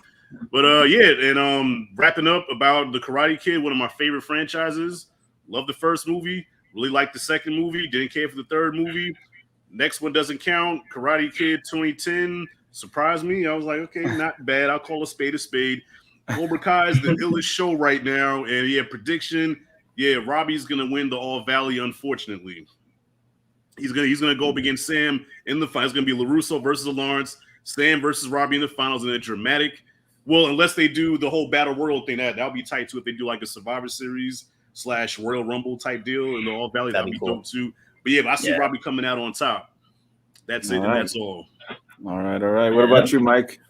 But yeah, and wrapping up about the Karate Kid, one of my favorite franchises. Love the first movie. Really liked the second movie. Didn't care for the third movie. Next one doesn't count. Karate Kid 2010 surprised me. I was like, okay, not bad. I'll call a spade a spade. Cobra Kai is the illest show right now. And yeah, prediction. Yeah, Robbie's gonna win the All Valley. Unfortunately, he's gonna go up against Sam in the final. It's gonna be LaRusso versus Lawrence. Sam versus Robbie in the finals, and a dramatic. Well, unless they do the whole Battle Royal thing, that'll be tight too. If they do like a Survivor Series / Royal Rumble type deal in the All Valley, that'd be cool. Dope too. But yeah, I see Robbie coming out on top. That's it, and that's all. All right. What about you, Mike?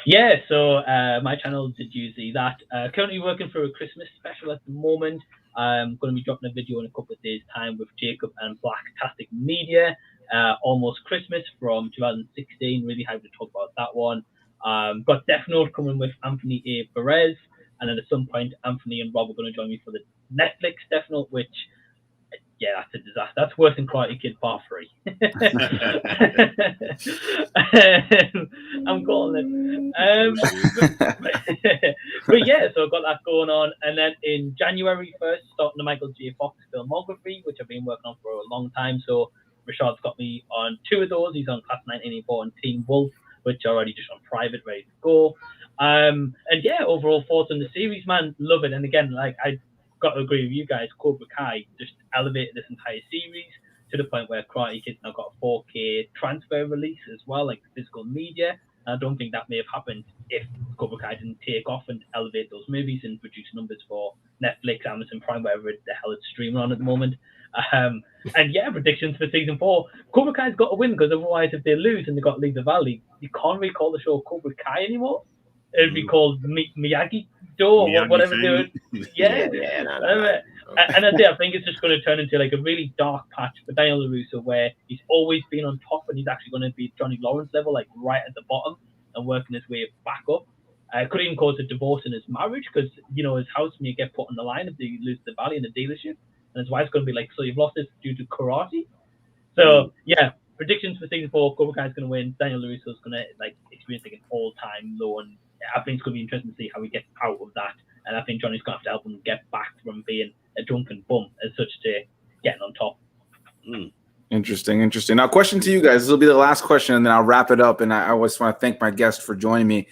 Yeah, so my channel did usually that. Currently working for a Christmas special at the moment. I'm going to be dropping a video in a couple of days' time with Jacob and Blacktastic Media. Almost Christmas from 2016. Really hyped to talk about that one. Got Death Note coming with Anthony A. Perez. And then at some point, Anthony and Rob are going to join me for the Netflix Death Note, which, yeah, that's a disaster. That's worse than Karate Kid Part 3. I'm calling it. But yeah, so I've got that going on. And then in January 1st, starting the Michael J. Fox filmography, which I've been working on for a long time. So Rashad's got me on 2 of those. He's on Class 1984 and Teen Wolf, which are already just on private, ready to go. And yeah, overall thoughts on the series, man, love it. And again, like I got to agree with you guys, Cobra Kai just elevated this entire series to the point where Karate Kid's now got a 4K transfer release as well, like physical media. And I don't think that may have happened if Cobra Kai didn't take off and elevate those movies and produce numbers for Netflix, Amazon Prime, whatever the hell it's streaming on at the moment. And yeah, predictions for season 4. Cobra Kai's got to win because otherwise, if they lose and they got to leave the valley, you can't really call the show Cobra Kai anymore. It'd be called Miyagi-Do or whatever they would. Yeah. And I think it's just going to turn into like a really dark patch for Daniel LaRusso where he's always been on top and he's actually going to be Johnny Lawrence level, like right at the bottom and working his way back up. Could even cause a divorce in his marriage because, you know, his house may get put on the line if they lose the valley in the dealership. And his wife's going to be like, so you've lost this due to karate? So, yeah, predictions for season 4, Cobra Kai's going to win. Daniel LaRusso's going to like experience like an all-time low, and I think it's going to be interesting to see how he gets out of that. And I think Johnny's going to have to help him get back from being a drunken bum as such to getting on top. Interesting. Now, question to you guys. This will be the last question, and then I'll wrap it up. And I always want to thank my guest for joining me.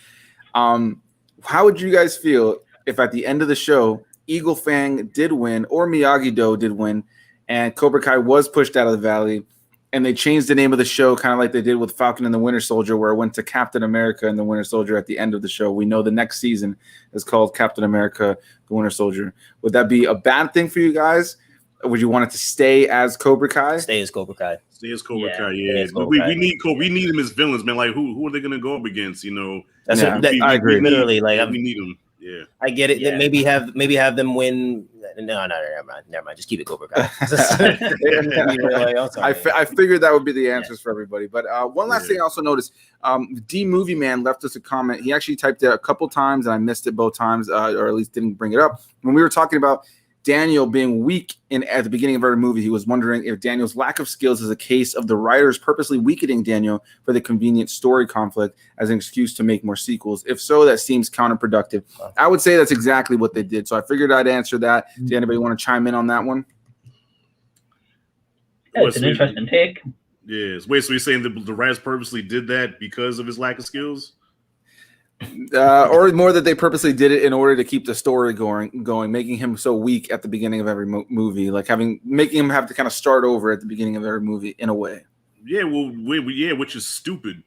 How would you guys feel if at the end of the show, Eagle Fang did win or Miyagi-Do did win, and Cobra Kai was pushed out of the valley, and they changed the name of the show kind of like they did with Falcon and the Winter Soldier, where it went to Captain America and the Winter Soldier at the end of the show. We know the next season is called Captain America, the Winter Soldier. Would that be a bad thing for you guys? Or would you want it to stay as Cobra Kai? Stay as Cobra Kai. We need them as villains, man. Like who are they gonna go up against? You know, I agree. Literally, we need them. Yeah, I get it. Yeah. Maybe have them win. No, never mind. Just keep it Cobra Kai. I figured that would be the answers for everybody. But one last thing I also noticed, D Movie Man left us a comment. He actually typed it a couple times, and I missed it both times, or at least didn't bring it up. When we were talking about Daniel being weak at the beginning of every movie, he was wondering if Daniel's lack of skills is a case of the writers purposely weakening Daniel for the convenient story conflict as an excuse to make more sequels. If so, that seems counterproductive. I would say that's exactly what they did. So I figured I'd answer that. Does anybody want to chime in on that one? Yeah, it's an interesting take. Yes. Wait, so you're saying the writers purposely did that because of his lack of skills? Or more that they purposely did it in order to keep the story going, making him so weak at the beginning of every movie, like making him have to kind of start over at the beginning of every movie in a way. Yeah, which is stupid.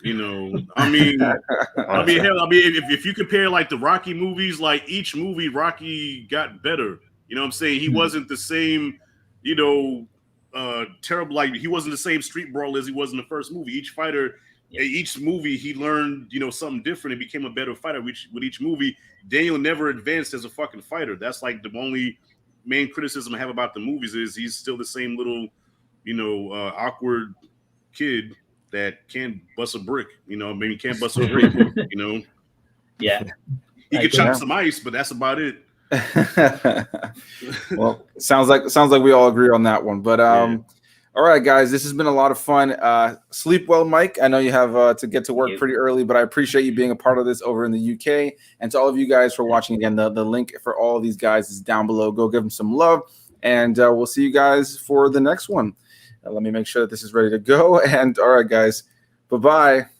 You know, if you compare like the Rocky movies, like each movie Rocky got better. You know what I'm saying? He wasn't the same, you know, terrible. Like he wasn't the same street brawl as he was in the first movie. Each movie, he learned, you know, something different and became a better fighter. With each movie, Daniel never advanced as a fucking fighter. That's like the only main criticism I have about the movies is he's still the same little, awkward kid that can't bust a brick. Maybe can't bust a brick. Yeah. He could chop some ice, but that's about it. Well, sounds like we all agree on that one. But all right, guys, this has been a lot of fun. Sleep well, Mike. I know you have to get to work pretty early, but I appreciate you being a part of this over in the UK. And to all of you guys for watching, again, the link for all of these guys is down below. Go give them some love, and we'll see you guys for the next one. Let me make sure that this is ready to go. And all right, guys, bye-bye.